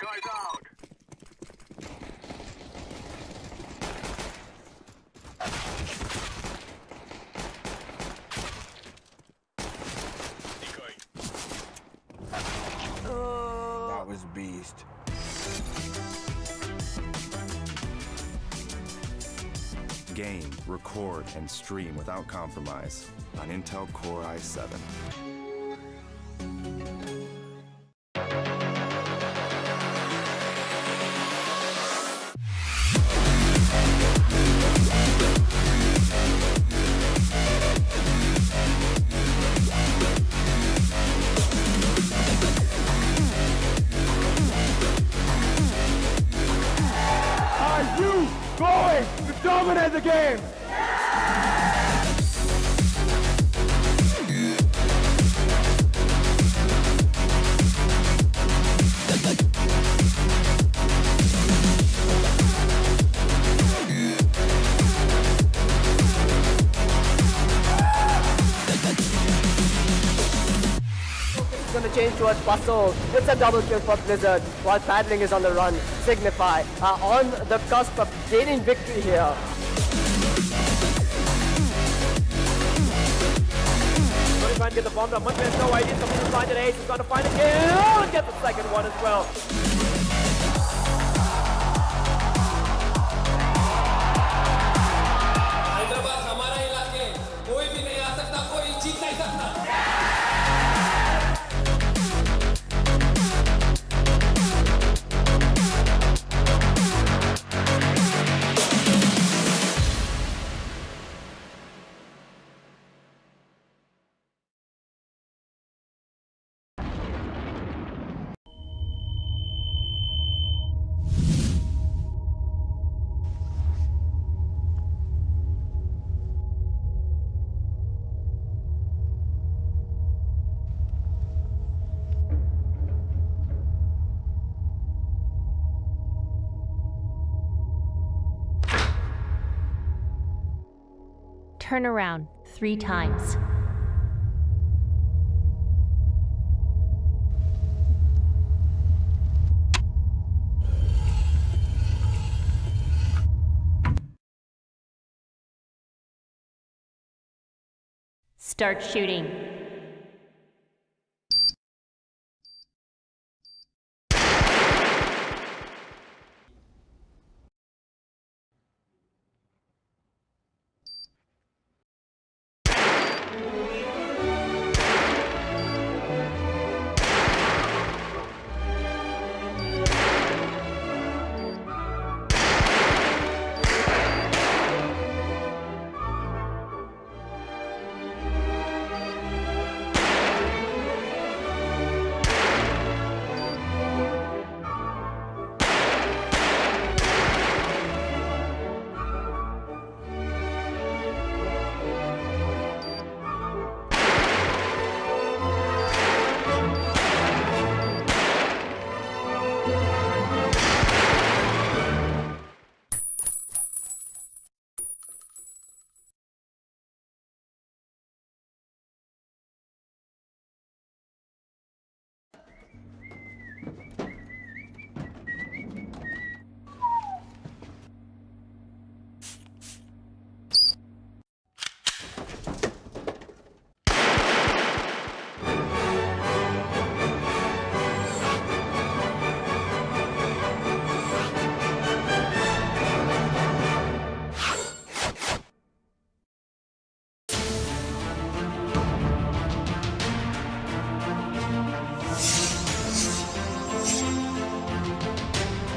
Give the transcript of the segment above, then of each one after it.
Guys out. That was beast. Game, record, and stream without compromise on Intel Core i7. Are you going to dominate the game? Going to change towards Bustle. It's a double kill for Blizzard while Paddling is on the run. Signify on the cusp of gaining victory here. Going to try and get the bomb drop. Much has no idea. Something to find an ace. He's going to find a kill and get the second one as well. Hyderabad हमारा इलाके कोई भी नहीं आ सकता कोई जीत नहीं सकता Turn around 3 times. Start shooting.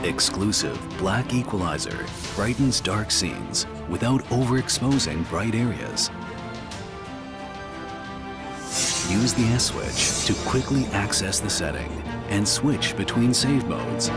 Exclusive Black Equalizer brightens dark scenes without overexposing bright areas. Use the S switch to quickly access the setting and switch between save modes.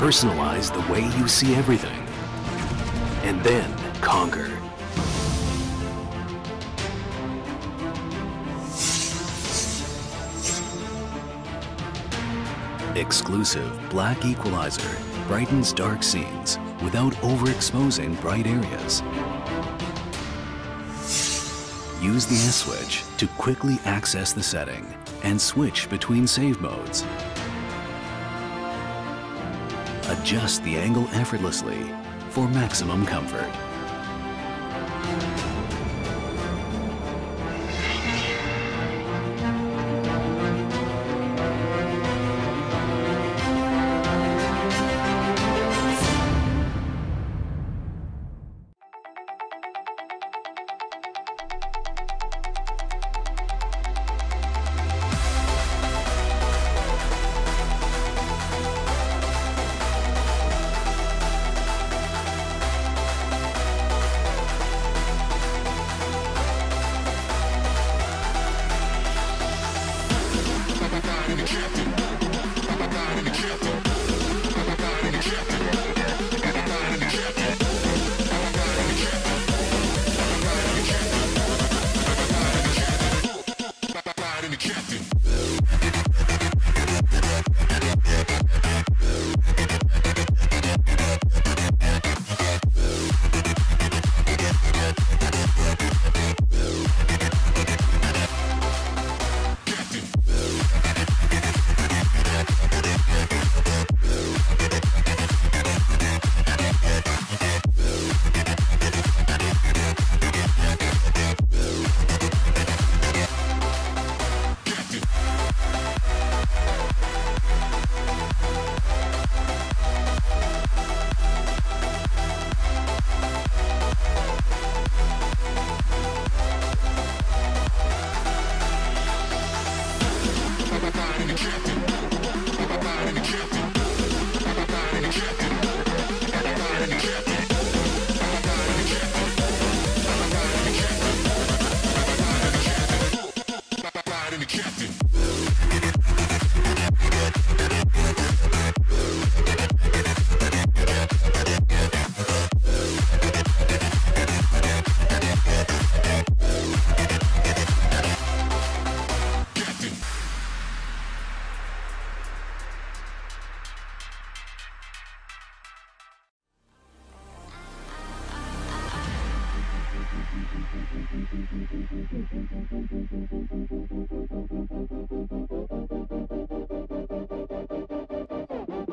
Personalize the way you see everything. And then conquer. Exclusive black equalizer brightens dark scenes without overexposing bright areas. Use the S switch to quickly access the setting and switch between save modes. Adjust the angle effortlessly for maximum comfort.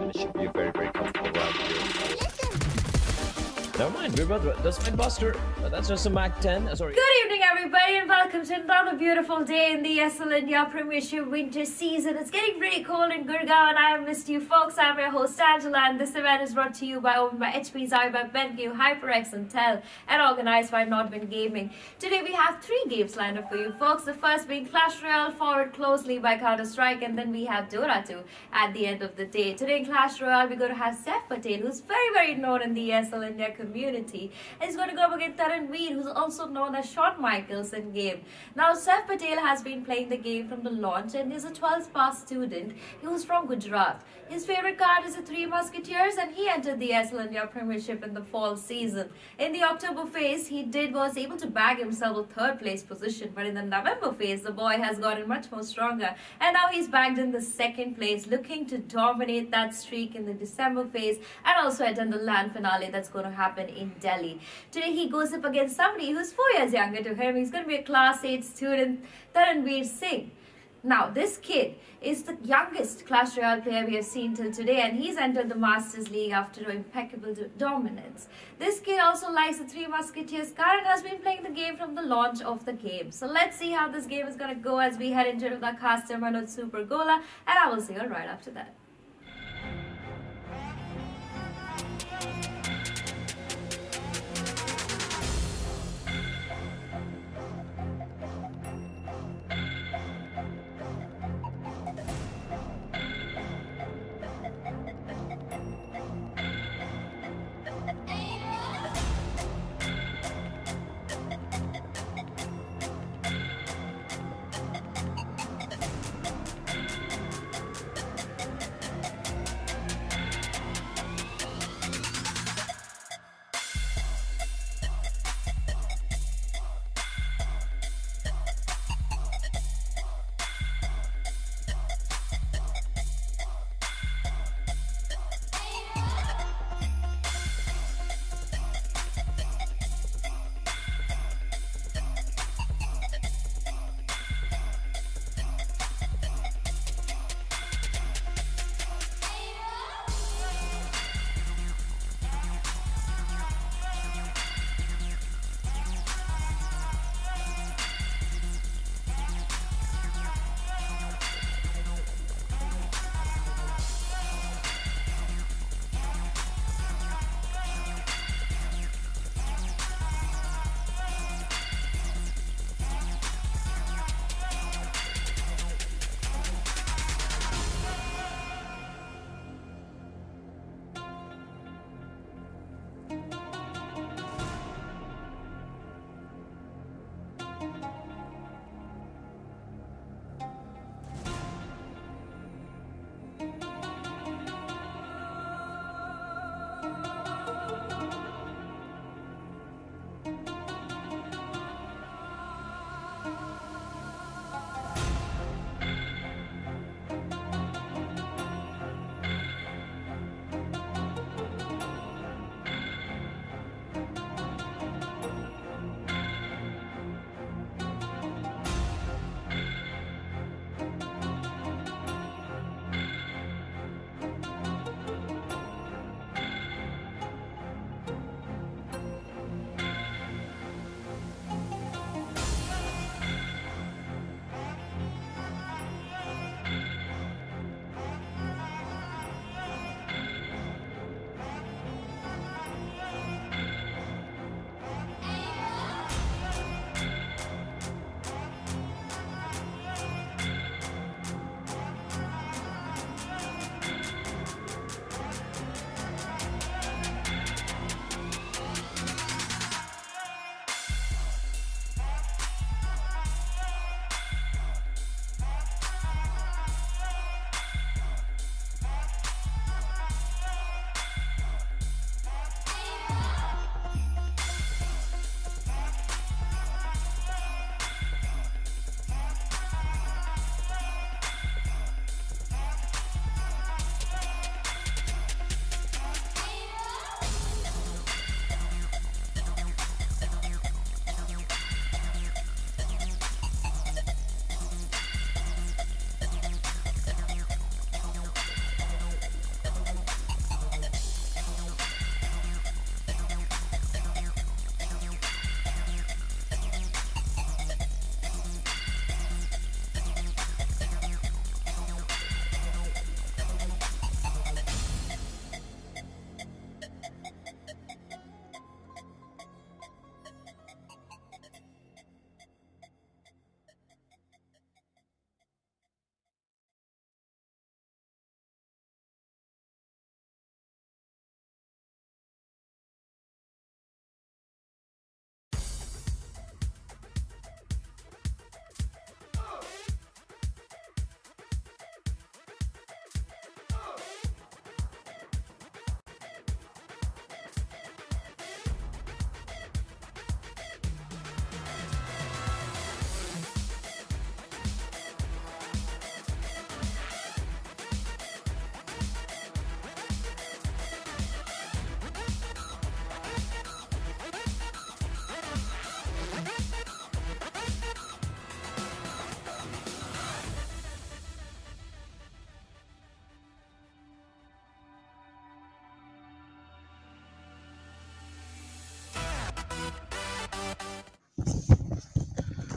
It should be a very, very comfortable ride here. Never mind, we're both that's Midbuster. That's just a Mac 10. Sorry. Good evening, everybody, and welcome to another beautiful day in the ESL India Premiership winter season. It's getting pretty cold in Gurgaon, and I have missed you folks. I'm your host Angela, and this event is brought to you by Omen, by HP, Saif, by BenQ, HyperX, and Tel, and organized by Nodman Gaming. Today we have 3 games lined up for you folks. The first being Clash Royale, followed closely by Counter-Strike, and then we have DOTA 2 at the end of the day. Today in Clash Royale, we're going to have Saif Patel, who's very, very known in the ESL India community, and he's going to go up against Taranveer, who's also known as Shawn Michaels in game. Now, Saif Patel has been playing the game from the launch, and he's a 12th pass student who's from Gujarat. His favorite card is the 3 Musketeers, and he entered the ESL India Premiership in the fall season. In the October phase, he was able to bag himself a 3rd place position, but in the November phase, the boy has gotten much more stronger, and now he's bagged in the 2nd place, looking to dominate that streak in the December phase and also attend the LAN finale that's going to happen in Delhi. Today, he goes up against somebody who's 4 years younger to him. He's going to be a Class 8 student, Taranveer Singh. Now, this kid is the youngest Clash Royale player we have seen till today, and he's entered the Masters League after impeccable dominance. This kid also likes the 3 Musketeers card and has been playing the game from the launch of the game. So let's see how this game is going to go as we head into the caster Manoj Super Gola, and I will see you right after that.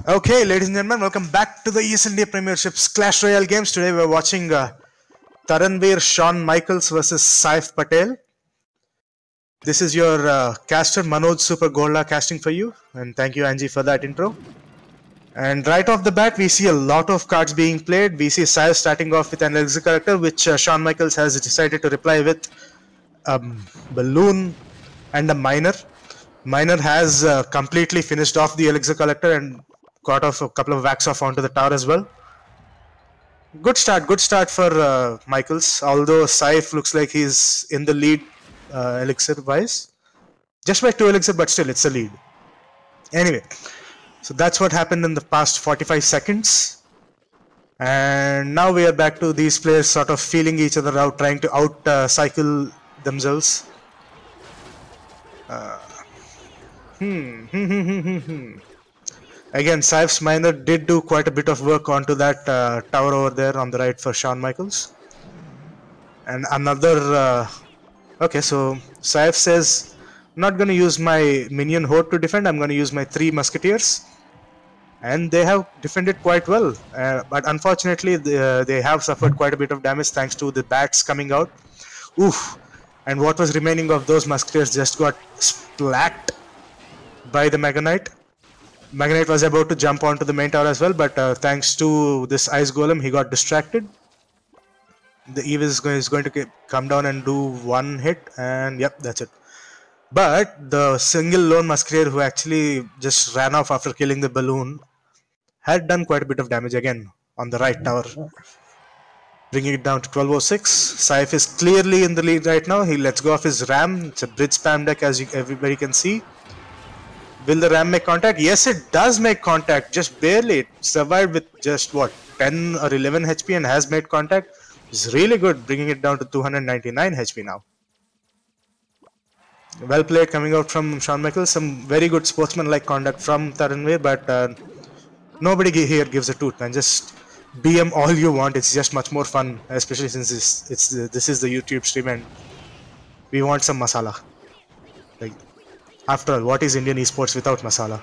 Okay, ladies and gentlemen, welcome back to the ESL Premiership's Clash Royale games. Today we're watching Taranveer Shawn Michaels versus Saif Patel. This is your caster, Manoj Super Golda, casting for you. And thank you, Angie, for that intro. And right off the bat, we see a lot of cards being played. We see Saif starting off with an elixir character, which Shawn Michaels has decided to reply with Balloon and a Miner. Miner has completely finished off the elixir collector and got off a couple of whacks off onto the tower as well. Good start for Michaels, although Saif looks like he's in the lead elixir wise. Just by 2 elixir, but still it's a lead. Anyway, so that's what happened in the past 45 seconds. And now we are back to these players sort of feeling each other out, trying to out cycle themselves. Again, Saif's Miner did do quite a bit of work onto that tower over there on the right for Shawn Michaels. And another... okay, so Saif says, I'm not going to use my minion horde to defend, I'm going to use my 3 musketeers. And they have defended quite well. But unfortunately, they have suffered quite a bit of damage thanks to the bats coming out. Oof! And what was remaining of those musketeers just got splat by the Mega Knight. Mega Knight was about to jump onto the main tower as well, but thanks to this Ice Golem, he got distracted. The Eve is going to come down and do 1 hit, and yep, that's it. But the single lone musketeer who actually just ran off after killing the balloon had done quite a bit of damage again on the right tower, bringing it down to 1206. Saif is clearly in the lead right now. He lets go of his ram. It's a bridge spam deck, as everybody can see. Will the ram make contact? Yes, it does make contact, just barely. It survived with just what, 10 or 11 HP and has made contact. It's really good, bringing it down to 299 HP now. Well played coming out from Shawn Michaels. Some very good sportsman-like conduct from Taranveer, but nobody here gives a toot, man. Just BM all you want. It's just much more fun, especially since this is the YouTube stream and we want some masala. Like, after all, what is Indian esports without masala?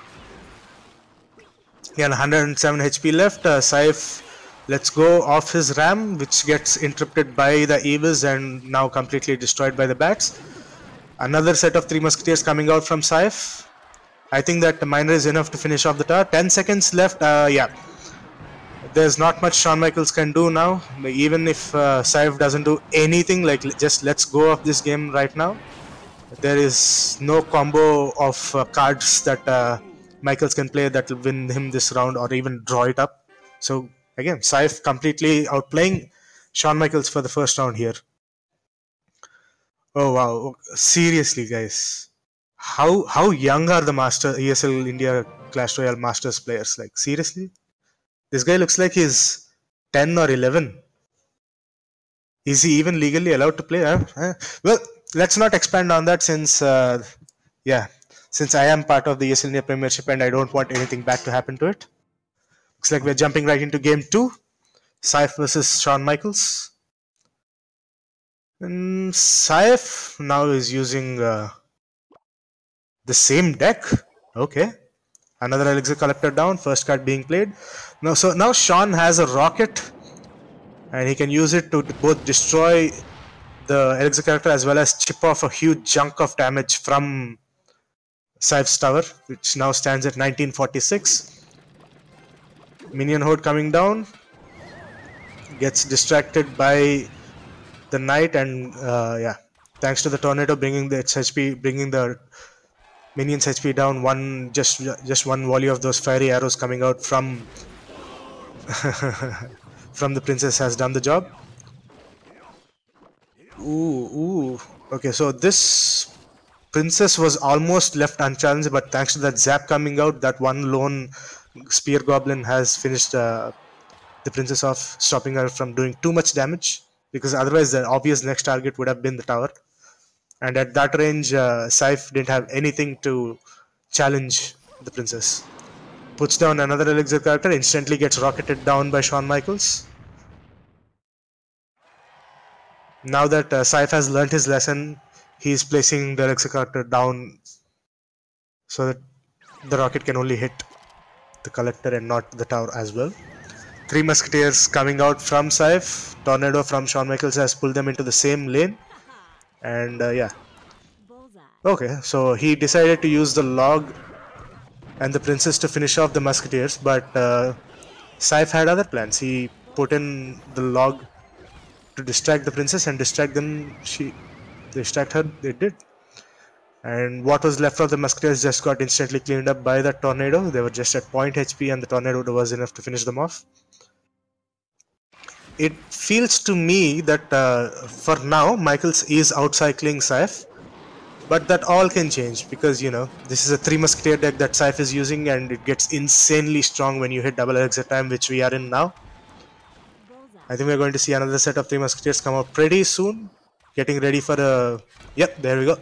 Yeah, 107 HP left. Saif lets go off his ram, which gets interrupted by the Evis and now completely destroyed by the bats. Another set of 3 musketeers coming out from Saif. I think that the miner is enough to finish off the tower. 10 seconds left. Yeah. There's not much Shawn Michaels can do now. Even if Saif doesn't do anything, like just let's go of this game right now. There is no combo of cards that Michaels can play that will win him this round or even draw it up. So again, Saif completely outplaying Shawn Michaels for the first round here. Oh wow, seriously guys, how young are the Master ESL India Clash Royale Masters players? Like seriously, this guy looks like he's 10 or 11. Is he even legally allowed to play? Well, let's not expand on that since since I am part of the ESL India Premiership and I don't want anything bad to happen to it. Looks like we're jumping right into game 2, Saif versus Shawn Michaels. And Saif now is using the same deck. Okay, another elixir collector down. First card being played. Now Shawn has a rocket, and he can use it to both destroy the elixir character as well as chip off a huge chunk of damage from Saif's tower, which now stands at 1946. Minion horde coming down, gets distracted by the knight, and yeah, thanks to the tornado bringing the HP, bringing the minions HP down. Just one volley of those fiery arrows coming out from from the princess has done the job. Ooh. Okay, so this princess was almost left unchallenged, but thanks to that zap coming out, that one lone spear goblin has finished the princess off, stopping her from doing too much damage. Because otherwise the obvious next target would have been the tower. And at that range, Saif didn't have anything to challenge the princess. Puts down another elixir character, instantly gets rocketed down by Shawn Michaels. Now that Saif has learnt his lesson, he's placing the elixir character down so that the rocket can only hit the collector and not the tower as well. 3 musketeers coming out from Saif. Tornado from Shawn Michaels has pulled them into the same lane. And yeah. Okay, so he decided to use the log and the princess to finish off the musketeers. But Saif had other plans. He put in the log to distract the princess and distract them. Distract her, they did. And what was left of the musketeers just got instantly cleaned up by that tornado. They were just at 0 HP and the tornado was enough to finish them off. It feels to me that for now Michaels is outcycling Saif, but that all can change because you know this is a 3 musketeer deck that Saif is using and it gets insanely strong when you hit double elixir time, which we are in now. I think we're going to see another set of 3 musketeers come out pretty soon. Getting ready for a... Yep, there we go.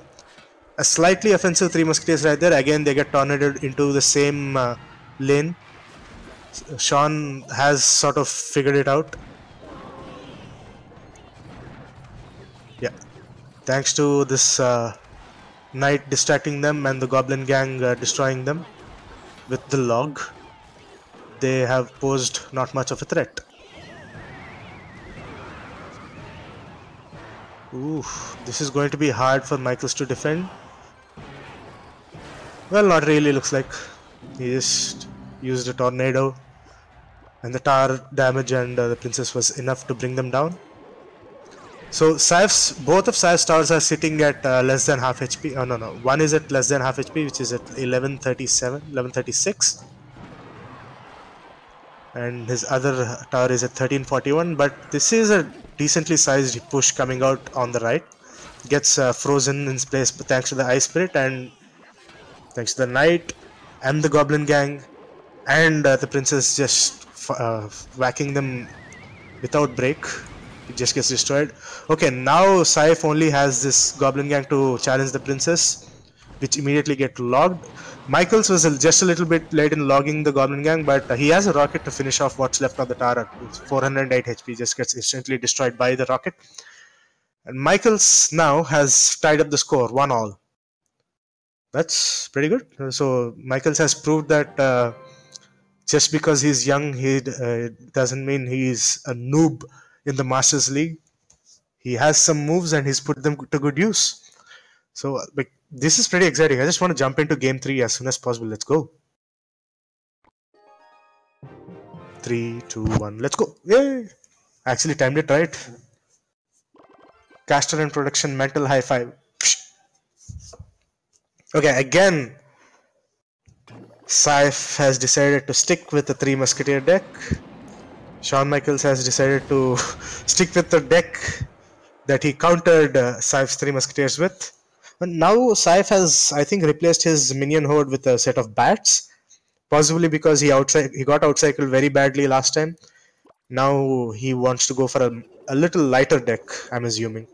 A slightly offensive 3 musketeers right there. Again, they get tornadoed into the same lane. Shawn has sort of figured it out. Yeah. Thanks to this knight distracting them and the goblin gang destroying them with the log, they have posed not much of a threat. Ooh, this is going to be hard for Michaels to defend. Well, not really, looks like. He just used a tornado and the tower damage and the princess was enough to bring them down. So both of Saif's towers are sitting at less than half HP. Oh no, one is at less than half HP, which is at 1136, and his other tower is at 1341. But this is a decently sized push coming out on the right. Gets frozen in place thanks to the Ice Spirit and thanks to the Knight and the Goblin Gang, and the Princess just whacking them without break. It just gets destroyed. Okay, now Saif only has this Goblin Gang to challenge the Princess, which immediately get logged. Michaels was just a little bit late in logging the Goblin Gang, but he has a rocket to finish off what's left of the tower. 408 HP just gets instantly destroyed by the rocket. And Michaels now has tied up the score, 1-1. That's pretty good. So Michaels has proved that just because he's young, he doesn't mean he's a noob in the Masters League. He has some moves and he's put them to good use. So this is pretty exciting. I just want to jump into game 3 as soon as possible. Let's go. 3, 2, 1. Let's go. Yay! Actually timed it right. Caster and production, mental high five. Okay, again, Saif has decided to stick with the 3 Musketeer deck. Shawn Michaels has decided to stick with the deck that he countered Saif's 3 Musketeers with. But now Saif has, I think, replaced his minion horde with a set of bats. Possibly because he got outcycled very badly last time. Now he wants to go for a little lighter deck, I'm assuming.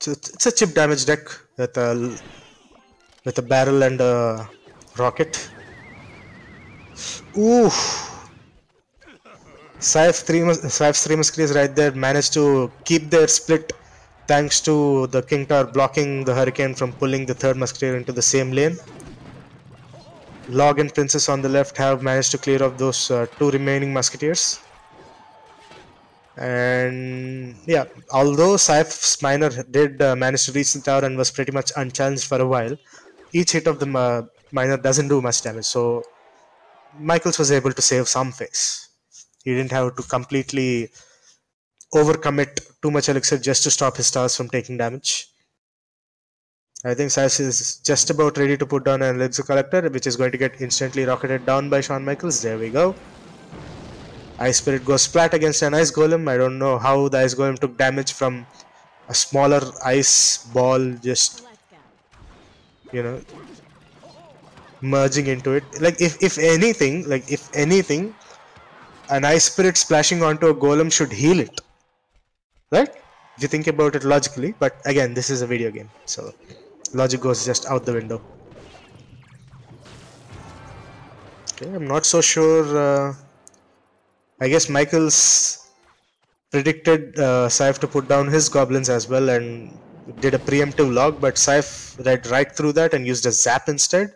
So it's a chip damage deck with a barrel and a rocket. Ooh! Saif's 3 Musketeers right there managed to keep their split thanks to the King Tower blocking the Hurricane from pulling the 3rd Musketeer into the same lane. Log and Princess on the left have managed to clear off those 2 remaining Musketeers. And yeah, although Saif's miner did manage to reach the tower and was pretty much unchallenged for a while, each hit of the miner doesn't do much damage, so Michaels was able to save some face. He didn't have to completely overcommit too much elixir just to stop his stars from taking damage. I think Saif is just about ready to put down an elixir collector, which is going to get instantly rocketed down by Shawn Michaels. There we go. Ice Spirit goes flat against an Ice Golem. I don't know how the Ice Golem took damage from a smaller ice ball just, you know, merging into it. Like if anything, an Ice Spirit splashing onto a Golem should heal it, right? If you think about it logically, but again, this is a video game, so logic goes just out the window. Okay, I'm not so sure. I guess Michaels predicted Saif to put down his goblins as well and did a preemptive log, but Saif read right through that and used a zap instead,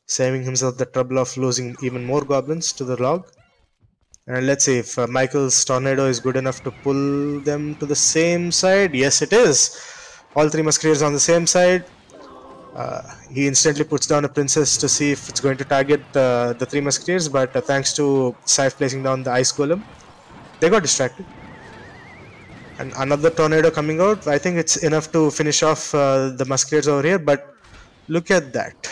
saving himself the trouble of losing even more goblins to the log. And let's see if Michael's tornado is good enough to pull them to the same side. Yes, it is. All 3 Musketeers on the same side. He instantly puts down a Princess to see if it's going to target the 3 Musketeers, but thanks to Saif placing down the Ice Golem, they got distracted. And another tornado coming out. I think it's enough to finish off the Musketeers over here, but look at that.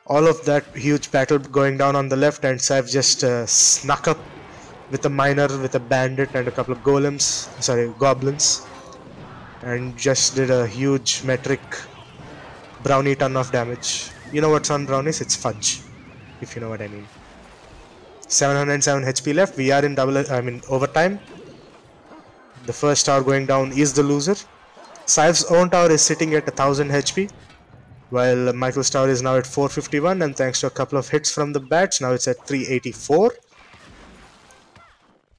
All of that huge battle going down on the left, and Saif just snuck up with a miner, with a bandit, and a couple of goblins, and just did a huge metric brownie ton of damage. You know what's on brownies? It's fudge, if you know what I mean. 707 HP left. We are in overtime. The first tower going down is the loser. Saif's own tower is sitting at 1000 HP. While Michael's tower is now at 451, and thanks to a couple of hits from the bats, now it's at 384,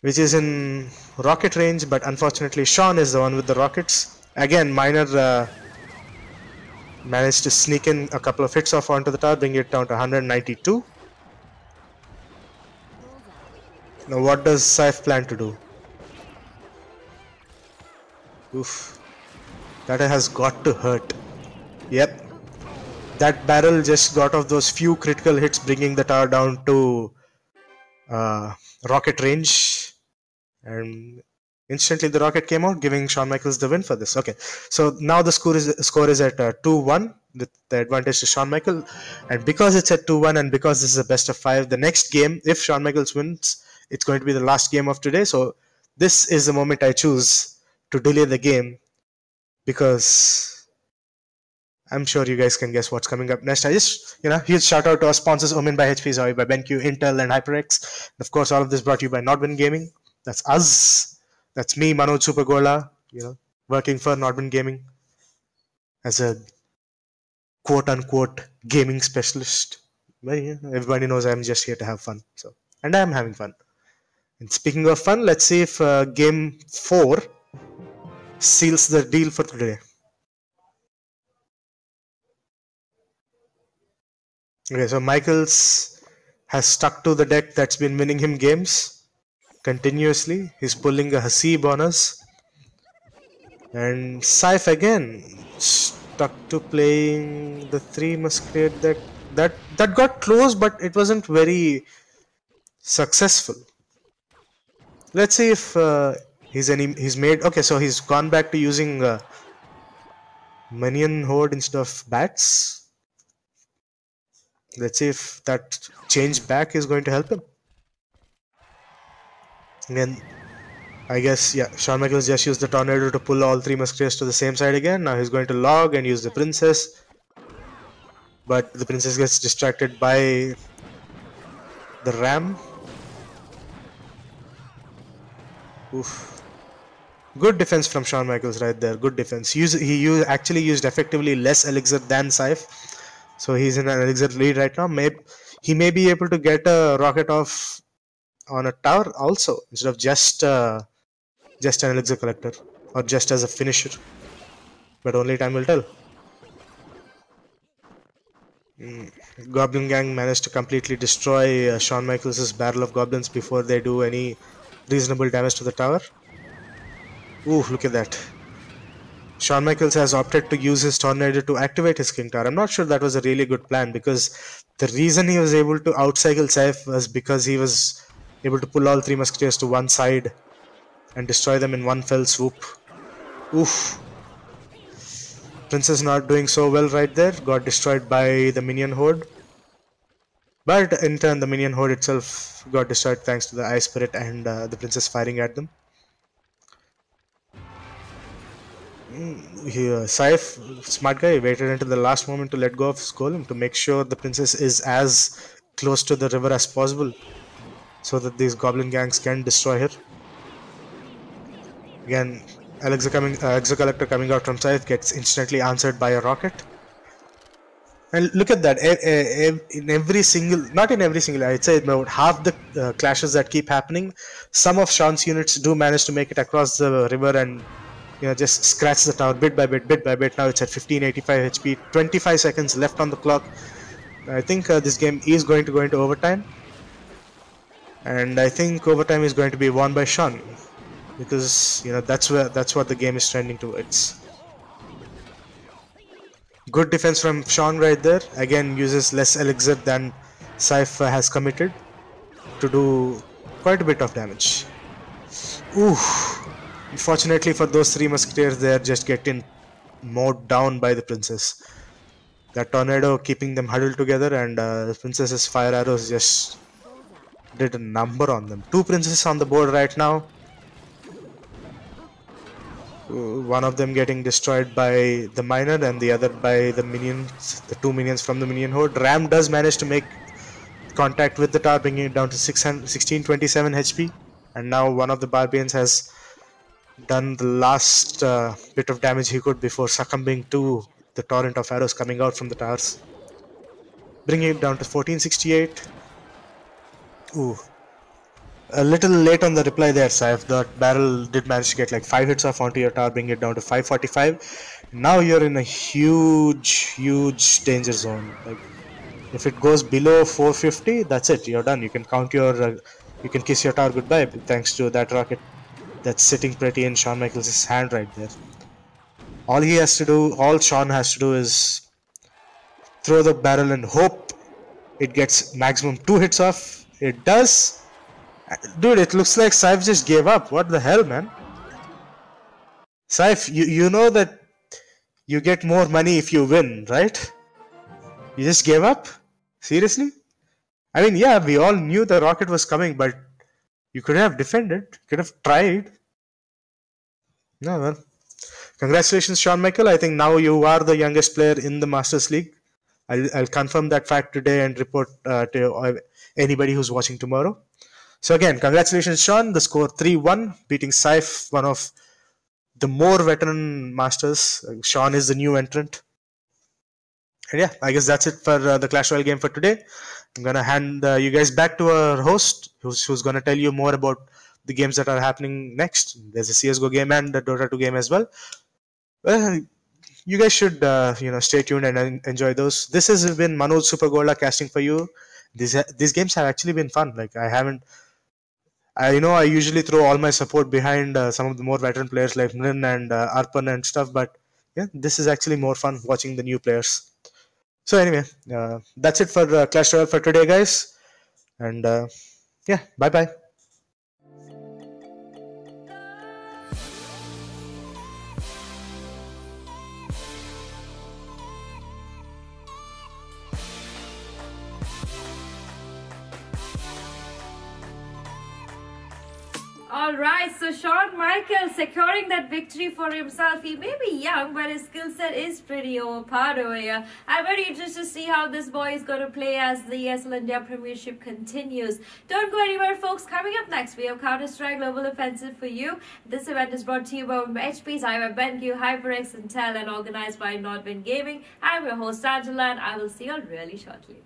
which is in rocket range, but unfortunately Shawn is the one with the rockets. Again, Miner managed to sneak in a couple of hits off onto the tower, bring it down to 192. Now what does Saif plan to do? Oof. That has got to hurt. Yep. That barrel just got off those few critical hits, bringing the tower down to rocket range, and instantly the rocket came out, giving Shawn Michaels the win for this. Okay, so now the score is at 2-1 with the advantage to Shawn Michaels, and because it's at 2-1 and because this is a best of 5, the next game, if Shawn Michaels wins, it's going to be the last game of today. So this is the moment I choose to delay the game, because I'm sure you guys can guess what's coming up next. I just, huge shout out to our sponsors, Omen by HP, Saif by BenQ, Intel, and HyperX. And of course, all of this brought to you by Nordwind Gaming. That's us. That's me, Manoj Supergola, working for Nordwind Gaming as a quote-unquote gaming specialist. But everybody knows I'm just here to have fun. And I'm having fun. And speaking of fun, let's see if Game 4 seals the deal for today. Okay, so Michaels has stuck to the deck that's been winning him games continuously. He's pulling a Hasib on us. And Saif again stuck to playing the 3 Musketeer deck. That got close, but it wasn't very successful. Let's see if he's made... Okay, so he's gone back to using Minion Horde instead of Bats. Let's see if that change back is going to help him. Again, I guess, yeah, Shawn Michaels just used the Tornado to pull all 3 Musketeers to the same side again. Now he's going to log and use the Princess. But the Princess gets distracted by the Ram. Oof. Good defense from Shawn Michaels right there. Good defense. He actually used effectively less elixir than Saif. So he's in an elixir lead right now. He may be able to get a rocket off on a tower also, instead of just an elixir collector, or just as a finisher. But only time will tell. Goblin Gang managed to completely destroy Shawn Michaels' barrel of goblins before they do any reasonable damage to the tower. Ooh, look at that. Shawn Michaels has opted to use his Tornado to activate his King Tower. I'm not sure that was a really good plan, because the reason he was able to outcycle Saif was because he was able to pull all 3 Musketeers to one side and destroy them in one fell swoop. Oof. Princess not doing so well right there. Got destroyed by the Minion Horde. But in turn, the Minion Horde itself got destroyed thanks to the Ice Spirit and the Princess firing at them. Saif, smart guy, waited until the last moment to let go of his golem to make sure the Princess is as close to the river as possible, so that these goblin gangs can destroy her. Again, Elixir Collector coming out from Saif gets instantly answered by a rocket. And look at that, in every single, not in every single, I'd say about half the clashes that keep happening, some of Shawn's units do manage to make it across the river and just scratch the tower bit by bit. Now it's at 1585 HP, 25 seconds left on the clock. I think this game is going to go into overtime. And I think overtime is going to be won by Shawn, because that's what the game is trending towards. Good defense from Shawn right there. Again, uses less elixir than Saif has committed to do quite a bit of damage. Ooh. Unfortunately for those 3 Musketeers, they are just getting mowed down by the Princess. That Tornado keeping them huddled together, and the Princess's fire arrows just did a number on them. 2 Princesses on the board right now. One of them getting destroyed by the Miner and the other by the minions, the 2 minions from the Minion Horde. Ram does manage to make contact with the tower, bringing it down to 1627 HP. And now one of the Barbarians has done the last bit of damage he could before succumbing to the torrent of arrows coming out from the towers, bringing it down to 1468. Ooh, a little late on the reply there, Saif. That barrel did manage to get like 5 hits off onto your tower, bringing it down to 545. Now you're in a huge danger zone. Like, if it goes below 450, that's it, you're done. You can count your you can kiss your tower goodbye, thanks to that rocket that's sitting pretty in Shawn Michaels' hand right there. All Shawn has to do is throw the barrel and hope it gets maximum 2 hits off. It does. Dude, it looks like Saif just gave up. What the hell, man? Saif, you know that you get more money if you win, right? You just gave up? Seriously? I mean, yeah, we all knew the rocket was coming, but you could have defended, could have tried. No, well. Congratulations, Shawn Michael. I think now you are the youngest player in the Masters League. I'll confirm that fact today and report to anybody who's watching tomorrow. So again, congratulations, Sean. The score 3-1, beating Saif, one of the more veteran masters. Sean is the new entrant. And yeah, I guess that's it for the Clash Royale game for today. I'm going to hand you guys back to our host, who's going to tell you more about the games that are happening next. There's a CSGO game and a Dota 2 game as well. Well, you guys should stay tuned and enjoy those. This has been Manoj Supergola casting for you. These games have actually been fun. Like I usually throw all my support behind some of the more veteran players like Mrin and Arpan and stuff, but yeah, this is actually more fun watching the new players. So anyway, that's it for Clash Royale for today, guys. And yeah, bye-bye. Alright, so Shawn Michaels securing that victory for himself. He may be young, but his skill set is pretty overpowered over here. I'm very interested to see how this boy is going to play as the ESL India Premiership continues. Don't go anywhere, folks. Coming up next, we have Counter-Strike Global Offensive for you. This event is brought to you by HP's, I'm BenQ, HyperX, Intel, and organized by Nordwind Gaming. I'm your host, Angela, and I will see you all really shortly.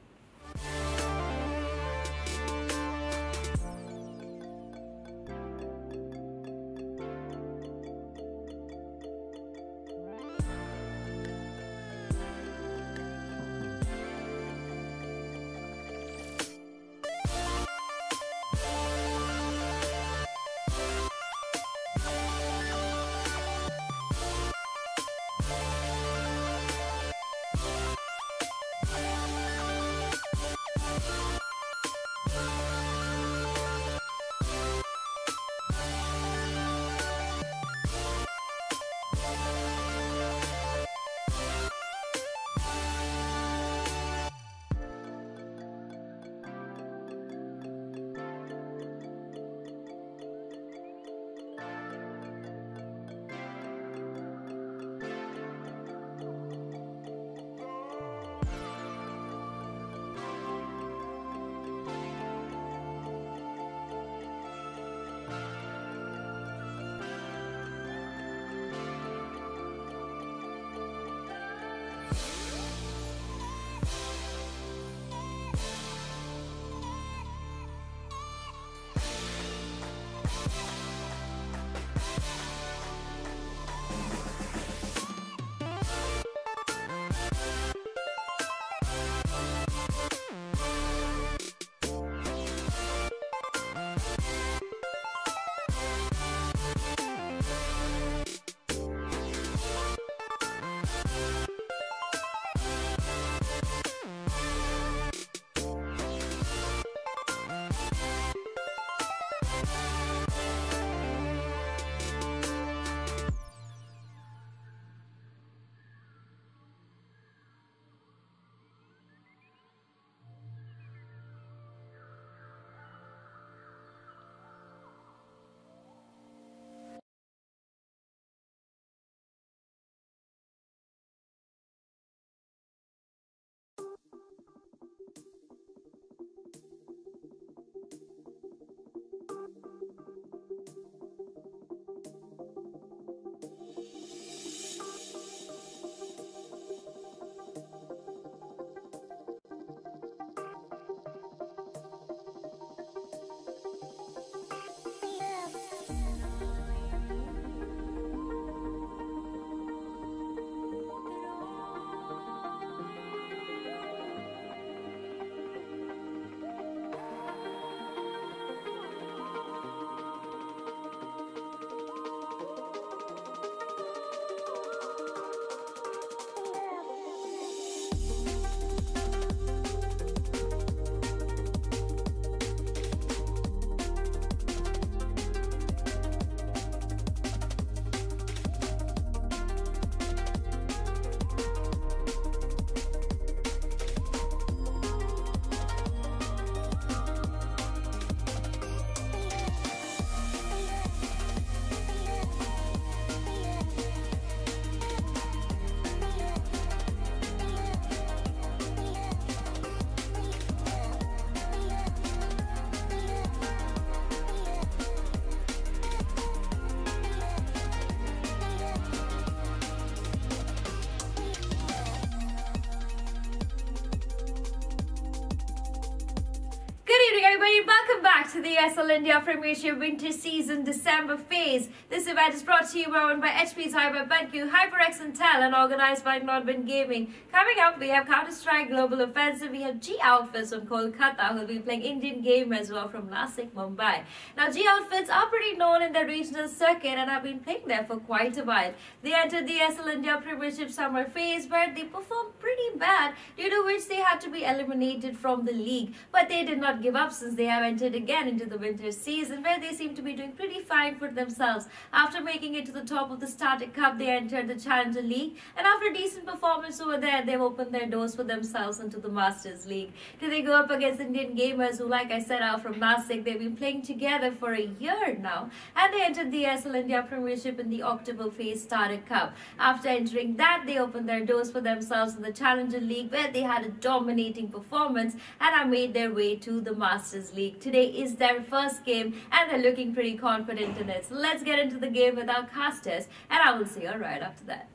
evening, everybody. Welcome back to the ESL India Premiership Winter Season December phase. This event is brought to you by HP, by BenQ, HyperX Intel, and organized by Nodbin Gaming. Coming up, we have Counter-Strike Global Offensive. We have G Outfits from Kolkata, who will be playing Indian game as well from Nasik, Mumbai. Now, G Outfits are pretty known in their regional circuit and have been playing there for quite a while. They entered the ESL India Premiership summer phase where they performed pretty bad, due to which they had to be eliminated from the league. But they did not give up, since they have entered again into the winter season, where they seem to be doing pretty fine for themselves. After making it to the top of the Static Cup, they entered the Challenger League, and after a decent performance over there, they've opened their doors for themselves into the Masters League. Do they go up against Indian gamers who, like I said, are from Nasik? They've been playing together for a year now, and they entered the ESL India Premiership in the October phase Static Cup. After entering that, they opened their doors for themselves in the Challenger League, where they had a dominating performance and have made their way to the Masters League. Today is their first game and they're looking pretty confident in it. So let's get into the game with our casters, and I will see you right after that.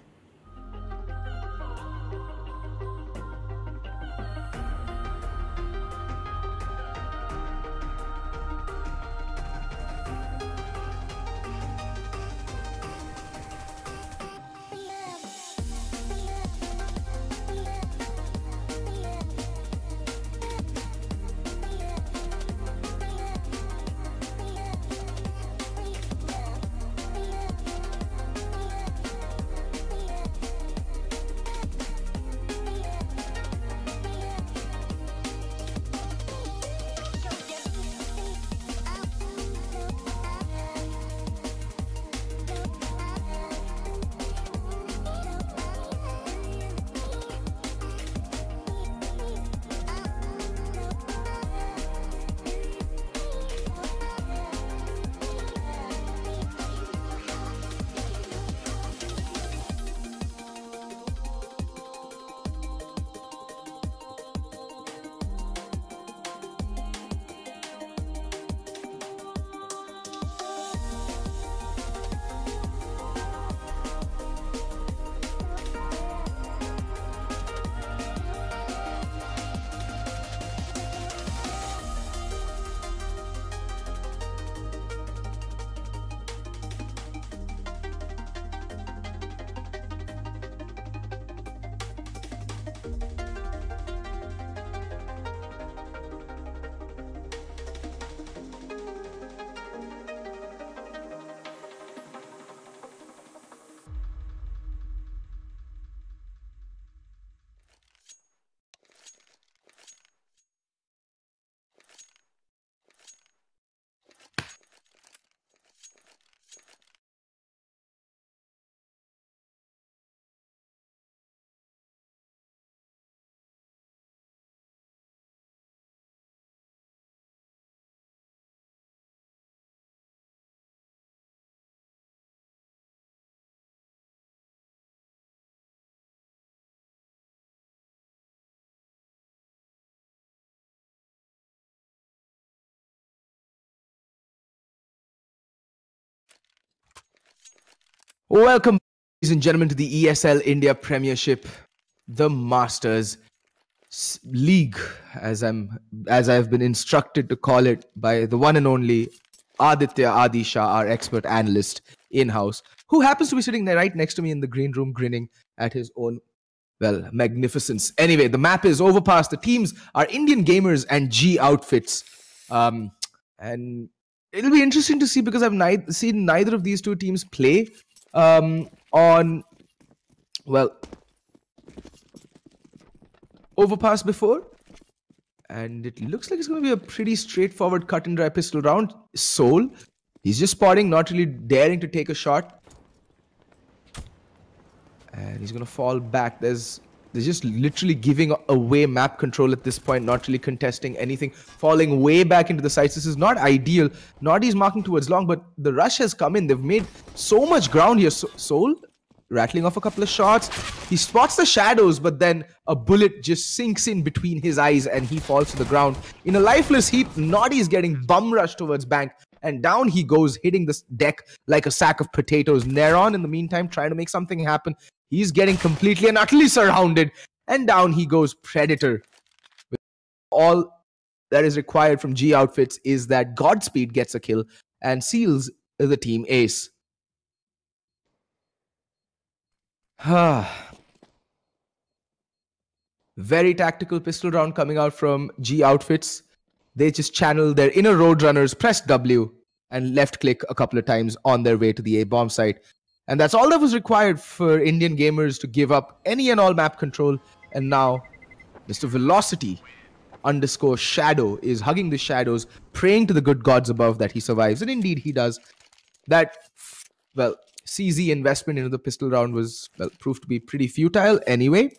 Welcome, ladies and gentlemen, to the ESL India Premiership, the Masters League, as I've been instructed to call it by the one and only Aditya Adisha, our expert analyst in-house, who happens to be sitting there right next to me in the green room, grinning at his own, well, magnificence. Anyway, the map is Overpass. The teams are Indian Gamers and G Outfits, and it'll be interesting to see, because I've seen neither of these two teams play on, well, Overpass before, and it looks like it's going to be a pretty straightforward cut and dry pistol round. Soul, he's just spotting, not really daring to take a shot, and he's going to fall back. They're just literally giving away map control at this point, not really contesting anything, falling way back into the sights. This is not ideal. Naughty's marking towards long, but the rush has come in. They've made so much ground here. Soul rattling off a couple of shots. He spots the shadows, but then a bullet just sinks in between his eyes and he falls to the ground. In a lifeless heap, Naughty is getting bum rushed towards bank, and down he goes, hitting the deck like a sack of potatoes. Neron, in the meantime, trying to make something happen. He's getting completely and utterly surrounded, and down he goes, Predator. With all that is required from G Outfits is that Godspeed gets a kill and seals the team ace. Very tactical pistol round coming out from G Outfits. They just channel their inner roadrunners, press W, and left click a couple of times on their way to the A bomb site. And that's all that was required for Indian gamers to give up any and all map control. And now Mr. Velocity _ Shadow is hugging the shadows, praying to the good gods above that he survives. And indeed he does. That, well, CZ investment into the pistol round was, well, proved to be pretty futile anyway.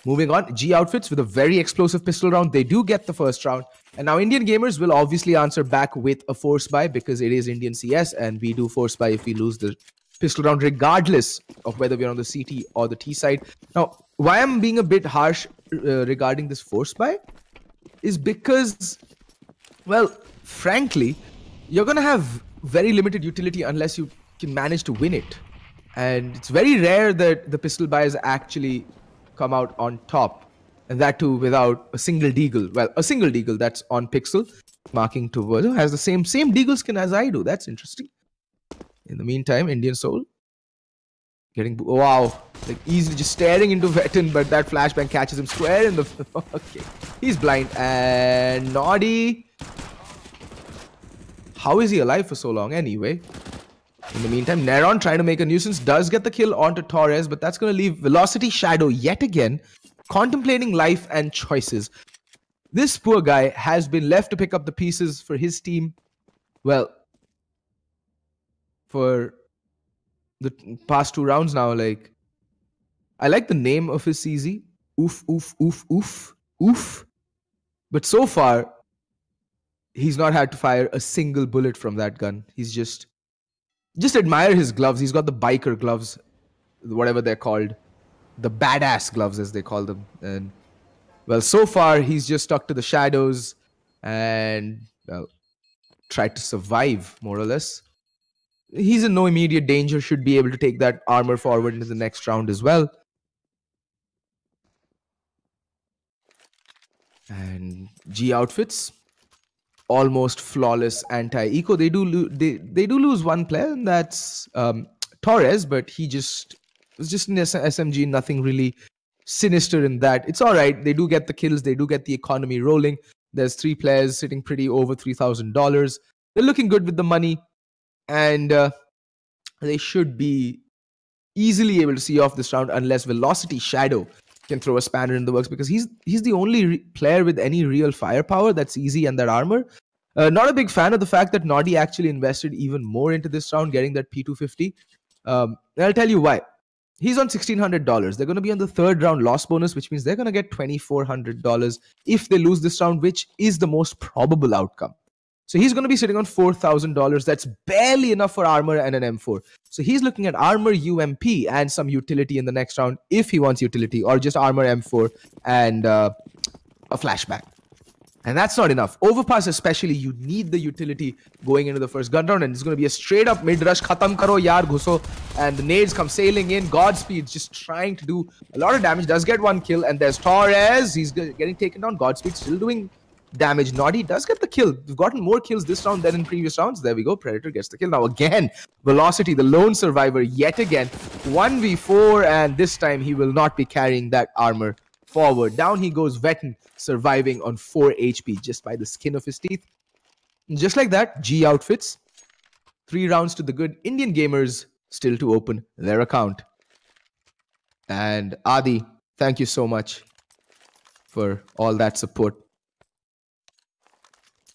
Moving on, G Outfits with a very explosive pistol round. They do get the first round. And now Indian gamers will obviously answer back with a force buy because it is Indian CS and we do force buy if we lose the pistol round regardless of whether we're on the CT or the T side. Now, why I'm being a bit harsh regarding this force buy is because, well, frankly, you're going to have very limited utility unless you can manage to win it. And it's very rare that the pistol buys actually come out on top, and that too without a single deagle. Well, a single deagle that's on Pixel, marking towards, has the same deagle skin as I do. That's interesting. In the meantime, Indian Soul getting, wow, like easily just staring into Veteran, but that flashbang catches him square in the, okay, he's blind. And Naughty, how is he alive for so long anyway? In the meantime, Neron trying to make a nuisance, does get the kill onto Torres, but that's going to leave Velocity Shadow yet again, contemplating life and choices. This poor guy has been left to pick up the pieces for his team, well, for the past 2 rounds now. Like, I like the name of his CZ, Oof, Oof, Oof, Oof, Oof. But so far, he's not had to fire a single bullet from that gun. He's just admire his gloves. He's got the biker gloves, whatever they're called. The badass gloves, as they call them. And, well, so far, he's just stuck to the shadows and, well, tried to survive, more or less. He's in no immediate danger, should be able to take that armor forward into the next round as well. And G Outfits, almost flawless anti-eco. They do lose one player, and that's Torres, but he was just an SMG, nothing really sinister in that. It's all right. They do get the kills. They do get the economy rolling. There's 3 players sitting pretty over $3,000. They're looking good with the money, and they should be easily able to see off this round unless Velocity Shadow can throw a spanner in the works, because he's the only player with any real firepower. That's easy, and that armor. Not a big fan of the fact that Noddy actually invested even more into this round, getting that P250. And I'll tell you why. He's on $1,600. They're going to be on the 3rd round loss bonus, which means they're going to get $2,400 if they lose this round, which is the most probable outcome. So he's going to be sitting on $4,000. That's barely enough for armor and an M4. So he's looking at armor, UMP, and some utility in the next round if he wants utility, or just armor, M4, and a flashback. And that's not enough. Overpass especially, you need the utility going into the first gun round, and it's going to be a straight up mid-rush, khatam karo yaar ghuso, and the nades come sailing in. Godspeed's just trying to do a lot of damage, does get 1 kill, and there's Torres, he's getting taken down. Godspeed still doing damage. Naughty does get the kill. We've gotten more kills this round than in previous rounds. There we go, Predator gets the kill. Now again, Velocity, the lone survivor, yet again, 1v4, and this time he will not be carrying that armor forward. Down he goes, Veteran, surviving on 4 HP just by the skin of his teeth. And just like that, G Outfits, 3 rounds to the good. Indian gamers still to open their account. And Adi, thank you so much for all that support.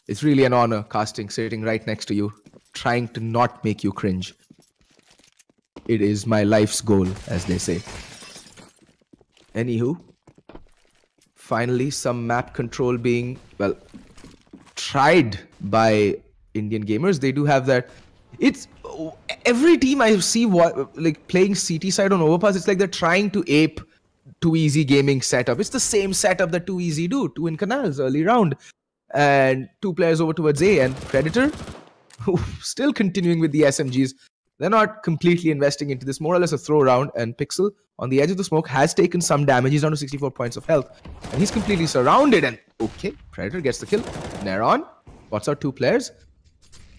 It's really an honor casting, sitting right next to you, trying to not make you cringe. It is my life's goal, as they say. Anywho, finally, some map control being, well, tried by Indian gamers. They do have that. It's every team I see like playing CT side on Overpass, it's like they're trying to ape Too Easy gaming setup. It's the same setup that Too Easy do. 2 in canals early round, and 2 players over towards A, and Predator still continuing with the SMGs. They're not completely investing into this. More or less a throw round. And Pixel on the edge of the smoke has taken some damage. He's down to 64 points of health. And he's completely surrounded. And okay, Predator gets the kill. Neron spots out 2 players.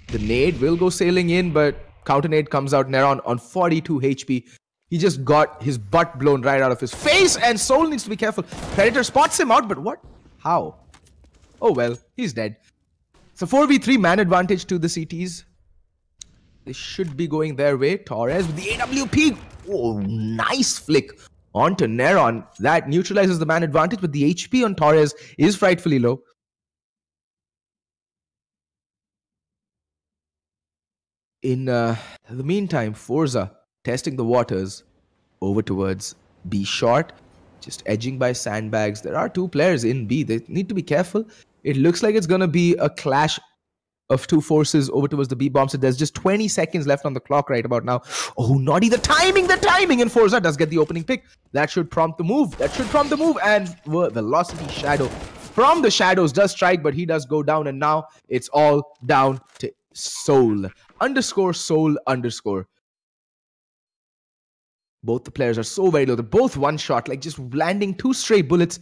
The nade will go sailing in, but counter nade comes out. Neron on 42 HP. He just got his butt blown right out of his face. And Soul needs to be careful. Predator spots him out, but what? How? Oh well, he's dead. So 4v3 man advantage to the CTs. They should be going their way. Torres with the AWP. Oh, nice flick onto Neron. That neutralizes the man advantage, but the HP on Torres is frightfully low. In the meantime, Forza testing the waters over towards B short. Just edging by sandbags. There are 2 players in B. They need to be careful. It looks like it's going to be a clash of 2 forces over towards the B bomb. So there's just 20 seconds left on the clock right about now. Oh, naughty. The timing. And Forza does get the opening pick. That should prompt the move. And Velocity Shadow from the shadows does strike, but he does go down. And now it's all down to Soul. _Soul_. Both the players are so very low. They're both one shot, like just landing 2 stray bullets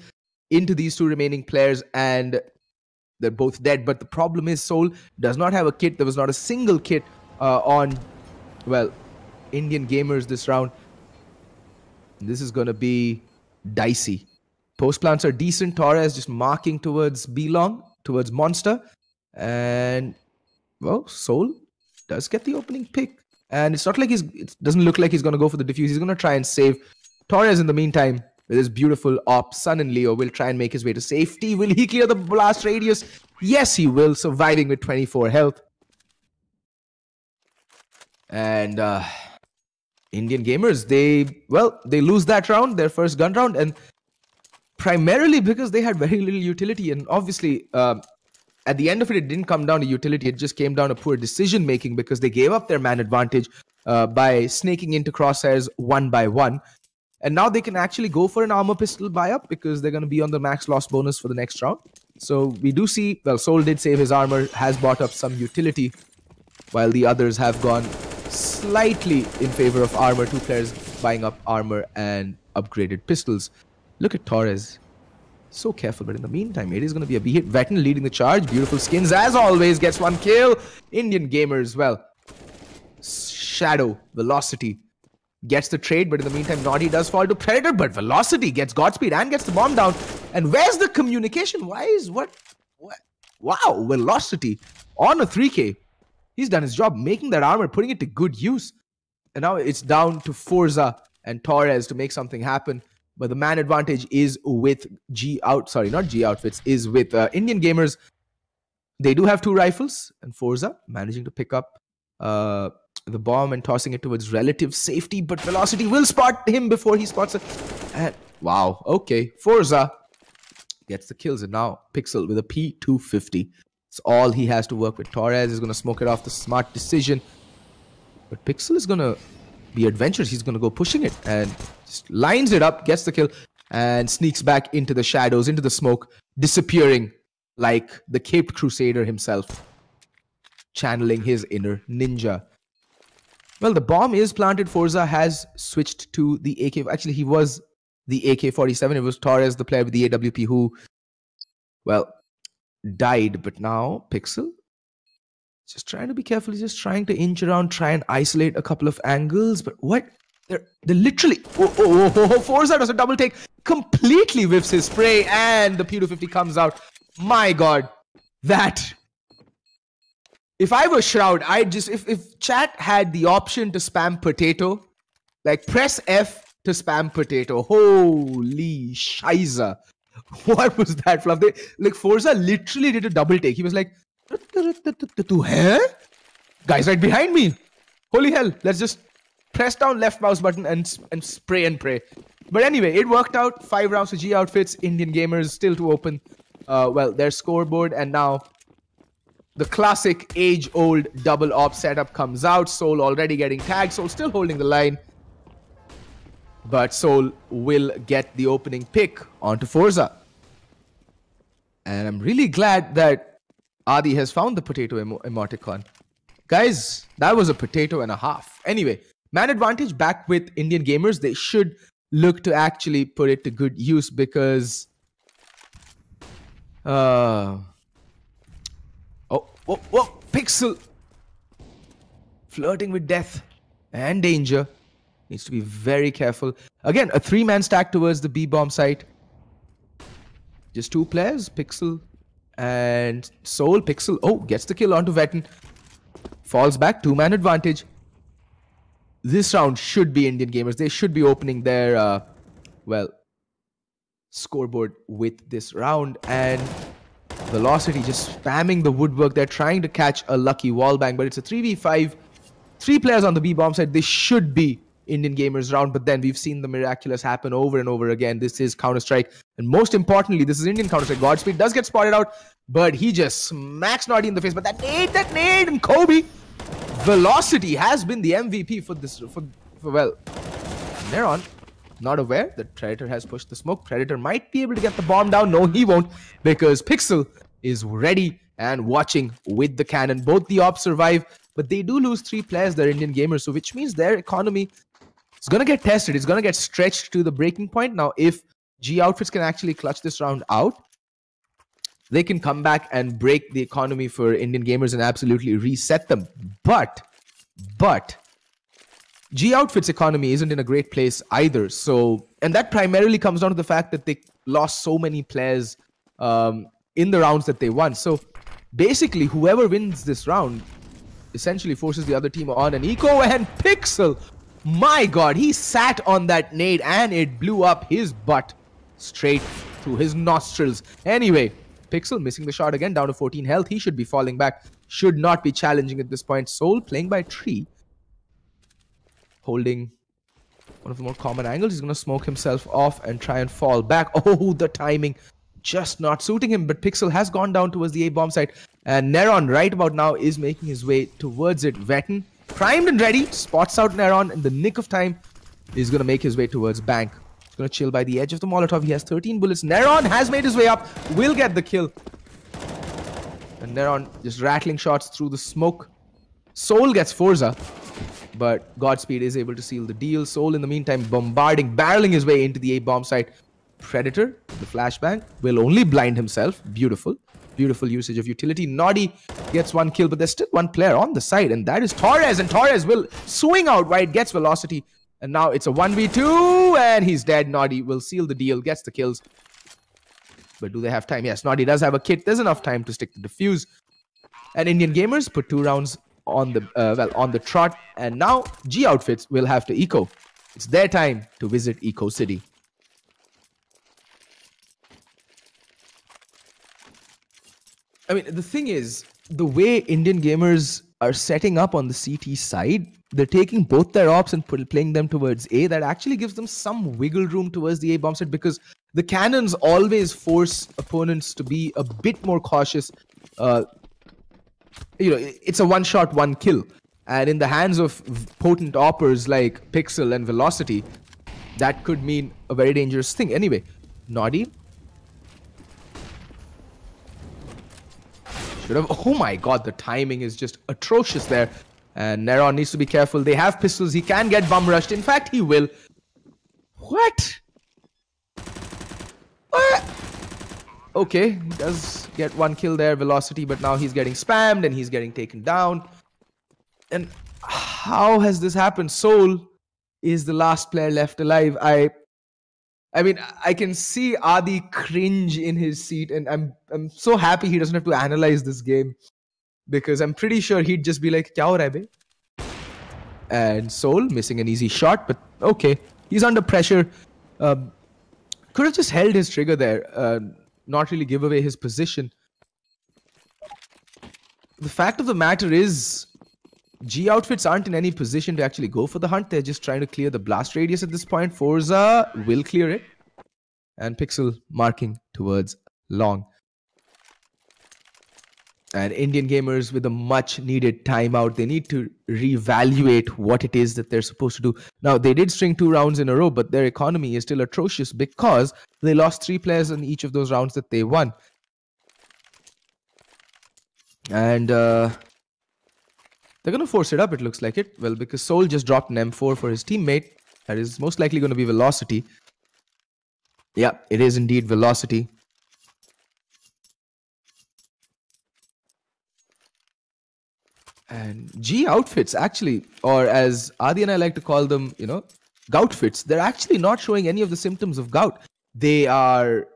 into these 2 remaining players, and they're both dead. But the problem is Soul does not have a kit. There was not a single kit on, well, Indian gamers this round. This is going to be dicey. Post plants are decent. Torres just marking towards B-long, towards Monster. And, well, Soul does get the opening pick. And it's not like it doesn't look like he's going to go for the defuse. He's going to try and save. Torres, in the meantime, with his beautiful op, Sun and Leo, will try and make his way to safety. Will he clear the blast radius? Yes, he will, surviving with 24 health. And Indian gamers, they lose that round, their first gun round, and primarily because they had very little utility. And obviously, at the end of it, it didn't come down to utility. It just came down to poor decision making because they gave up their man advantage by snaking into crosshairs 1 by 1. And now they can actually go for an armor pistol buy-up because they're going to be on the max loss bonus for the next round. So we do see, well, Soul did save his armor, has bought up some utility, while the others have gone slightly in favor of armor. 2 players buying up armor and upgraded pistols. Look at Torres. So careful, but in the meantime, it is going to be a B-hit. Veteran leading the charge. Beautiful skins, as always, gets 1 kill. Indian gamers, well, Shadow, Velocity gets the trade, but in the meantime, Naughty does fall to Predator, but Velocity gets Godspeed and gets the bomb down. And where's the communication? What? Wow, Velocity on a 3K. He's done his job, making that armor, putting it to good use. And now it's down to Forza and Torres to make something happen. But the man advantage is with is with Indian gamers. They do have 2 rifles, and Forza managing to pick up the bomb and tossing it towards relative safety, but Velocity will spot him before he spots it. And wow, okay, Forza gets the kills, and now Pixel with a P250. It's all he has to work with. Torres is going to smoke it off, the smart decision. But Pixel is going to be adventurous. He's going to go pushing it and just lines it up, gets the kill, and sneaks back into the shadows, into the smoke, disappearing like the Caped Crusader himself, channeling his inner ninja. Well, the bomb is planted. Forza has switched to the AK. Actually, he was the AK-47. It was Torres, the player with the AWP, who, well, died. But now, Pixel, just trying to be careful. He's just trying to inch around, try and isolate a couple of angles. But what? They're literally... Forza does a double take. Completely whiffs his spray, and the P250 comes out. My God. That... If I was Shroud, I'd just... If chat had the option to spam potato, like press F to spam potato. Holy shiza. What was that fluff? Like Forza literally did a double take. He was like, huh? Guys right behind me. Holy hell. Let's just press down left mouse button and spray and pray. But anyway, it worked out. 5 rounds for G Outfits. Indian gamers still to open, well, their scoreboard. And now the classic age-old double op setup comes out. Soul already getting tagged. Soul still holding the line. But Soul will get the opening pick onto Forza. And I'm really glad that Adi has found the potato emoticon. Guys, that was a potato and a half. Anyway, man advantage back with Indian gamers. They should look to actually put it to good use because... Oh, Pixel! Flirting with death and danger. Needs to be very careful. Again, a 3-man stack towards the B-bomb site. Just 2 players, Pixel and Soul. Pixel, gets the kill onto Veton. Falls back, 2-man advantage. This round should be Indian gamers. They should be opening their, scoreboard with this round. And Velocity just spamming the woodwork. They're trying to catch a lucky wallbang, but it's a 3v5. 3 players on the B-bomb side. This should be Indian gamers round, but then we've seen the miraculous happen over and over again. This is Counter-Strike, and most importantly, this is Indian Counter-Strike. Godspeed does get spotted out, but he just smacks Naughty in the face. But that nade, and Kobe. Velocity has been the MVP for this, Neron, not aware that Predator has pushed the smoke. Predator might be able to get the bomb down. No, he won't, because Pixel is ready and watching with the cannon. Both the ops survive, but they do lose 3 players, they're Indian gamers, so which means their economy is going to get tested. It's going to get stretched to the breaking point. Now, if G Outfits can actually clutch this round out, they can come back and break the economy for Indian gamers and absolutely reset them. But G Outfits' economy isn't in a great place either. So, and that primarily comes down to the fact that they lost so many players in the rounds that they won. So basically, whoever wins this round essentially forces the other team on an eco. And Pixel, my god, he sat on that nade and it blew up his butt straight through his nostrils. Anyway, Pixel missing the shot again, down to 14 health. He should be falling back, should not be challenging at this point. Soul playing by tree, holding one of the more common angles. He's going to smoke himself off and try and fall back. Oh, the timing just not suiting him, but Pixel has gone down towards the A-bomb site, and Neron right about now is making his way towards it. Veton, primed and ready, spots out Neron in the nick of time. He's going to make his way towards Bank. He's going to chill by the edge of the Molotov. He has 13 bullets. Neron has made his way up, will get the kill. And Neron just rattling shots through the smoke. Soul gets Forza, but Godspeed is able to seal the deal. Soul in the meantime bombarding, barreling his way into the A-bomb site. Predator, the flashbang, will only blind himself. Beautiful. Beautiful usage of utility. Naughty gets 1 kill, but there's still 1 player on the side, and that is Torres. And Torres will swing out wide, gets Velocity. And now it's a 1v2, and he's dead. Naughty will seal the deal, gets the kills. But do they have time? Yes, Naughty does have a kit. There's enough time to stick the defuse. And Indian gamers put 2 rounds on the on the trot. And now G Outfits will have to eco. It's their time to visit Eco City. I mean, the thing is, the way Indian gamers are setting up on the CT side, they're taking both their ops and playing them towards A. That actually gives them some wiggle room towards the A-bomb side, because the cannons always force opponents to be a bit more cautious. It's a 1-shot, 1-kill. And in the hands of potent oppers like Pixel and Velocity, that could mean a very dangerous thing. Anyway, Naughty. Oh my god, the timing is just atrocious there. And Neron needs to be careful. They have pistols. He can get bum rushed. In fact, he will. What? Okay, he does get 1 kill there, Velocity, but now he's getting spammed and he's getting taken down. And how has this happened? Soul is the last player left alive. I mean, I can see Adi cringe in his seat, and I'm so happy he doesn't have to analyze this game, because I'm pretty sure he'd just be like, "Kya ho raha hai bhai?" And Soul missing an easy shot, but okay, he's under pressure. Could have just held his trigger there, not really give away his position. The fact of the matter is, G Outfits aren't in any position to actually go for the hunt. They're just trying to clear the blast radius at this point. Forza will clear it. And Pixel marking towards long. And Indian gamers with a much needed timeout. They need to reevaluate what it is that they're supposed to do. Now, they did string 2 rounds in a row, but their economy is still atrocious because they lost 3 players in each of those rounds that they won. And... they're They're going to force it up, it looks like it. Well, because Soul just dropped an M4 for his teammate. That is most likely going to be Velocity. Yeah, it is indeed Velocity. And G outfits actually, or as Adi and I like to call them, you know, goutfits, they're actually not showing any of the symptoms of gout. They are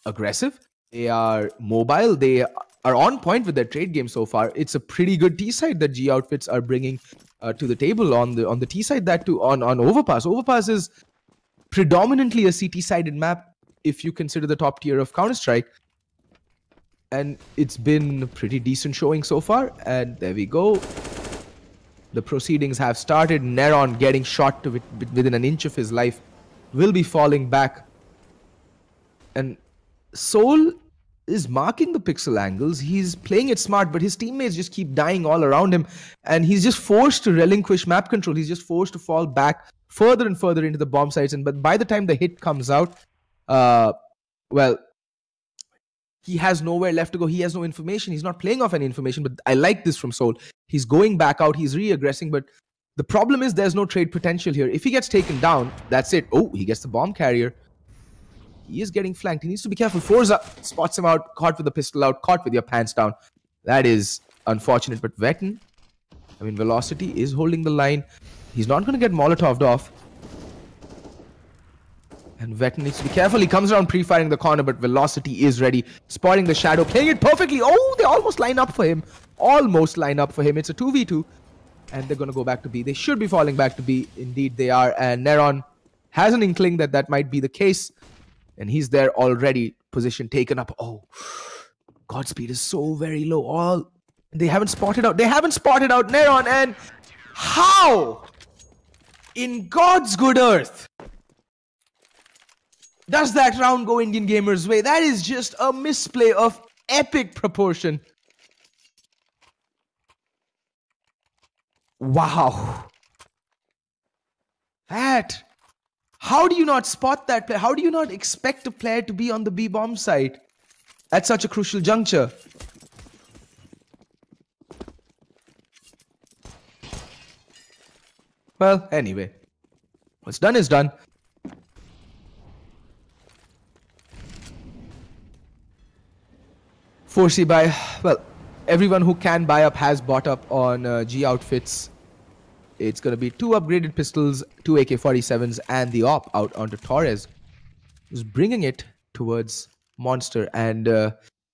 aggressive, they are mobile, they are on point with their trade game so far. It's a pretty good T side that G outfits are bringing to the table on the T side. That too on Overpass. Overpass is predominantly a CT sided map if you consider the top tier of Counter-Strike. And it's been a pretty decent showing so far. And there we go. The proceedings have started. Neron getting shot to within an inch of his life will be falling back. And Soul is marking the pixel angles. He's playing it smart, but his teammates just keep dying all around him. And he's just forced to relinquish map control. He's just forced to fall back further and further into the bomb sites. And but by the time the hit comes out, well, he has nowhere left to go. He has no information. He's not playing off any information, but I like this from Soul. He's going back out. He's re-aggressing, but the problem is there's no trade potential here. If he gets taken down, that's it. Oh, he gets the bomb carrier. He is getting flanked. He needs to be careful. Forza spots him out, caught with the pistol out, caught with your pants down. That is unfortunate, but Velocity is holding the line. He's not going to get Molotoved off. And Vetten needs to be careful. He comes around pre-firing the corner, but Velocity is ready. Spotting the shadow, playing it perfectly. Oh, they almost line up for him. Almost line up for him. It's a 2v2. And they're going to go back to B. They should be falling back to B. Indeed, they are. And Neron has an inkling that that might be the case. And he's there already. Position taken up. Oh, Godspeed is so very low. They haven't spotted out. They haven't spotted out Neron. And how in God's good earth does that round go Indian Gamers' way? That is just a misplay of epic proportion. Wow. That. How do you not spot that player? How do you not expect a player to be on the B bomb site at such a crucial juncture? Well, anyway. What's done is done. Foresee buy. Well, everyone who can buy up has bought up on G outfits. It's going to be 2 upgraded pistols, 2 AK-47s, and the op out onto Torres, who's bringing it towards Monster. And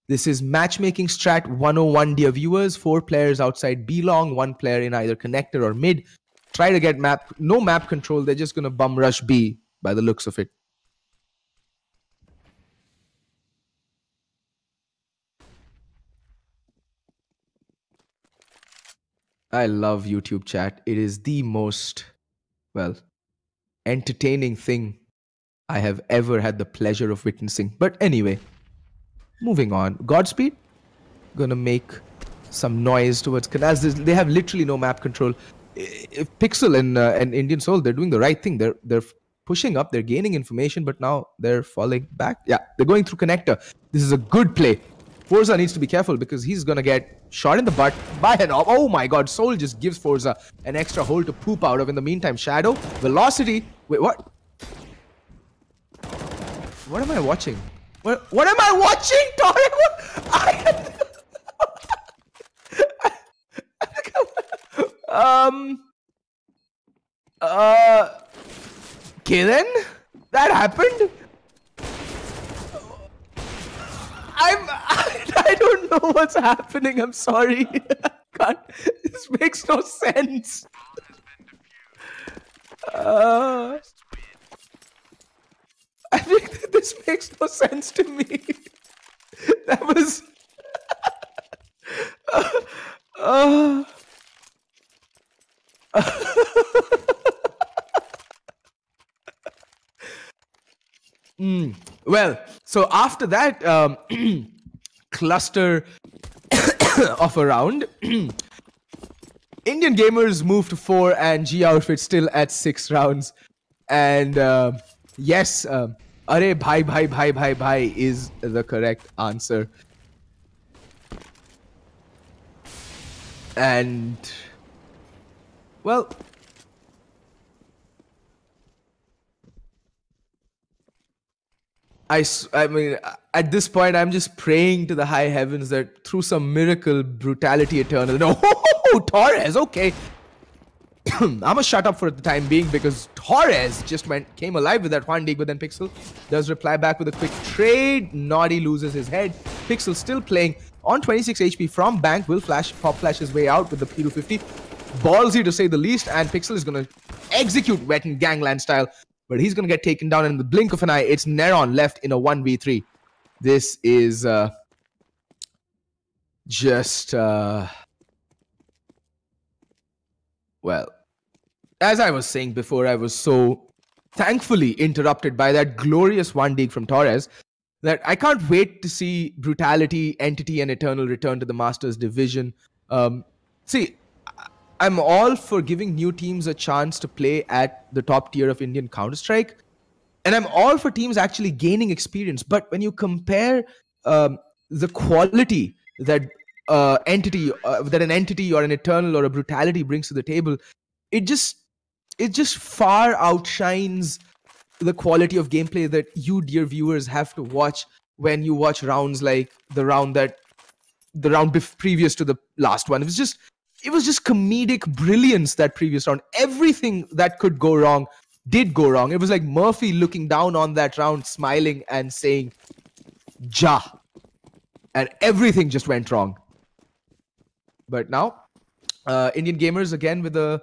this is matchmaking strat 101, dear viewers. 4 players outside B long, 1 player in either connector or mid. Try to get no map control. They're just going to bum rush B by the looks of it. I love YouTube chat. It is the most, well, entertaining thing I have ever had the pleasure of witnessing. But anyway, moving on. Godspeed, gonna make some noise towards Canals. They have literally no map control. If Pixel and Indian Soul, they're doing the right thing. They're pushing up. They're gaining information, but now they're falling back. Yeah, they're going through connector. This is a good play. Forza needs to be careful because he's gonna get shot in the butt by an op. Oh my god, Soul just gives Forza an extra hole to poop out of. In the meantime, Shadow, Velocity. Wait, what? What am I watching? What am I watching, Tori? Okay then, that happened. I don't know what's happening. I'm sorry. This makes no sense. I think this makes no sense to me. That was. Well, so after that cluster of a round, Indian Gamers moved to 4 and G Outfit still at 6 rounds. And yes, Are bhai is the correct answer. And Well, I mean, at this point, I'm just praying to the high heavens that through some miracle, brutality eternal. No, Torres, okay. I'm gonna shut up for the time being because Torres just came alive with that one dig, but then Pixel does reply back with a quick trade. Naughty loses his head. Pixel still playing on 26 HP from Bank, will pop flash his way out with the P250. Ballsy to say the least, and Pixel is gonna execute Wetton gangland style, but he's gonna get taken down in the blink of an eye. It's Neron left in a 1v3. This is well, as I was saying before, I was so thankfully interrupted by that glorious one dig from Torres that I can't wait to see Brutality, Entity, and Eternal return to the Masters division. See, I'm all for giving new teams a chance to play at the top tier of Indian Counter-Strike, and I'm all for teams actually gaining experience. But when you compare the quality that an entity or an Eternal or a Brutality brings to the table, it just far outshines the quality of gameplay that you, dear viewers, have to watch when you watch rounds like the round previous to the last one. It was just comedic brilliance, that previous round. Everything that could go wrong did go wrong. It was like Murphy looking down on that round, smiling and saying, "Ja," and everything just went wrong. But now, Indian Gamers again with a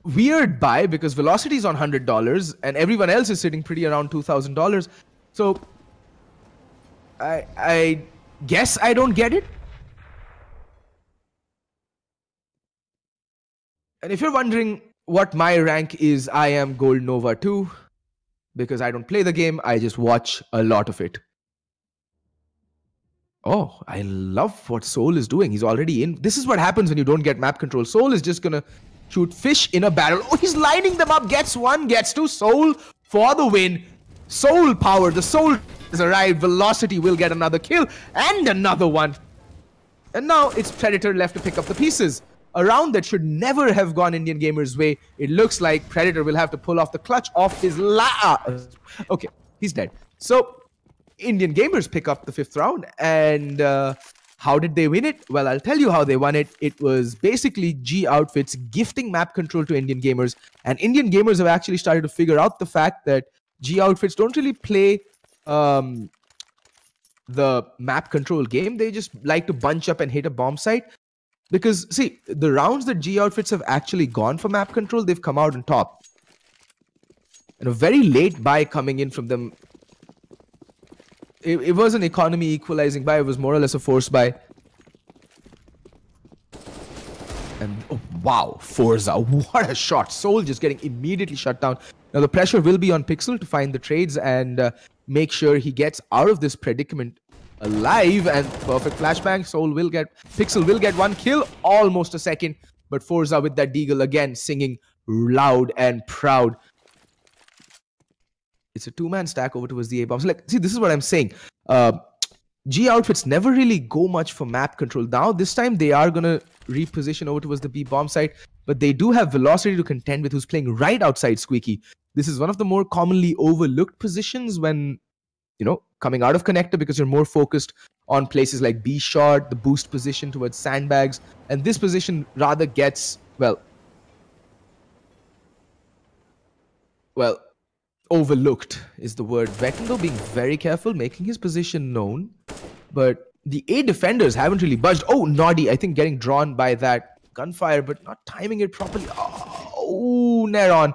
weird buy because Velocity is on $100 and everyone else is sitting pretty around $2,000. So I guess I don't get it. And if you're wondering what my rank is, I am Gold Nova 2 because I don't play the game, I just watch a lot of it. Oh, I love what Soul is doing. He's already in. This is what happens when you don't get map control. Soul is just gonna shoot fish in a barrel. Oh, he's lining them up. Gets one, gets two. Soul for the win. Soul power. The Soul has arrived. Velocity will get another kill and another one. And now it's Predator left to pick up the pieces. A round that should never have gone Indian Gamers' way. It looks like Predator will have to pull off the clutch off his Okay, he's dead. So Indian Gamers pick up the 5th round, and how did they win it? Well, I'll tell you how they won it. It was basically G Outfits gifting map control to Indian Gamers, and Indian Gamers have actually started to figure out the fact that G Outfits don't really play the map control game. They just like to bunch up and hit a bomb site. Because, see, the rounds that G Outfits have actually gone for map control, they've come out on top. And a very late buy coming in from them. It was an economy equalizing buy. It was more or less a force buy. And, oh, wow, Forza. What a shot. Soul just getting immediately shut down. Now, the pressure will be on Pixel to find the trades and make sure he gets out of this predicament alive. And perfect flashbang. Pixel will get one kill, almost a second. But Forza with that deagle again, singing loud and proud. It's a 2-man stack over towards the A-bomb. So, like, see, this is what I'm saying. G Outfits never really go much for map control. Now, this time, they are going to reposition over towards the B-bomb site. But they do have Velocity to contend with, who's playing right outside Squeaky. This is one of the more commonly overlooked positions when, you know, coming out of connector, because you're more focused on places like B-shot, the boost position towards sandbags. And this position rather gets, well, overlooked is the word. Vetendo being very careful, making his position known. But the A defenders haven't really budged. Oh, Noddy, I think getting drawn by that gunfire, but not timing it properly. Oh, Neron.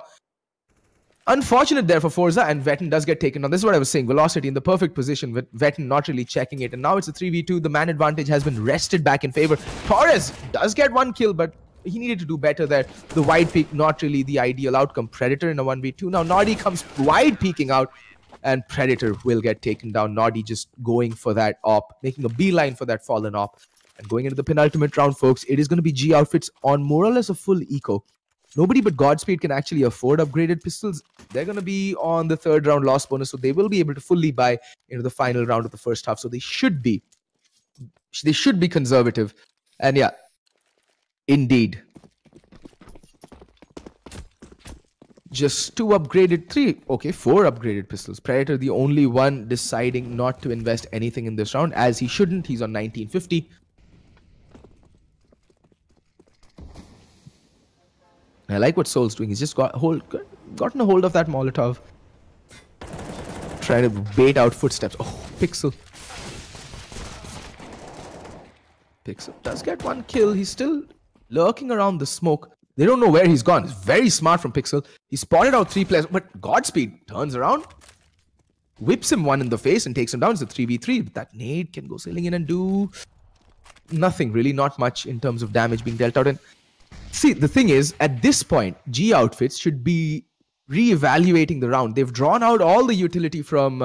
Unfortunate there for Forza, and Vetten does get taken on. This is what I was saying. Velocity in the perfect position with Vetten not really checking it. And now it's a 3v2. The man advantage has been wrested back in favor. Torres does get one kill, but he needed to do better there. The wide peek, not really the ideal outcome. Predator in a 1v2. Now Noddy comes wide peeking out, and Predator will get taken down. Noddy just going for that op, making a beeline for that fallen op. And going into the penultimate round, folks, it is going to be G Outfits on more or less a full eco. Nobody but Godspeed can actually afford upgraded pistols. They're going to be on the 3rd round loss bonus, so they will be able to fully buy into the final round of the first half. So they should be conservative. And yeah, indeed, Just 2 upgraded, 3, okay, 4 upgraded pistols. Predator, the only one deciding not to invest anything in this round, as he shouldn't. He's on 1950. I like what Soul's doing. He's just gotten a hold of that Molotov. Trying to bait out footsteps. Oh, Pixel. Pixel does get 1 kill. He's still lurking around the smoke. They don't know where he's gone. It's very smart from Pixel. He spotted out 3 players, but Godspeed turns around, whips him 1 in the face and takes him down. It's a 3v3. But that nade can go sailing in and do nothing, really. Not much in terms of damage being dealt out. And see, the thing is, at this point, G Outfits should be re-evaluating the round. They've drawn out all the utility from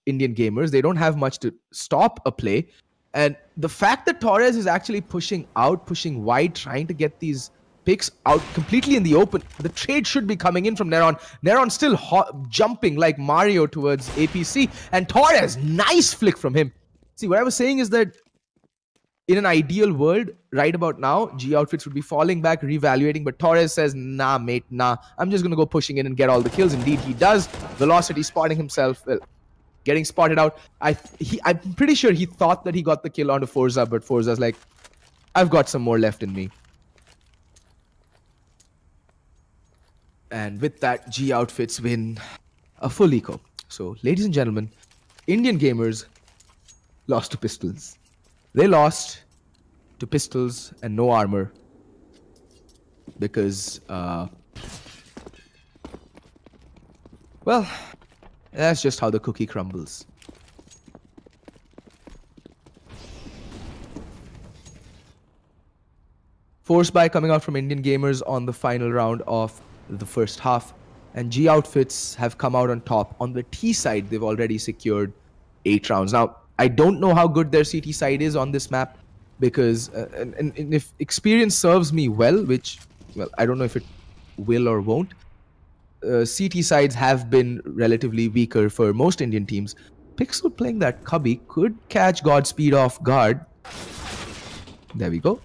Indian gamers. They don't have much to stop a play. And the fact that Torres is actually pushing out, pushing wide, trying to get these picks out completely in the open. The trade should be coming in from Neron. Neron still jumping like Mario towards APC. And Torres, nice flick from him. See, what I was saying is that in an ideal world, right about now, G Outfits would be falling back, reevaluating. But Torres says, nah, mate, nah. I'm just going to go pushing in and get all the kills. Indeed, he does. Velocity spotting himself. Well, getting spotted out. I'm pretty sure he thought that he got the kill onto Forza. But Forza's like, I've got some more left in me. And with that, G Outfits win a full eco. So, ladies and gentlemen, Indian gamers lost to pistols. They lost to pistols and no armor. Because, well, that's just how the cookie crumbles. Force buy coming out from Indian gamers on the final round of the first half, and G Outfits have come out on top. On the T side, they've already secured 8 rounds. Now, I don't know how good their CT side is on this map, because and if experience serves me well, which, well, I don't know if it will or won't, CT sides have been relatively weaker for most Indian teams. Pixel playing that cubby could catch Godspeed off guard. There we go.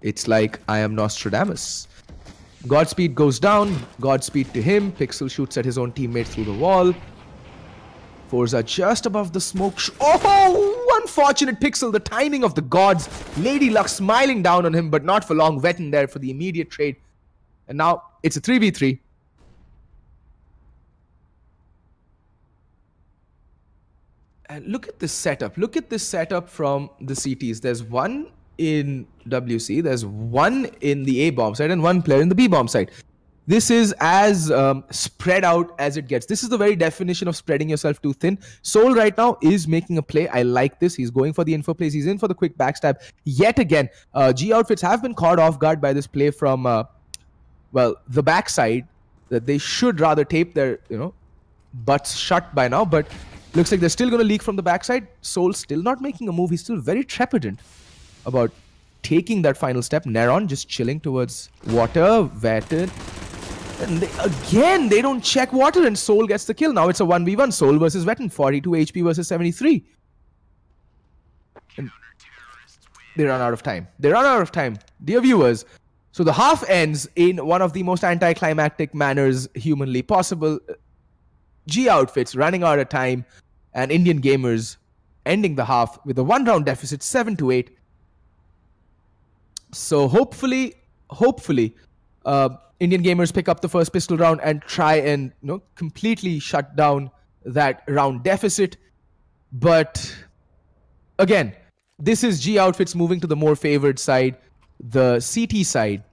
It's like I am Nostradamus. Godspeed goes down. Godspeed to him. Pixel shoots at his own teammate through the wall. Forza just above the smoke. Oh, unfortunate Pixel. The timing of the gods. Lady Luck smiling down on him, but not for long. Vetten there for the immediate trade. And now it's a 3v3. And look at this setup. Look at this setup from the CTs. There's one in WC, there's one in the A bomb side, and one player in the B bomb side. This is as spread out as it gets. This is the very definition of spreading yourself too thin. Soul right now is making a play. I like this. He's going for the info plays. He's in for the quick backstab. Yet again, G Outfits have been caught off guard by this play from, well, the backside. That they should rather tape their, butts shut by now. But looks like they're still going to leak from the backside. Soul still not making a move. He's still very trepidant about taking that final step. Neron just chilling towards water. Vetten. And they don't check water, and Soul gets the kill. Now it's a 1v1. Soul versus Vetten. 42 HP versus 73. And they run out of time. They run out of time. Dear viewers, so the half ends in one of the most anticlimactic manners humanly possible. G Outfits running out of time, and Indian gamers ending the half with a 1-round deficit, 7-8. So hopefully, Indian gamers pick up the first pistol round and try and completely shut down that round deficit. But again, this is G Outfits moving to the more favored side, the CT side.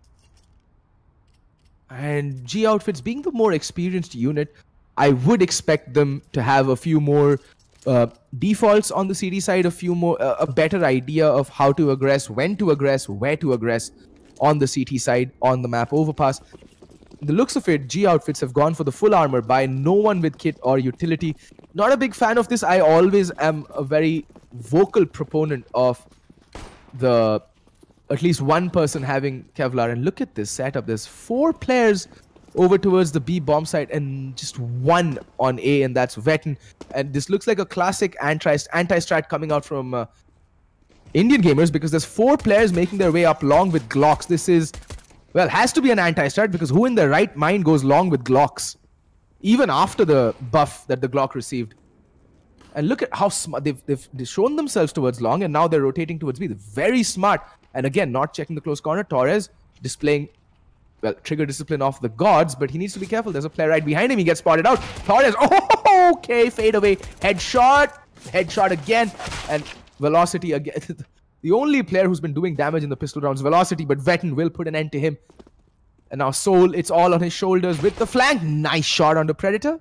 And G Outfits being the more experienced unit, I would expect them to have a few more defaults on the CD side, a better idea of how to aggress, when to aggress, where to aggress on the CT side, on the map overpass. The looks of it, G Outfits have gone for the full armor buy, no one with kit or utility. Not a big fan of this. I always am a very vocal proponent of at least one person having Kevlar. And look at this setup. There's 4 players over towards the B bomb site and just 1 on A, and that's Vetten. And this looks like a classic anti-strat coming out from Indian gamers, because there's 4 players making their way up long with Glocks. This is Well, has to be an anti-strat because who in their right mind goes long with Glocks? Even after the buff that the Glock received. And look at how smart they've shown themselves towards long, and now they're rotating towards B. They're very smart. And again, not checking the close corner. Torres displaying, well, trigger discipline off the gods, but he needs to be careful. There's a player right behind him. He gets spotted out. Torres, oh, okay, fade away. Headshot again, and Velocity again. The only player who's been doing damage in the pistol rounds, Velocity, but Vetten will put an end to him. And now Soul, it's all on his shoulders with the flank. Nice shot on the Predator.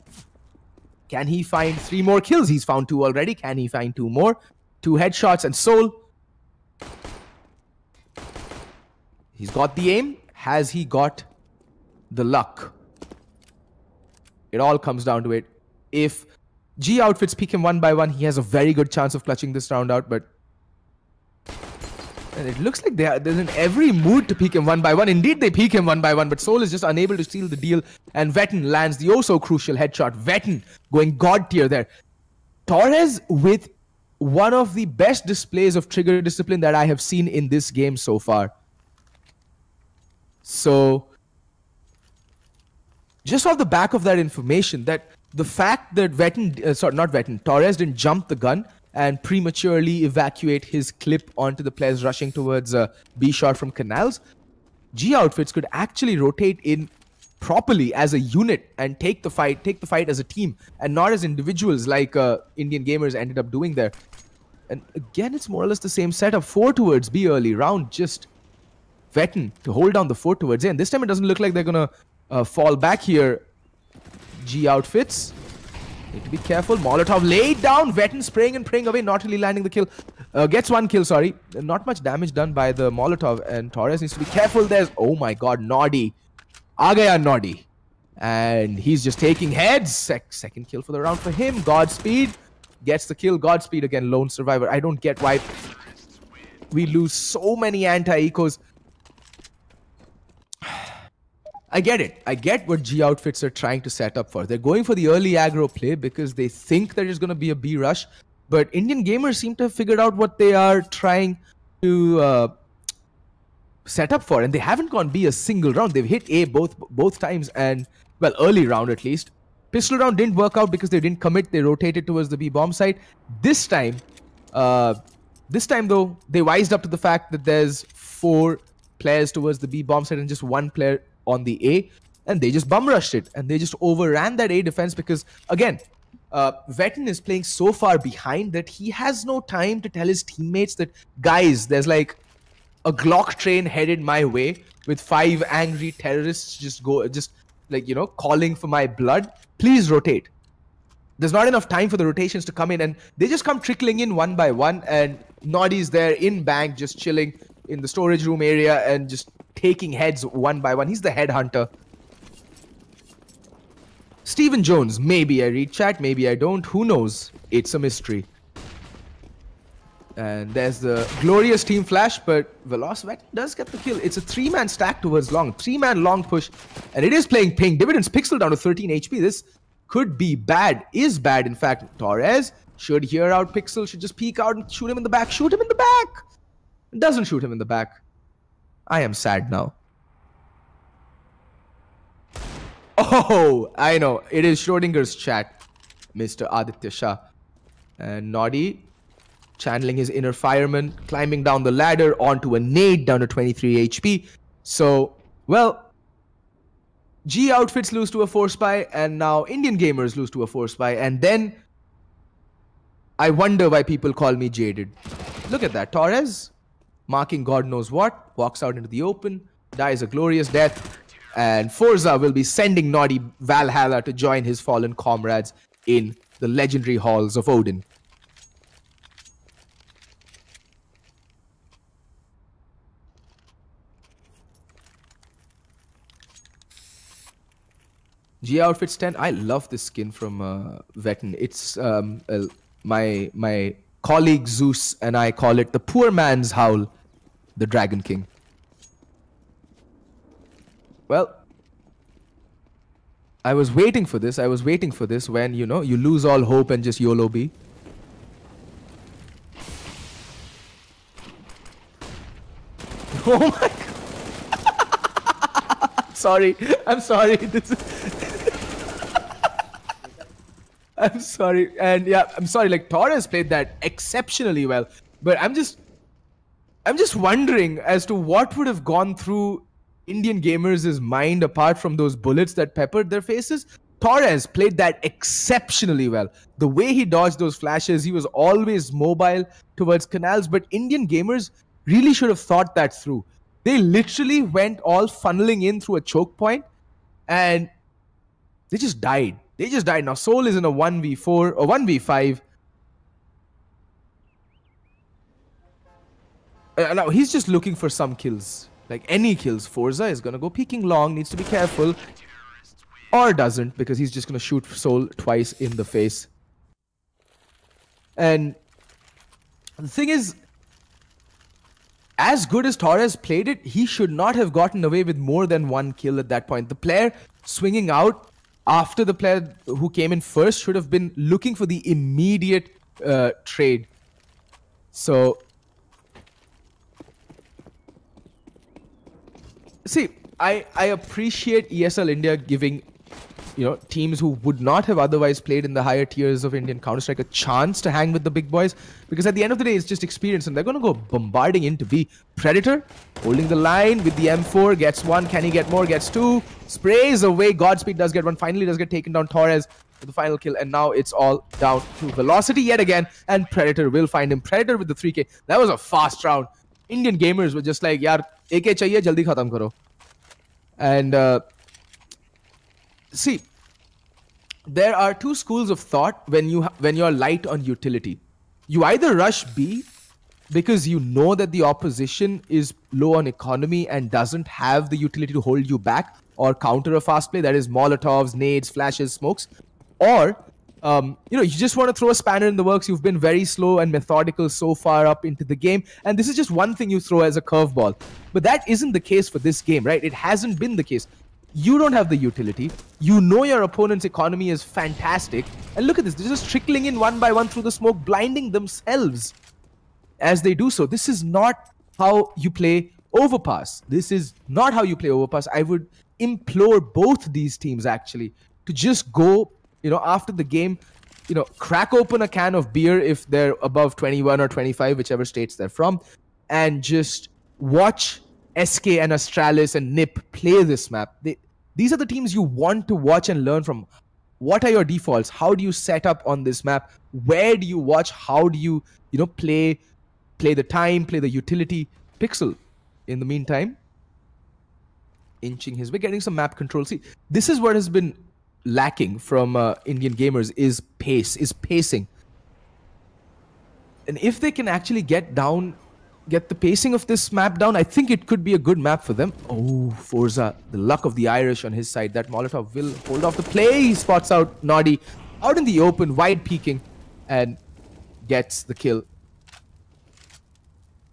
Can he find 3 more kills? He's found 2 already. Can he find 2 more? 2 headshots and Soul. He's got the aim. Has he got the luck? It all comes down to it. If G outfits pick him 1 by 1, he has a very good chance of clutching this round out, but and it looks like they're in every mood to peek him 1 by 1. Indeed, they peek him 1 by 1, but Soul is just unable to seal the deal. And Vetten lands the oh-so-crucial headshot. Vetten going god tier there. Torres with one of the best displays of trigger discipline that I have seen in this game so far. So, just off the back of that information, that the fact that Torres didn't jump the gun and prematurely evacuate his clip onto the players rushing towards B shot from canals, G outfits could actually rotate in properly as a unit and take the fight as a team and not as individuals like Indian gamers ended up doing there. And again, it's more or less the same setup. 4 towards B early round, just Vetten to hold down the 4 towards A. And this time it doesn't look like they're gonna fall back here. G outfits need to be careful. Molotov laid down. Vetten spraying and praying away, not really landing the kill. Gets 1 kill, sorry. Not much damage done by the Molotov, and Torres needs to be careful. There's, oh my god, Noddy. Aa gaya Noddy. And he's just taking heads. Second kill for the round for him. Godspeed. Gets the kill. Godspeed again, lone survivor. I don't get why we lose so many anti-ecos. I get it. I get what G outfits are trying to set up for. They're going for the early aggro play because they think there is going to be a B rush. But Indian gamers seem to have figured out what they are trying to set up for. And they haven't gone B a single round. They've hit A both times, and, well, early round at least. Pistol round didn't work out because they didn't commit. They rotated towards the B bomb site. This time though, they wised up to the fact that there's 4 players towards the B bomb site and just 1 player on the A, and they just bum rushed it, and they just overran that A defense because, again, Vetten is playing so far behind that he has no time to tell his teammates that, guys, there's like a Glock train headed my way with 5 angry terrorists just like, you know, calling for my blood. Please rotate. There's not enough time for the rotations to come in, and they just come trickling in 1 by 1, and Noddy's there in bank just chilling in the storage room area and just taking heads 1 by 1. He's the headhunter. Stephen Jones, maybe I read chat, maybe I don't, who knows? It's a mystery. And there's the glorious team flash, but Veloc does get the kill. It's a 3-man stack towards long, 3-man long push, and it is playing ping. Dividends Pixel down to 13 HP. This could be bad, is bad in fact. Torres should hear out Pixel, should just peek out and shoot him in the back. Shoot him in the back! Doesn't shoot him in the back. I am sad now. Oh, I know. It is Schrodinger's chat, Mr. Aditya Shah. And Noddy channeling his inner fireman, climbing down the ladder onto a nade down to 23 HP. So, well, G outfits lose to a 4-spy, and now Indian gamers lose to a 4-spy. And then I wonder why people call me jaded. Look at that. Torres marking God knows what, walks out into the open, dies a glorious death, and Forza will be sending Noddy Valhalla to join his fallen comrades in the legendary halls of Odin. G outfits 10. I love this skin from Vetten. It's my colleague Zeus and I call it the poor man's howl, the Dragon King. Well, I was waiting for this. I was waiting for this when, you know, you lose all hope and just YOLO B. Oh my god. sorry. I'm sorry. I'm sorry. And yeah, I'm sorry. Like, Torres played that exceptionally well. But I'm just wondering as to what would have gone through Indian gamers' mind apart from those bullets that peppered their faces. Torres played that exceptionally well. The way he dodged those flashes, he was always mobile towards canals. But Indian gamers really should have thought that through. They literally went all funneling in through a choke point and they just died. They just died. Now Soul is in a 1v4 or 1v5. Now he's just looking for some kills. Like any kills. Forza is going to go peeking long. Needs to be careful. Or doesn't, because he's just going to shoot Soul twice in the face. And the thing is, as good as Torres played it, he should not have gotten away with more than one kill at that point. The player swinging out after the player who came in first should have been looking for the immediate trade. So, see, I appreciate ESL India giving, you know, teams who would not have otherwise played in the higher tiers of Indian Counter-Strike a chance to hang with the big boys, because at the end of the day, it's just experience, and they're going to go bombarding into B. Predator holding the line with the M4, gets one. Can he get more? Gets two. Sprays away. Godspeed does get one. Finally does get taken down. Torres with the final kill, and now it's all down to Velocity yet again, and Predator will find him. Predator with the 3K. That was a fast round. Indian gamers were just like, yaar, AK chahiye, jaldi khatam karo. And see, there are two schools of thought when you're light on utility. You either rush B because you know that the opposition is low on economy and doesn't have the utility to hold you back or counter a fast play, that is Molotovs, nades, flashes, smokes, or you just want to throw a spanner in the works. You've been very slow and methodical so far up into the game, and this is just one thing you throw as a curveball. But that isn't the case for this game, right? It hasn't been the case. You don't have the utility. You know your opponent's economy is fantastic. And look at this. They're just trickling in one by one through the smoke, blinding themselves as they do so. This is not how you play overpass. This is not how you play overpass. I would implore both these teams, actually, to just go, after the game, crack open a can of beer if they're above 21 or 25, whichever states they're from, and just watch SK and Astralis and NIP play this map. These are the teams you want to watch and learn from. What are your defaults? How do you set up on this map? Where do you watch? How do you, play the time, play the utility? Pixel, in the meantime, inching his way, getting some map control. See, this is what has been lacking from Indian gamers, is pacing. And if they can actually get the pacing of this map down, I think it could be a good map for them. Oh, Forza, the luck of the Irish on his side. That Molotov will hold off the play. He spots out Noddy out in the open, wide peeking, and gets the kill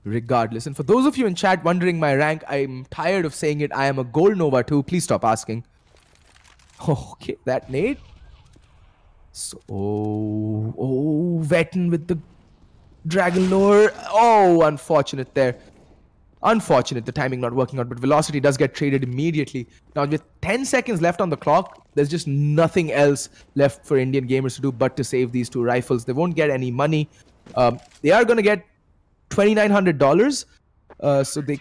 regardless. And for those of you in chat wondering my rank, I'm tired of saying it. I am a Gold Nova too. Please stop asking. Okay, that nade. So, Vetten with the Dragon Lore. Oh, unfortunate there. Unfortunate, the timing not working out, but Velocity does get traded immediately. Now, with 10 seconds left on the clock, there's just nothing else left for Indian gamers to do but to save these two rifles. They won't get any money. They are going to get $2,900. So the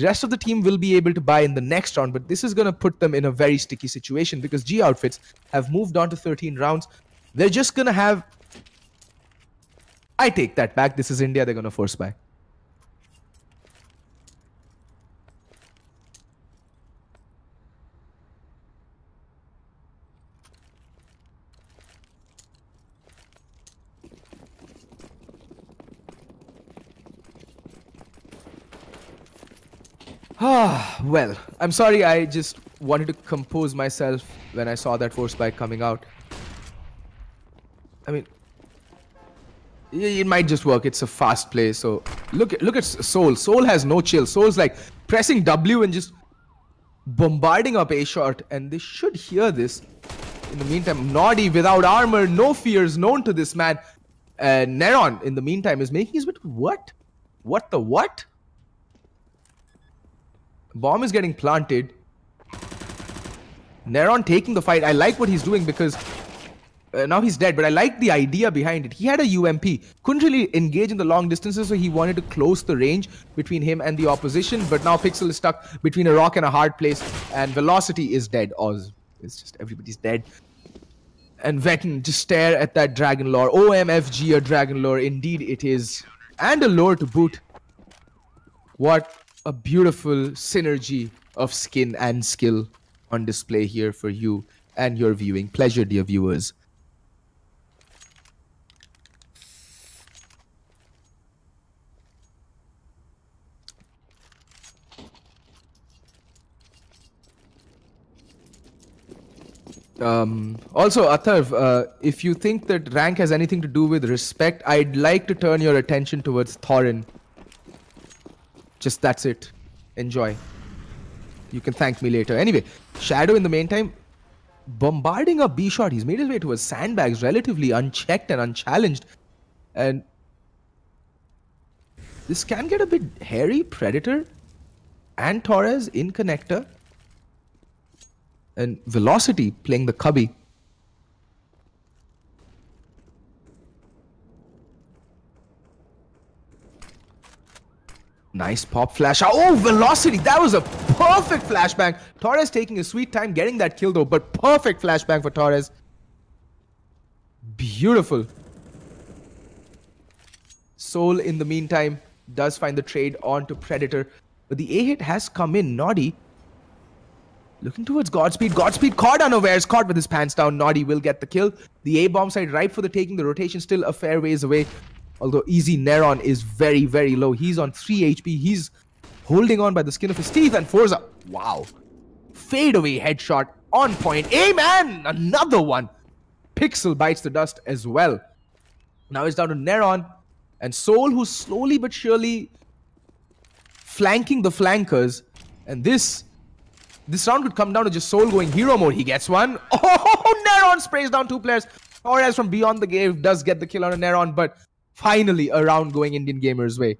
rest of the team will be able to buy in the next round, but this is going to put them in a very sticky situation because G Outfits have moved on to 13 rounds. They're just going to have... I take that back. This is India. They're going to force buy. Well, I'm sorry. I just wanted to compose myself when I saw that force buy coming out. I mean, it might just work. It's a fast play. So look at Soul. Soul has no chill. Soul's like pressing W and just bombarding up A shot, and they should hear this. In the meantime, Noddy without armor, no fears known to this man. Neron, in the meantime, is making his way to what? What? Bomb is getting planted. Neron taking the fight. I like what he's doing because now he's dead, but I like the idea behind it. He had a UMP, couldn't really engage in the long distances, so he wanted to close the range between him and the opposition. But now Pixel is stuck between a rock and a hard place, and Velocity is dead. Oz, it's just everybody's dead. And Vetten just stare at that Dragon Lore. OMFG, a Dragon Lore, indeed it is, and a lore to boot. What a beautiful synergy of skin and skill on display here for you and your viewing pleasure, dear viewers. Also, Atharv, if you think that rank has anything to do with respect, I'd like to turn your attention towards Thorin. Just that's it. Enjoy. You can thank me later. Anyway, Shadow in the meantime, bombarding a B shot. He's made his way towards sandbags relatively unchecked and unchallenged. And this can get a bit hairy. Predator and Torres in connector. And Velocity playing the cubby. Nice pop flash. Oh, Velocity. That was a perfect flashbang. Torres taking a sweet time getting that kill though, but perfect flashbang for Torres. Beautiful. Soul in the meantime does find the trade onto Predator, but the A hit has come in. Noddy looking towards Godspeed. Godspeed caught unawares, caught with his pants down. Noddy will get the kill. The A bomb side ripe for the taking. The rotation still a fair ways away. Although Easy Neron is very, very low. He's on 3 HP. He's holding on by the skin of his teeth. And Forza, wow. Fade away headshot on point. Amen! Another one. Pixel bites the dust as well. Now it's down to Neron and Soul, who's slowly but surely flanking the flankers. And this round could come down to just Soul going hero mode. He gets one. Oh, Neron sprays down 2 players. Torres from beyond the cave does get the kill on a Neron, but finally a round going Indian Gamer's way.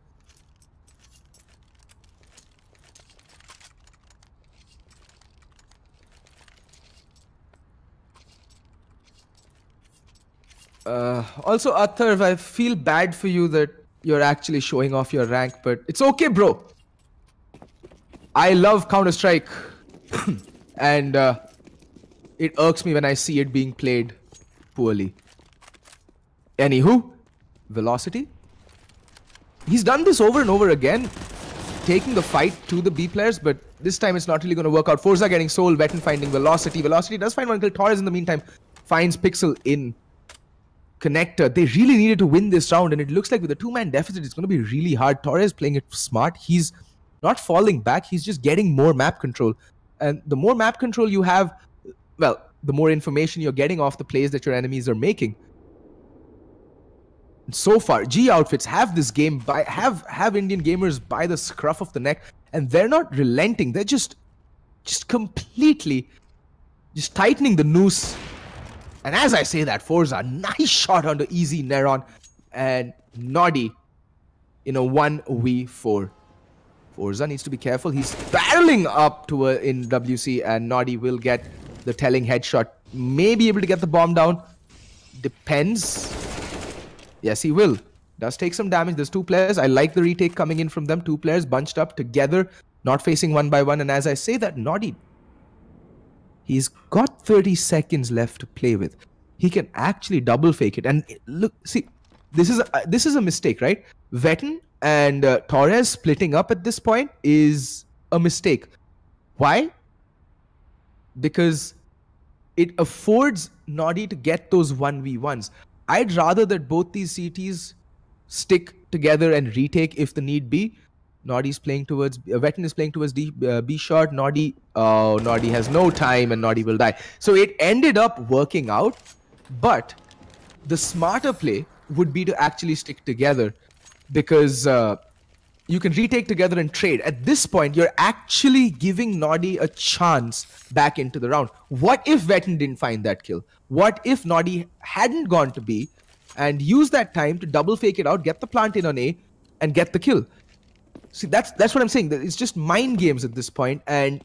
Also, Atharv, I feel bad for you that you're actually showing off your rank, but it's okay, bro. I love Counter-Strike. And it irks me when I see it being played poorly. Anywho, Velocity. He's done this over and over again, taking the fight to the B players, but this time it's not really going to work out. Forza getting Soul, Vetten finding Velocity. Velocity does find one kill. Torres in the meantime finds Pixel in connector. They really needed to win this round, and it looks like with a 2-man deficit, it's going to be really hard. Torres playing it smart. He's not falling back. He's just getting more map control. And the more map control you have, well, the more information you're getting off the plays that your enemies are making. So far, G Outfits have this game have Indian Gamers by the scruff of the neck, and they're not relenting. They're just completely just tightening the noose. And as I say that, Forza, nice shot onto Easy Neron, and Noddy in a 1v4. Forza needs to be careful. He's barreling up to in WC, and Noddy will get the telling headshot. May be able to get the bomb down. Depends. Yes, he will. Does take some damage. There's 2 players. I like the retake coming in from them. 2 players bunched up together, not facing one by one. And as I say that, Noddy, he's got 30 seconds left to play with. He can actually double fake it. And look, see, this is a mistake, right? Vetten and Torres splitting up at this point is a mistake. Why? Because it affords Noddy to get those 1v1s. I'd rather that both these CTs stick together and retake if the need be. Noddy's playing towards, Vetten is playing towards B shot. Noddy has no time and Noddy will die. So it ended up working out, but the smarter play would be to actually stick together, because you can retake together and trade. At this point, you're actually giving Noddy a chance back into the round. What if Vetten didn't find that kill? What if Noddy hadn't gone to B and used that time to double fake it out, get the plant in on A, and get the kill? See, that's what I'm saying. It's just mind games at this point, and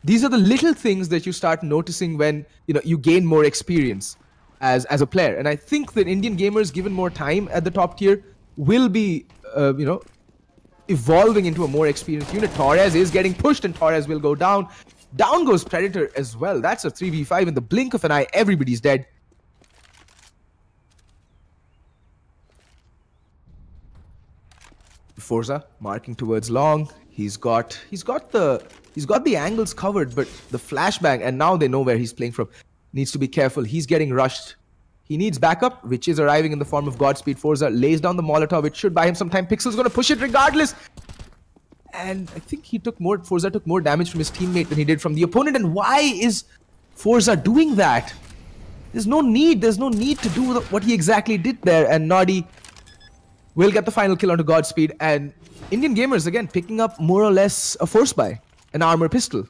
These are the little things that you start noticing when you gain more experience as a player. And I think that Indian gamers, given more time at the top tier, will be evolving into a more experienced unit. Torres is getting pushed and Torres will go down. Down goes Predator as well. That's a 3v5 in the blink of an eye. Everybody's dead. Forza marking towards long. He's got the angles covered, but the flashbang, and now they know where he's playing from. Needs to be careful. He's getting rushed. He needs backup, which is arriving in the form of Godspeed. Forza lays down the Molotov. It should buy him some time. Pixel's going to push it regardless. And I think Forza took more damage from his teammate than he did from the opponent. And why is Forza doing that? There's no need to do what he exactly did there. And Noddy will get the final kill onto Godspeed. And Indian gamers, again, picking up more or less a force buy, an armor pistol.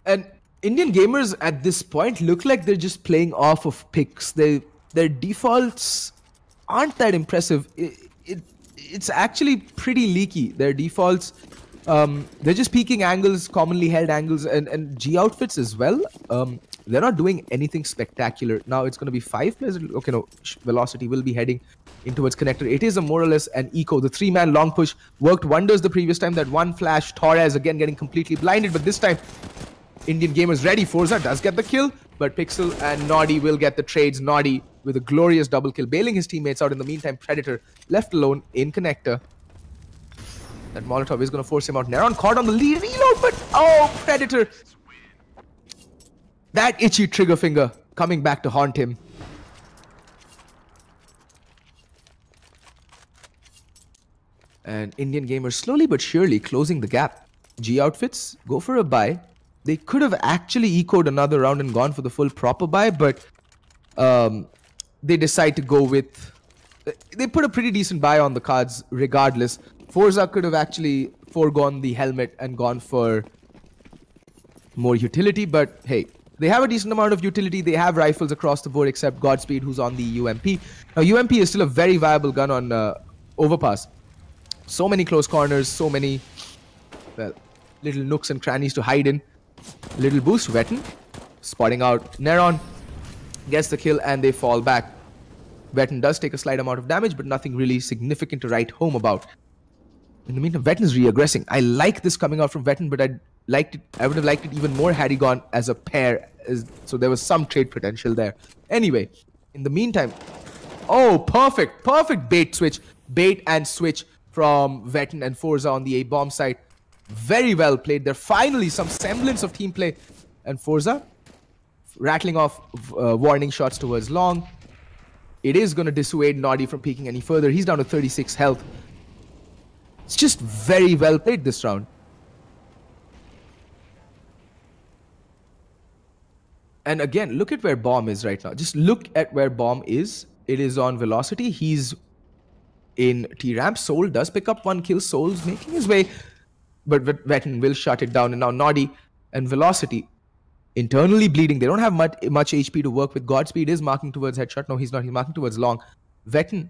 And Indian gamers at this point look like they're just playing off of picks. Their defaults aren't that impressive. It's actually pretty leaky. Their defaults, they're just peeking angles, commonly held angles, and G outfits as well. They're not doing anything spectacular. Now it's going to be 5 players. Okay, no, Velocity will be heading in towards connector. It is a more or less an eco. The 3-man long push worked wonders the previous time. That one flash, Torres again getting completely blinded, but this time Indian gamers ready. Forza does get the kill, but Pixel and Noddy will get the trades. Noddy with a glorious double kill, bailing his teammates out. In the meantime, Predator left alone in connector. That Molotov is going to force him out. Neron caught on the lead reload, but oh, Predator. That itchy trigger finger coming back to haunt him. And Indian gamers slowly but surely closing the gap. G outfits go for a buy. They could have actually ecoed another round and gone for the full proper buy, but they decide to go with... They put a pretty decent buy on the cards regardless. Forza could have actually foregone the helmet and gone for more utility, but hey, they have a decent amount of utility. They have rifles across the board except Godspeed, who's on the UMP. Now, UMP is still a very viable gun on Overpass. So many close corners, so many, well, little nooks and crannies to hide in. Little boost, Veton spotting out Neron, gets the kill, and they fall back. Veton does take a slight amount of damage, but nothing really significant to write home about. In the meantime, Veton is re-aggressing. I like this coming out from Veton, but I would have liked it even more had he gone as a pair, so there was some trade potential there. Anyway, in the meantime, oh, perfect bait and switch from Veton and Forza on the A-bomb side. Very well played. There finally some semblance of team play, and Forza rattling off warning shots towards long. It is going to dissuade Noddy from peeking any further. He's down to 36 health. It's just very well played this round. And again, look at where Bomb is right now. Just look at where Bomb is. It is on Velocity. He's in T-Ramp. Soul does pick up one kill. Soul's making his way, but Veton will shut it down. And now Noddy and Velocity internally bleeding. They don't have much HP to work with. Godspeed is marking towards headshot. No, he's not. He's marking towards long. Veton,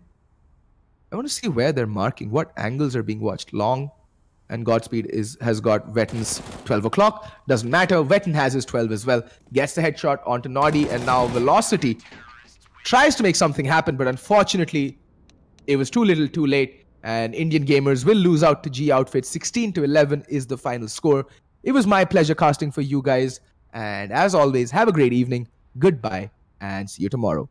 I want to see where they're marking. What angles are being watched? Long and Godspeed has got Veton's 12 o'clock. Doesn't matter. Veton has his 12 as well. Gets the headshot onto Noddy, and now Velocity tries to make something happen, but unfortunately, it was too little too late, and Indian gamers will lose out to G Outfits. 16-11 is the final score. It was my pleasure casting for you guys, and as always, have a great evening. Goodbye, and see you tomorrow.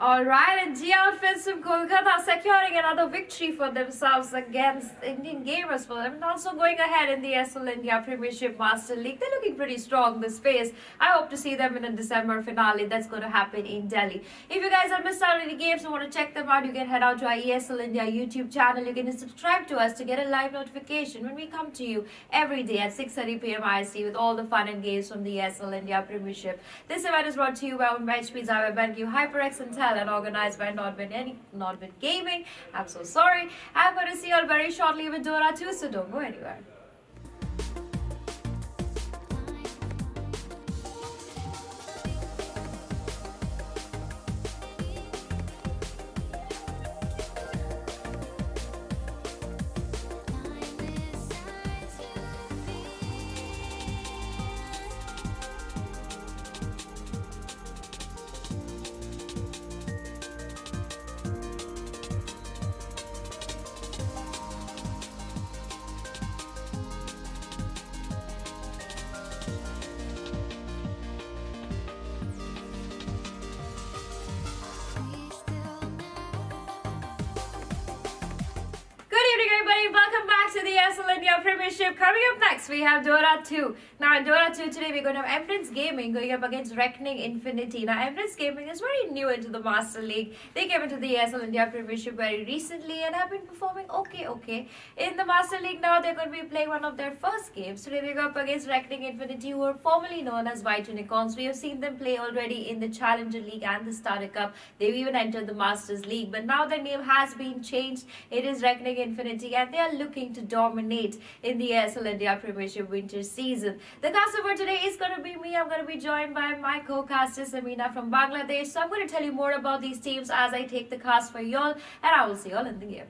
Alright, and G Outfits from Kolkata securing another victory for themselves against Indian gamers and also going ahead in the ESL India Premiership Master League. They're looking pretty strong this phase. I hope to see them in a December finale that's going to happen in Delhi. If you guys have missed out on any games and want to check them out, you can head out to our ESL India YouTube channel. You can subscribe to us to get a live notification when we come to you every day at 6:30 PM IST with all the fun and games from the ESL India Premiership. This event is brought to you by HP's BenQ, HyperX and and organized by Nodbin Gaming. I'm so sorry. I'm going to see you all very shortly with Dota 2, so don't go anywhere. Welcome back to the ESL India Premiership. Coming up next, we have Dota 2. Now, in Dota 2 today, we're going to have Embrance Gaming going up against Reconing Infinity. Now, Embrance Gaming is very new into the Master League. They came into the ESL India Premiership very recently and have been performing okay. In the Master League now, they're going to be playing one of their first games. Today, they go up against Reconing Infinity, who are formerly known as White Unicorns. We have seen them play already in the Challenger League and the Starter Cup. They've even entered the Masters League. But now their name has been changed. It is Reconing Infinity, and they are looking to dominate in the ESL India Premiership winter season. The caster for today is going to be me. I'm going to be joined by my co-caster Samina from Bangladesh. So I'm going to tell you more about these teams as I take the cast for y'all, and I will see y'all in the game.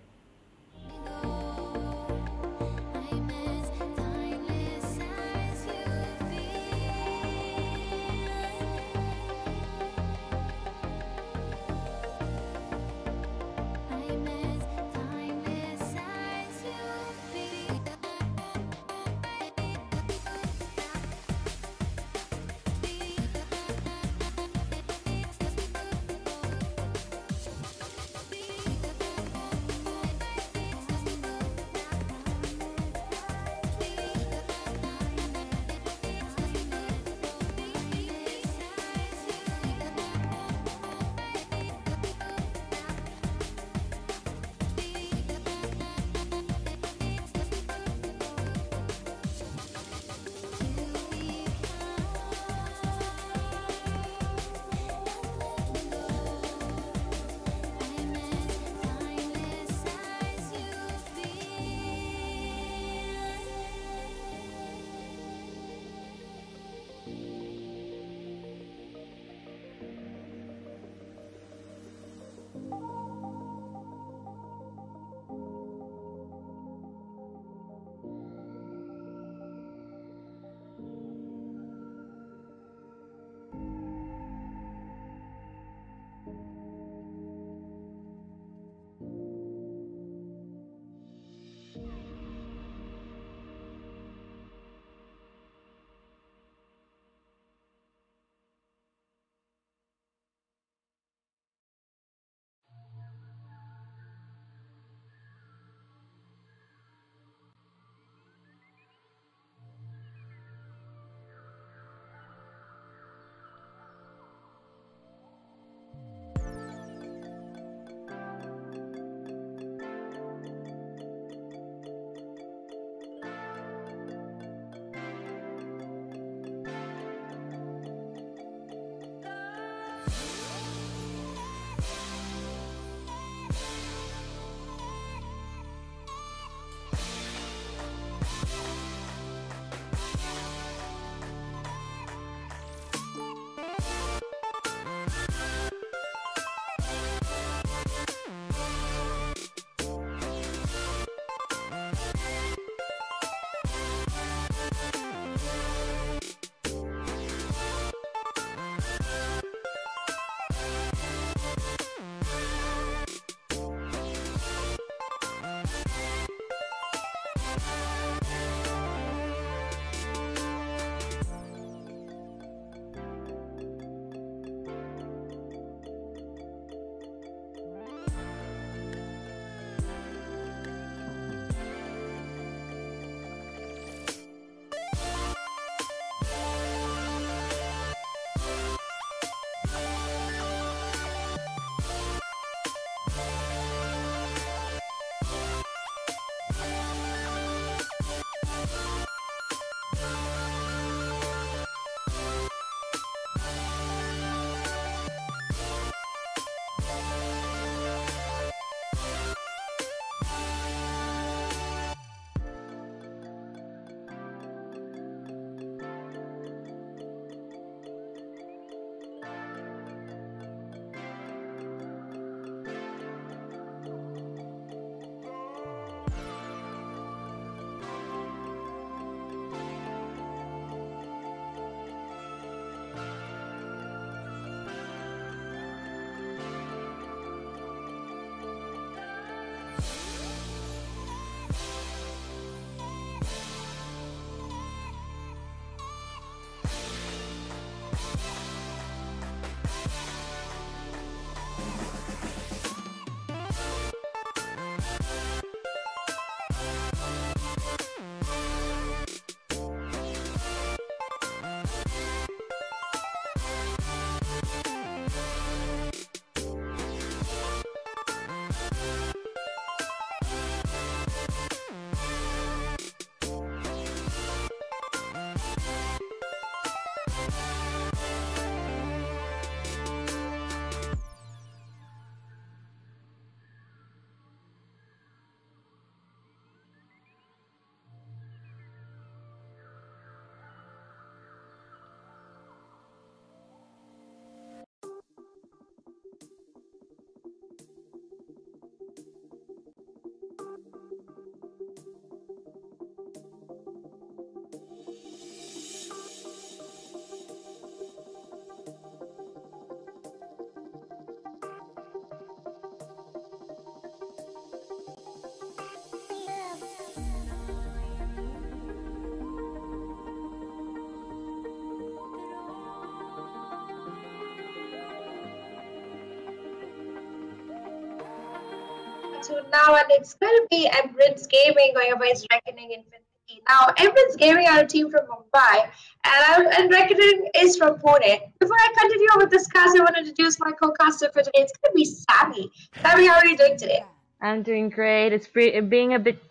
soon now, and it's going to be Embrance Gaming going up against Reckoning Infinity. Now, Embrance Gaming are a team from Mumbai, and Reckoning is from Pune. Before I continue with this cast, I want to introduce my co-caster for today. It's going to be Sammy. Sammy, how are you doing today? I'm doing great. It's being a bit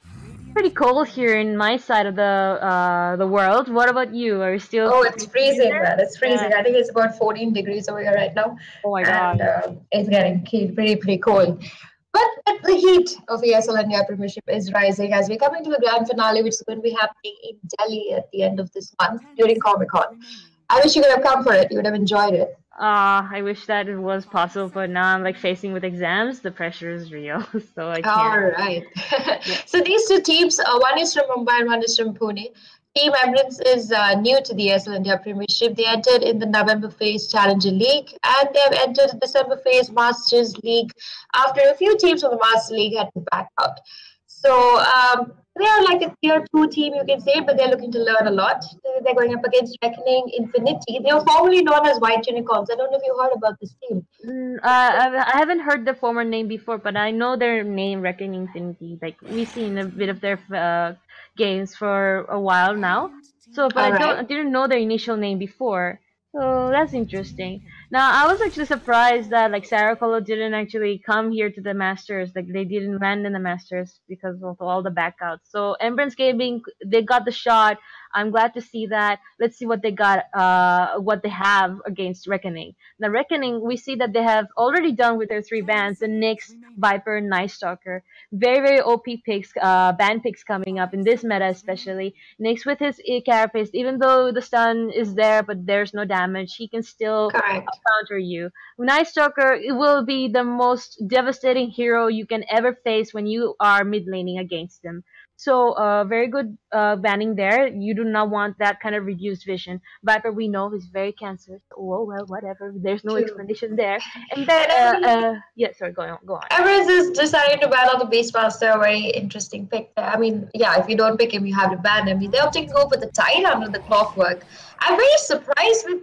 pretty cold here in my side of the world. What about you? Are you still? Oh, it's freezing, man. It's freezing. I think it's about 14 degrees over here right now. Oh my god. And it's getting pretty cold. But the heat of ESL India Premiership is rising as we're coming to the grand finale, which is going to be happening in Delhi at the end of this month during Comic-Con. I wish you could have come for it. You would have enjoyed it. I wish that it was possible, but now I'm like facing with exams. The pressure is real, so I can't. All right. So these two teams, one is from Mumbai and one is from Pune. Team Embrance is new to the ESL India Premiership. They entered in the November phase Challenger League, and they have entered the December phase Masters League after a few teams from the Master League had to back out. So they are like a tier 2 team, you can say, but they're looking to learn a lot. They're going up against Reconing Infinity. They are formerly known as White Unicorns. I don't know if you heard about this team. I haven't heard the former name before, but I know their name, Reconing Infinity. Like, we've seen a bit of their games for a while now. So, but I didn't know their initial name before. So that's interesting. Now, I was actually surprised that like Sarah Colo didn't actually come here to the Masters. Like, they didn't land in the Masters because of all the backouts. So Embrance Gaming, they got the shot. I'm glad to see that. Let's see what they got, what they have against Reconing. Now, Reconing, we see that they have already done with their 3 bans: the Nyx, Viper, Night Stalker. Very OP picks, ban picks coming up in this meta especially. Nyx with his carapace, even though the stun is there, but there's no damage, he can still counter you. Night Stalker, it will be the most devastating hero you can ever face when you are mid laning against him. So, very good banning there. You do not want that kind of reduced vision. Viper, we know, is very cancerous. Oh, well, whatever. There's no explanation there. And then, yeah, sorry, go on. Embrance is deciding to ban out the Beastmaster, a very interesting pick there. I mean, yeah, if you don't pick him, you have to ban him. They're opting to go for the Tidehunter, the Clockwork. I'm very surprised with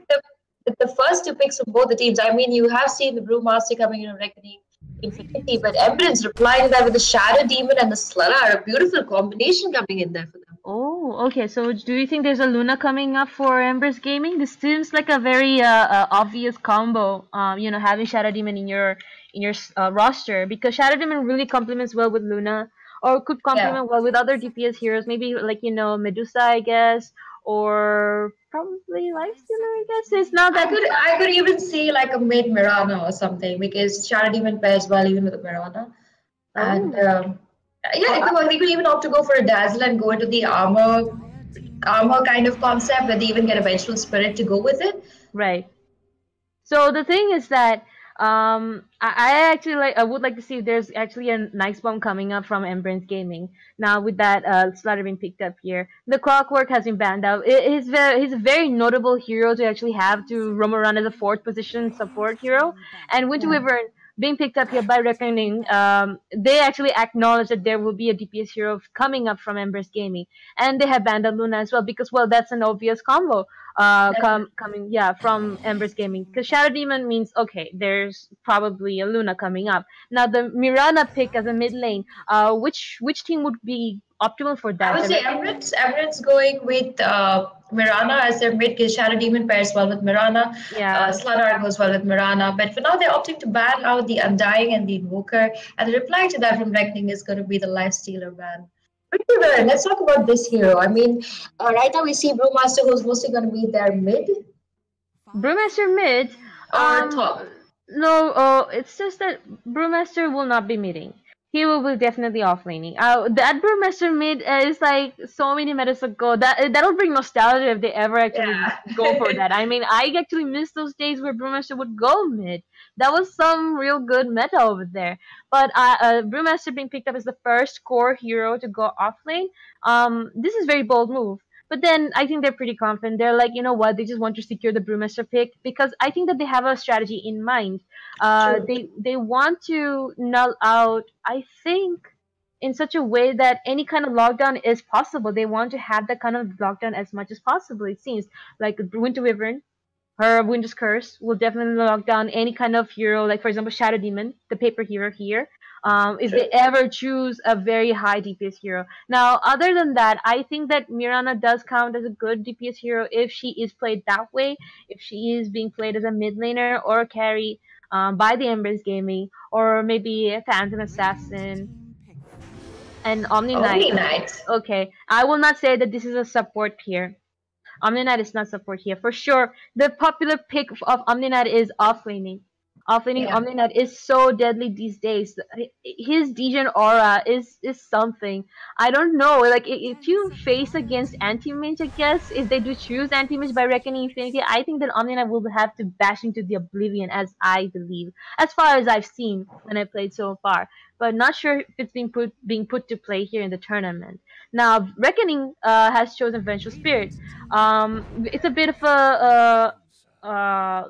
the first 2 picks from both the teams. I mean, you have seen the Brewmaster coming in and Reckoning Infinity, but Embrance replying to that with the Shadow Demon and the Sludder, a beautiful combination coming in there for them. Oh, okay. So do you think there's a Luna coming up for Embrance Gaming? This seems like a very obvious combo. You know, having Shadow Demon in your roster, because Shadow Demon really complements well with Luna, or could complement well with other DPS heroes. Maybe like, you know, Medusa, I guess, or probably Lifestealer, I guess. It's not that. I could even see like a mid Mirana or something, because Shadow Demon pairs well even with a Mirana. And they could even opt to go for a Dazzle and go into the armor kind of concept, where they even get a Vengeful Spirit to go with it. Right. So the thing is that I actually I would like to see if there's actually a nice bomb coming up from Embrance Gaming. Now with that Slaughter being picked up here, the Clockwork has been banned out. He's a very notable hero to actually have to roam around as a 4th position support hero. And Winter Wyvern being picked up here by Reconing, they actually acknowledge that there will be a DPS hero coming up from Embrance Gaming, and they have banned out Luna as well, because, well, that's an obvious combo coming from Embrance Gaming, because Shadow Demon means, okay, there's probably a Luna coming up. Now the Mirana pick as a mid lane, which team would be optimal for that? I would say Embrance going with Mirana as their mid, because Shadow Demon pairs well with Mirana. Sludder goes well with Mirana. But for now, they're opting to ban out the Undying and the Invoker. And the reply to that from Reckoning is going to be the Lifestealer ban. Let's talk about this hero. I mean, right now we see Brewmaster, who's mostly going to be their mid. Brewmaster mid? Or top? No, it's just that Brewmaster will not be midding. He will be definitely off laning. That Brewmaster mid is like so many metas ago. That'll bring nostalgia if they ever actually go for that. I mean, I actually miss those days where Brewmaster would go mid. That was some real good meta over there. But Brewmaster being picked up as the first core hero to go off lane, this is a very bold move. But then I think they're pretty confident. They're like, you know what, they just want to secure the Brewmaster pick, because I think that they have a strategy in mind. They want to null out, I think, in such a way that any kind of lockdown is possible. They want to have that kind of lockdown as much as possible, it seems. Like Winter Wyvern, her Winter's Curse will definitely lock down any kind of hero, like for example Shadow Demon, the paper hero here. if they ever choose a very high DPS hero. Now, other than that, I think that Mirana does count as a good DPS hero if she is played that way, if she is being played as a mid laner or a carry by the Embrance Gaming, or maybe a Phantom Assassin and Omni Knight. Okay, I will not say that this is a support here. Omni Knight is not support here. For sure, the popular pick of Omni Knight is offlaning. Offlaning Omni Knight is so deadly these days. His Degen aura is something. I don't know. Like, if you face against anti-mage, I guess, if they do choose anti-mage by Reckoning Infinity, I think that Omni Knight will have to bash into the oblivion, as I believe. As far as I've seen when I played so far. But not sure if it's being put to play here in the tournament. Now, Reckoning has chosen Vengeful Spirit. It's a bit of a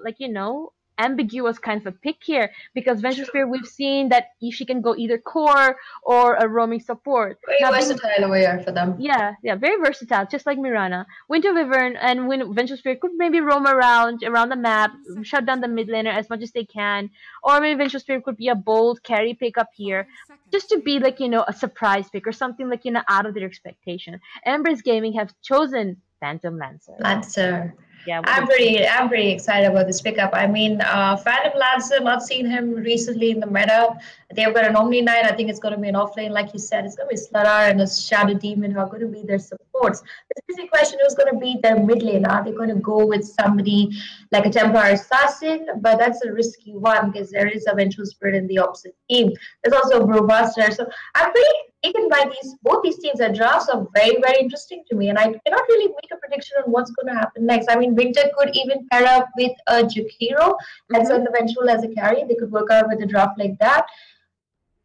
like, you know, ambiguous kind of a pick here, because Vengeful Spirit, we've seen that she can go either core or a roaming support. Very versatile warrior for them. Yeah, very versatile, just like Mirana. Winter Wyvern and Vengeful Spirit could maybe roam around the map, shut down the mid laner as much as they can, or maybe Vengeful Spirit could be a bold carry pick up here, just to be like, you know, a surprise pick or something like, you know, out of their expectation. Embrance Gaming have chosen Phantom Lancer. Yeah, I'm pretty excited about this pickup. I mean, Phantom Lancer, not seen him recently in the meta. They've got an Omni Knight. I think it's going to be an offlane, like you said. It's going to be Slardar and a Shadow Demon who are going to be their supports. The basic question is going to be their mid lane. Are they going to go with somebody like a Templar Assassin? But that's a risky one because there is a Vengeful Spirit in the opposite team. There's also a Brewmaster. So I'm pretty taken by both these teams. Their drafts are very, very interesting to me, and I cannot really make a prediction on what's going to happen next. I mean, Winter could even pair up with a Juke hero and send the Vengeful as a carry. They could work out with a draft like that.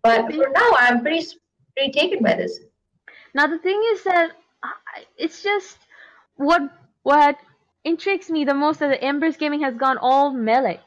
But for now, I'm pretty taken by this. Now the thing is that it's just what intrigues me the most, that the Embrance Gaming has gone all melee.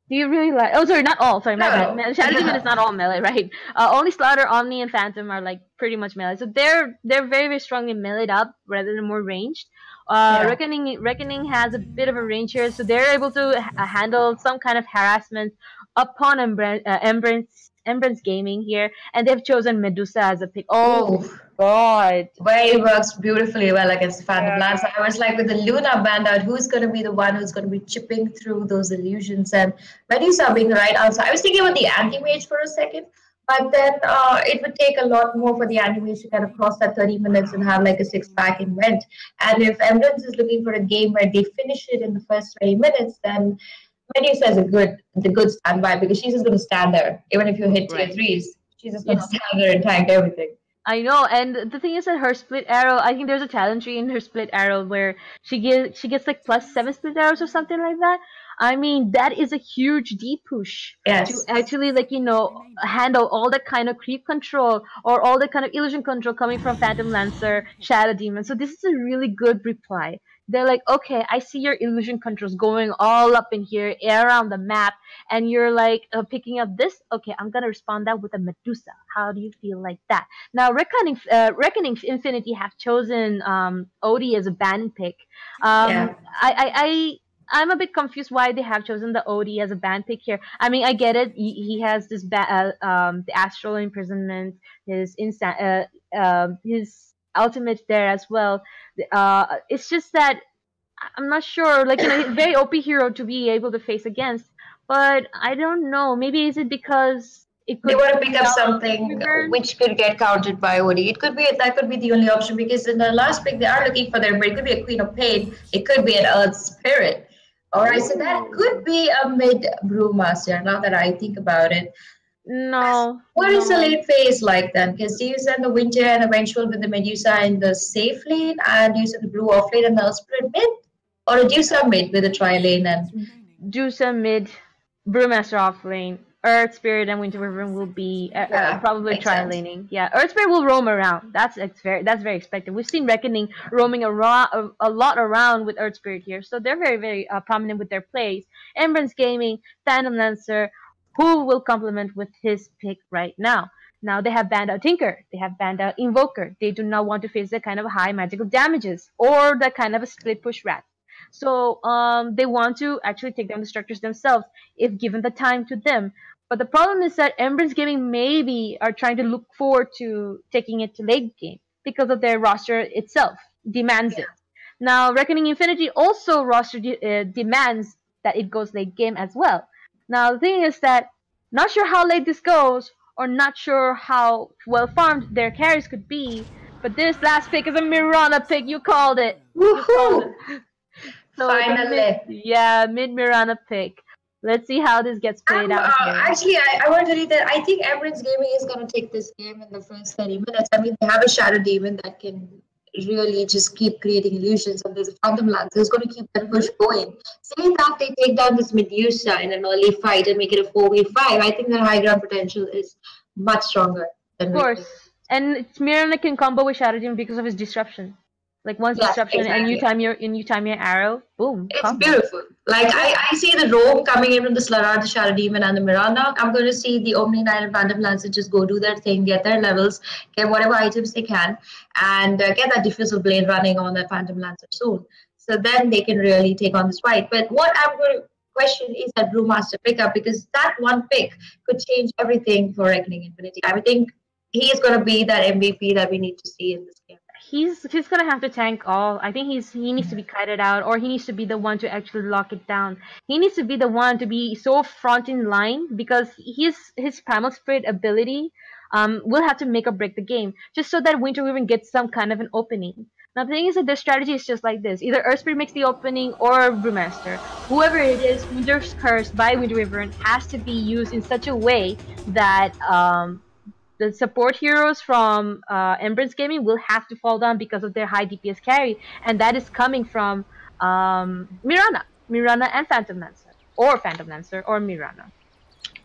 Do you really like? Oh, sorry, not all. Sorry, my bad. Shadow Demon is not all melee, right? Only Slaughter, Omni, and Phantom are like pretty much melee. So they're very, very strongly meleeed up rather than more ranged. Reckoning has a bit of a range here, so they're able to handle some kind of harassment upon Embrance Gaming here, and they've chosen Medusa as a pick. Oh God! Well, it works beautifully well against Phantom Lancer. I was like, with the Luna band out, who's going to be the one who's going to be chipping through those illusions? And Medusa being the right answer. I was thinking about the anti-mage for a second, but then it would take a lot more for the anti-mage to kind of cross that 30 minutes and have like a 6-pack invent. And if Embrance is looking for a game where they finish it in the first 20 minutes, then Medusa is the good standby, because she's just going to stand there. Even if you hit tier 3s, she's just going to stand there and tank everything. I know, and the thing is that her split arrow, I think there's a talent tree in her split arrow where she gets like +7 split arrows or something like that. I mean, that is a huge D push to actually, like, you know, handle all that kind of creep control or all that kind of illusion control coming from Phantom Lancer, Shadow Demon. So this is a really good reply. They're like, okay, I see your illusion controls going all up in here, around the map, and you're like picking up this. Okay, I'm gonna respond that with a Medusa. How do you feel like that? Now, Reckoning Infinity have chosen Odie as a ban pick. I'm a bit confused why they have chosen the Odie as a ban pick here. I mean, I get it. He has this the astral imprisonment, his ultimate there as well. It's just that I'm not sure. Like, you know, very OP hero to be able to face against, but I don't know. Maybe is it because they want to pick up something which could get countered by Odie. It could be that could be the only option, because in the last pick they are looking for their. But it could be a Queen of Pain. It could be an Earth Spirit. All right, so that could be a mid Brewmaster. Now that I think about it. No. What is the late phase like then? Because do you send the Winter and eventual with the Medusa in the safe lane, and do you send the Brew off lane and the Spirit mid? Or do you send mid with a tri lane and Medusa mid, Brewmaster off lane, Earth Spirit and Winter Wyvern will be probably tri laning. Yeah, Earth Spirit will roam around. That's very expected. We've seen Reckoning roaming a lot around with Earth Spirit here, so they're very, very prominent with their plays. Embrance Gaming, Phantom Lancer, who will complement with his pick right now. Now they have banned out Tinker, they have banned out Invoker. They do not want to face that kind of high magical damages or that kind of a split push rat. So they want to actually take down the structures themselves if given the time to them. But the problem is that Embrance Gaming maybe are trying to look forward to taking it to late game because of their roster itself demands it. Now, Reckoning Infinity also roster demands that it goes late game as well. Now, the thing is that not sure how late this goes, or not sure how well farmed their carries could be, but this last pick is a Mirana pick. You called it. Woohoo! So Finally. mid Mirana pick. Let's see how this gets played out here. Actually, I want to tell you that I think Embrance Gaming is going to take this game in the first 30 minutes. I mean, they have a Shadow Demon that can really just keep creating illusions, and there's a Phantom Lancer who's going to keep that push going. Saying that they take down this Medusa in an early fight and make it a 4v5, I think their high ground potential is much stronger than Of course. And Mirana can combo with Shadow Demon because of his disruption. Like once disruption exactly. and you time your arrow, boom. It's combo. beautiful. Like I see the roam coming in from the Slarad, the Shadow Demon, and the Miranda. I'm going to see the Omni Knight and Phantom Lancer just go do their thing, get their levels, get whatever items they can, and get that Diffusal Blade running on the Phantom Lancer soon. So then they can really take on this fight. But what I'm going to question is that Brewmaster pickup, because that one pick could change everything for Reckoning Infinity. I think he's going to be that MVP that we need to see in this game. He's gonna have to tank all. I think he needs to be kited out, or he needs to be the one to actually lock it down. He needs to be the one to be so front in line, because his Primal Spirit ability will have to make or break the game, just so that Winter Wyvern gets some kind of an opening. Now the thing is that their strategy is just like this: either Earth Spirit makes the opening or Brewmaster. Whoever it is, Winter's Curse by Winter Wyvern has to be used in such a way that the support heroes from Embrance Gaming will have to fall down because of their high DPS carry, and that is coming from Mirana and Phantom Lancer, or Mirana.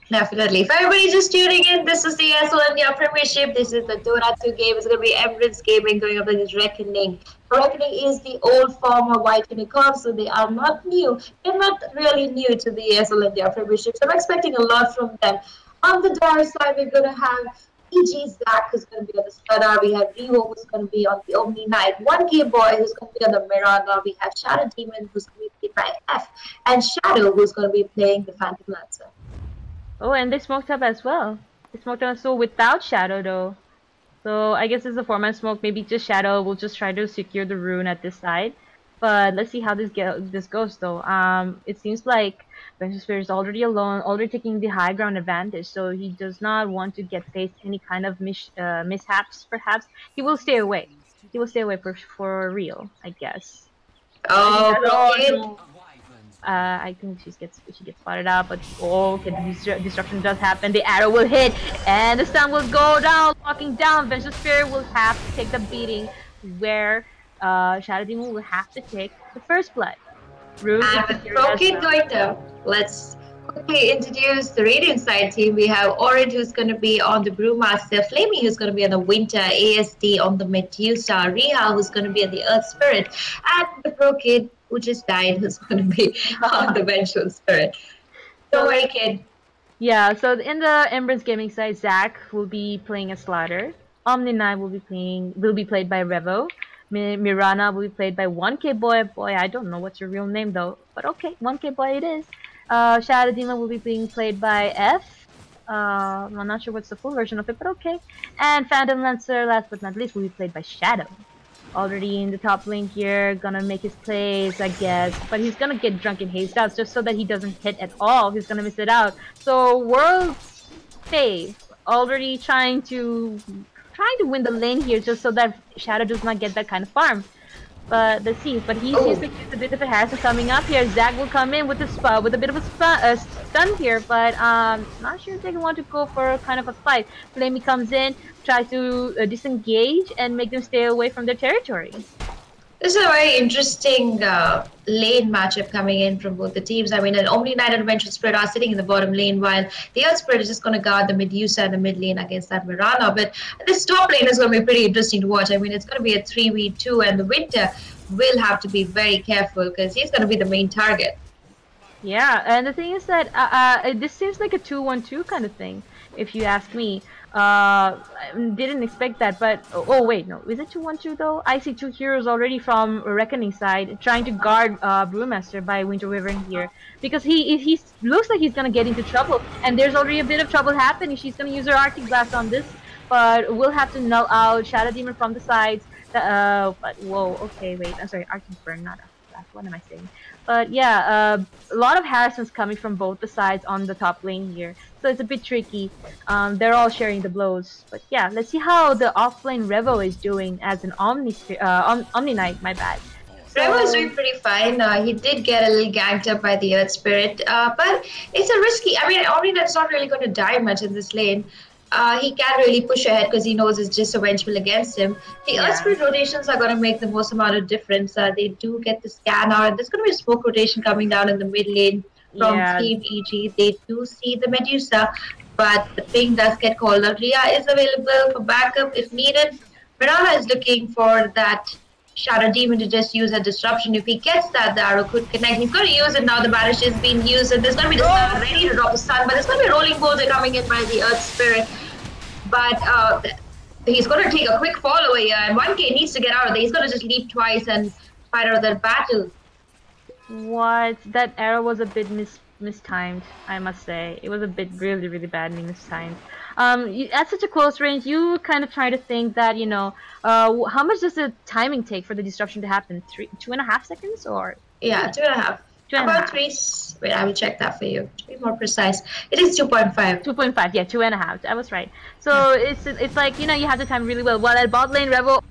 Definitely. For everybody just tuning in, this is the ESL India Premiership. This is the Dota 2 game. It's going to be Embrance Gaming going up against Reckoning. Reckoning is the old former White Unicorn, so they are not new. They're not really new to the ESL India Premiership, so I'm expecting a lot from them. On the Dora side, we're going to have EG Zach, who's going to be on the Stunner. We have Revo, who's going to be on the Omni Knight. 1K Boy, who's going to be on the Miranda. We have Shadow Demon, who's going to be played by F. And Shadow, who's going to be playing the Phantom Lancer. Oh, and they smoked up as well. They smoked up so without Shadow, though. So I guess it's a 4-man smoke. Maybe just Shadow will just try to secure the rune at this side. But let's see how this goes, though. It seems like Vengeance Spirit is already alone, already taking the high ground advantage, so he does not want to get faced any kind of mishaps, perhaps. He will stay away. He will stay away for real, I guess. I think she gets spotted out, but okay, the destruction does happen. The arrow will hit, and the stun will go down, locking down. Vengeance Spirit will have to take the beating, where Shadow Demon will have to take the first blood. And with Broken going down, let's quickly introduce the Radiant side team. We have Orange, who's going to be on the Brewmaster, Flamey, who's going to be on the Winter, ASD on the Medusa, Reha, who's going to be on the Earth Spirit, and the Broken, who just died, who's going to be on the Vengeful Spirit. So, Wicked. Yeah, so in the Embrance Gaming side, Zach will be playing a Slaughter. Omni Knight will be played by Revo. Mirana will be played by 1K Boy. Boy, I don't know what's your real name though, but okay, 1K Boy it is. Shadow Demon will be being played by F. I'm not sure what's the full version of it, but okay. And Phantom Lancer, last but not least, will be played by Shadow. Already in the top lane here, gonna make his plays, I guess, but he's gonna get drunk in haste out just so that he doesn't hit at all. He's gonna miss it out. So World's Saif already trying to win the lane here just so that Shadow does not get that kind of farm. But let's see. But he seems like there's a bit of a harassment coming up here. Zach will come in with a bit of a stun here, but not sure if they want to go for kind of a fight. Flamey comes in, tries to disengage and make them stay away from their territory. This is a very interesting lane matchup coming in from both the teams. I mean, an Omni Knight and Vengeful Spirit are sitting in the bottom lane, while the Earth Spirit is just going to guard the Medusa and the mid lane against that Mirana. But this top lane is going to be pretty interesting to watch. I mean, it's going to be a 3v2, and the Winter will have to be very careful because he's going to be the main target. Yeah, and the thing is that this seems like a 2-1-2 kind of thing, if you ask me. Didn't expect that, but oh wait, no, is it 2-1-2 though? I see 2 heroes already from Reckoning side trying to guard Brewmaster by Winter Wyvern here, because he looks like he's gonna get into trouble, and there's already a bit of trouble happening. She's gonna use her Arctic Blast on this, but we'll have to null out Shadow Demon from the sides. But whoa, okay, wait, I'm sorry, Arctic Burn, not Arctic Blast. What am I saying? But yeah, a lot of harassments coming from both the sides on the top lane here, so it's a bit tricky. They're all sharing the blows, but yeah, let's see how the offlane Revo is doing as an Omni Knight. My bad. Revo is doing pretty fine. He did get a little ganked up by the Earth Spirit, but it's a risky. I mean, Omni Knight's not really going to die much in this lane. He can't really push ahead because he knows it's just a vengeful against him. The Earth Spirit rotations are going to make the most amount of difference. They do get the scan out. There's going to be a smoke rotation coming down in the mid lane from Team EG. They do see the Medusa, but the ping does get called out. Rhea is available for backup if needed. Mirana is looking for that Shadow Demon to just use a disruption. If he gets that, the arrow could connect. He's going to use it now. The banish is being used, and there's going to be the stun ready to drop the stun, but there's going to be rolling bolts coming in by the Earth Spirit. But he's going to take a quick follow here, and 1K needs to get out of there. He's going to just leap twice and fight out of that battle. What? That arrow was a bit mistimed, I must say. It was a bit really badly mistimed. At such a close range, you kind of try to think that, you know, how much does the timing take for the disruption to happen? 2.5 seconds, or? Yeah, 2.5. About 3. Wait, I will check that for you to be more precise. It is 2.5. 2.5, yeah, 2.5. I was right. So it's like, you know, you have to time really well. While at bot lane, Revo,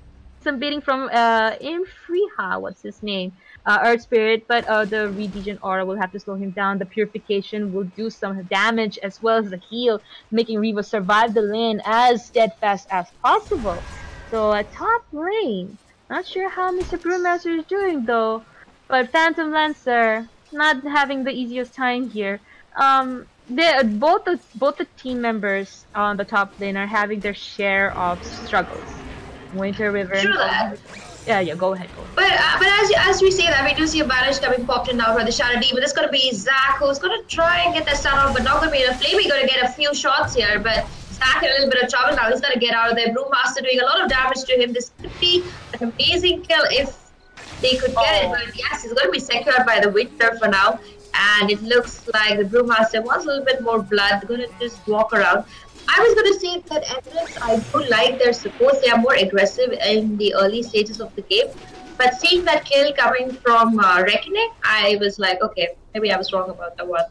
some beating from Infriha, what's his name? Earth Spirit, but the Regen Aura will have to slow him down. The Purification will do some damage as well as the heal, making Revo survive the lane as steadfast as possible. So at top lane, not sure how Mr. Brewmaster is doing though, but Phantom Lancer not having the easiest time here. Both the team members on the top lane are having their share of struggles. Winter Wyvern. True that. Yeah, go ahead. But as we say that, we do see a banish coming popped in now for the Shadow Demon. It's going to be Zach who's going to try and get that stun out, but not going to be enough. Flamey going to get a few shots here, but Zach in a little bit of trouble now. He's going to get out of there. Brewmaster doing a lot of damage to him. This could be an amazing kill if they could get it, but yes, it's going to be secured by the Winter for now. And it looks like the Brewmaster wants a little bit more blood. They're going to just walk around. I was going to say that Embrance, I do like their support. They are more aggressive in the early stages of the game. But seeing that kill coming from Reconing, I was like, okay, maybe I was wrong about that one.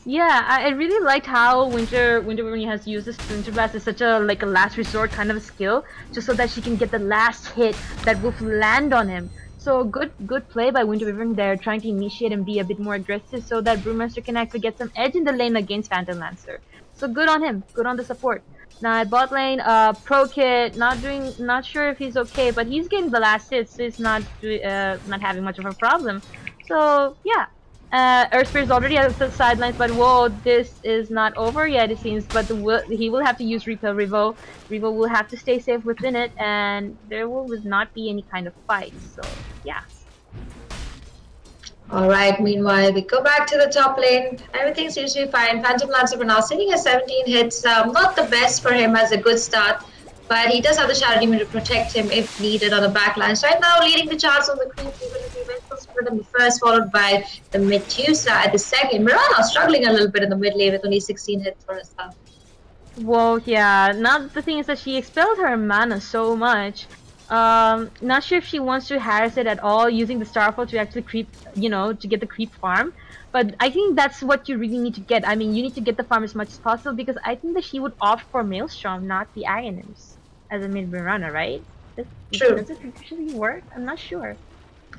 Yeah, I really liked how Winter Wyvern has used this Winter Blast as such a like a last resort kind of a skill, just so that she can get the last hit that will land on him. So good play by Winter Wyvern there, trying to initiate and be a bit more aggressive so that Brewmaster can actually get some edge in the lane against Phantom Lancer. So good on him, good on the support. Now at bot lane, Pro Kid not sure if he's okay, but he's getting the last hits, so he's not having much of a problem. So yeah. Earth Spirit is already at the sidelines, but whoa, this is not over yet it seems, but he will have to use Repel Revo. Revo will have to stay safe within it, and there will not be any kind of fight, so yeah. Alright, meanwhile, we go back to the top lane. Everything seems to be fine. Phantom Lancer for now sitting at 17 hits. Not the best for him as a good start, but he does have the Shadow Demon to protect him if needed on the back lines. Right now, leading the charts on the creep, Spirit on the first, followed by the Medusa at the second. Mirana struggling a little bit in the mid lane with only 16 hits for herself. Well, yeah. Now the thing is that she expelled her mana so much. Not sure if she wants to harass it at all, using the Starfall to actually creep, you know, to get the creep farm. But I think that's what you really need to get. I mean, you need to get the farm as much as possible, because I think that she would opt for Maelstrom, not the Aghanim's, as a mid runner, right? True. Does it actually work? I'm not sure.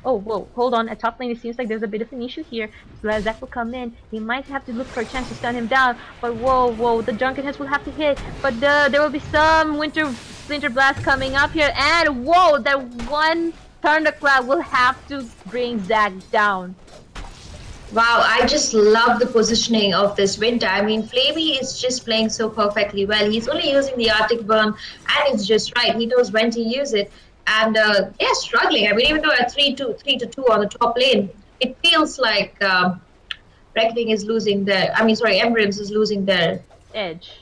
Oh, whoa, hold on. At top lane, it seems like there's a bit of an issue here. So Zach will come in. He might have to look for a chance to stun him down. But whoa, the Drunken Heads will have to hit. But there will be some Winter Blast coming up here. And whoa, that one Thunderclap will have to bring Zach down. Wow, I just love the positioning of this Winter. I mean, Flavey is just playing so perfectly well. He's only using the Arctic Burn, and it's just right. He knows when to use it. And they're struggling. I mean, even though at 3-2 on the top lane, it feels like Reckoning is losing their... I mean, sorry, Embrance is losing their... edge.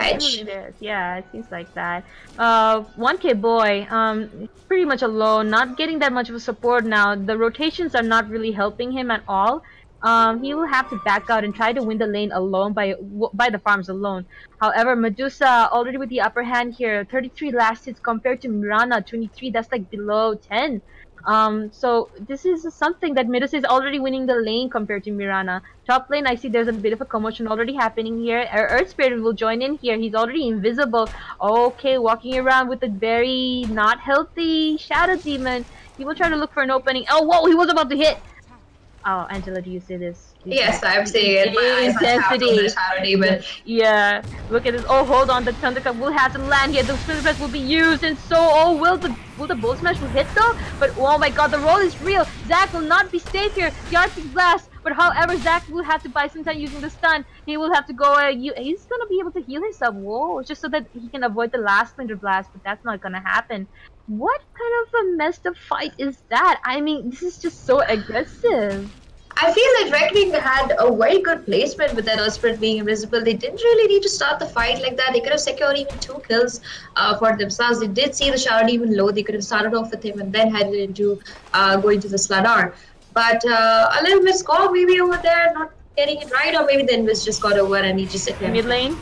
edge. It is. Yeah, it seems like that. 1K boy, pretty much alone, not getting that much of a support now. The rotations are not really helping him at all. He will have to back out and try to win the lane alone by the farms alone. However, Medusa already with the upper hand here, 33 last hits compared to Mirana, 23. That's like below 10. So this is something that Medusa is already winning the lane compared to Mirana. Top lane, I see there's a bit of a commotion already happening here. Earth Spirit will join in here. He's already invisible. Okay, walking around with a very not healthy Shadow Demon. He will try to look for an opening. Oh, whoa, he was about to hit. Oh, Angela, do you see this? Yes, I'm seeing it. My Intensity. Yeah, look at this. Oh, hold on. The Thundercup will have to land here. The Splinter Press will be used, and so, oh, will the Bull Smash will hit though? But oh my God, the roll is real. Zac will not be safe here. The Arctic Blast. But however, Zac will have to buy some time using the stun. He will have to go. He's gonna be able to heal himself. Whoa, just so that he can avoid the last Splinter Blast. But that's not gonna happen. What kind of a messed up fight is that? I mean, this is just so aggressive. I feel like Reconing had a very good placement with that Earth Spirit being invisible. They didn't really need to start the fight like that. They could have secured even 2 kills for themselves. They did see the Shadow Demon low. They could have started off with him and then headed into going to the Sladar. But a little missed call maybe over there, not getting it right, or maybe the Invis just got over and he just hit him. Mid lane?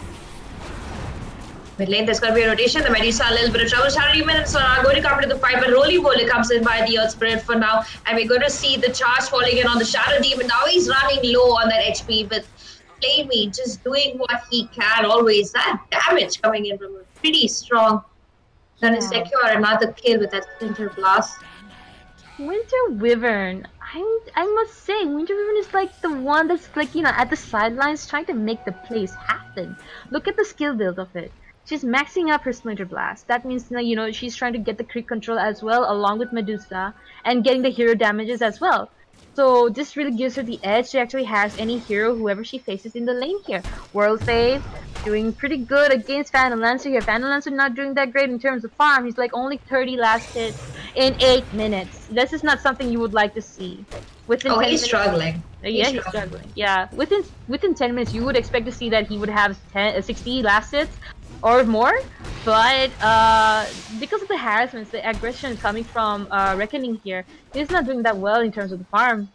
Mid lane, there's going to be a rotation. The Medusa a little bit of trouble. Shadow Demon and Sona are going to come to the fight, but Roly Poly comes in by the Earth Spirit for now. And we're going to see the charge falling in on the Shadow Demon. Now he's running low on that HP, but Flamey just doing what he can always. That damage coming in from a pretty strong. Gonna secure another kill with that Splinter Blast. Winter Wyvern. I must say, Winter Wyvern is like the one that's like, you know, at the sidelines trying to make the plays happen. Look at the skill build of it. She's maxing up her Splinter Blast. That means, you know, she's trying to get the crit control as well, along with Medusa, and getting the hero damages as well. So this really gives her the edge to actually has any hero, whoever she faces in the lane here. World Save, doing pretty good against Phantom Lancer here. Phantom Lancer not doing that great in terms of farm. He's like only 30 last hits in 8 minutes. This is not something you would like to see. Within 10 he's minutes, struggling. Yeah, he's struggling. Yeah, within 10 minutes, you would expect to see that he would have 60 last hits or more, but because of the harassments, the aggression coming from Reconing here, he's not doing that well in terms of the farm.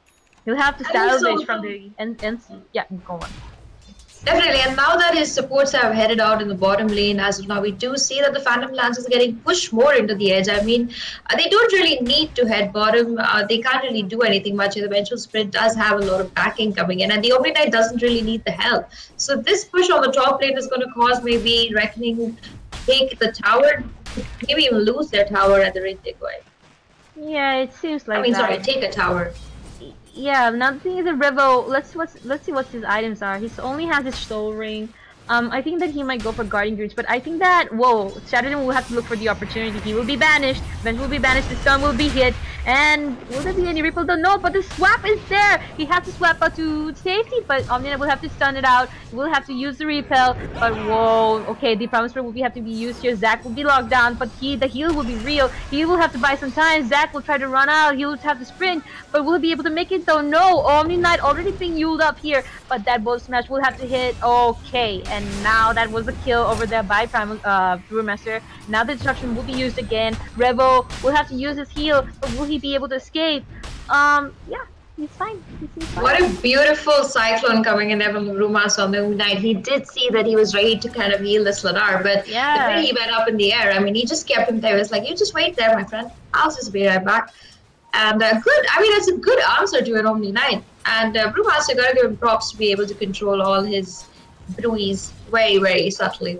He'll have to salvage from the NC. Yeah, go on. Definitely, and now that his supports have headed out in the bottom lane, as of now, we do see that the Phantom Lancers are getting pushed more into the edge. I mean, they don't really need to head bottom. They can't really do anything much. The Vengeful Spirit does have a lot of backing coming in, and the Omen Knight doesn't really need the help. So this push on the top lane is going to cause maybe Reconing take the tower, maybe even lose their tower at the rate they're going. Yeah, it seems like sorry, take a tower. Yeah, now the thing is that Revo, let's see what his items are. He only has his soul ring. I think that he might go for Guardian Greaves, but I think that, whoa, Shadow Demon will have to look for the opportunity. He will be banished, Venge will be banished, the stun will be hit, and will there be any ripple? Don't know, but the swap is there! He has to swap out to safety, but Omnia will have to stun it out, he will have to use the repel, but whoa, okay, the Promise Prayer will have to be used here, Zac will be locked down, but the heal will be real, he will have to buy some time, Zac will try to run out, he will have to sprint, but will he be able to make it though? No, Omni Knight already being uled up here, but that Bolt Smash will have to hit, okay, and now that was a kill over there by Primal Brewmaster. Now the destruction will be used again. Revo will have to use his heal, but will he be able to escape? Yeah, he's fine. He's fine. What a beautiful cyclone coming in there from the Brewmaster on the Moon Knight. He did see that he was ready to kind of heal the Sladar, but the way he went up in the air, I mean, he just kept him there. He was like, you just wait there, my friend. I'll just be right back. And good, I mean, that's a good answer to an Omni Knight. And Brewmaster gotta give him props to be able to control all his brewies very, very subtly.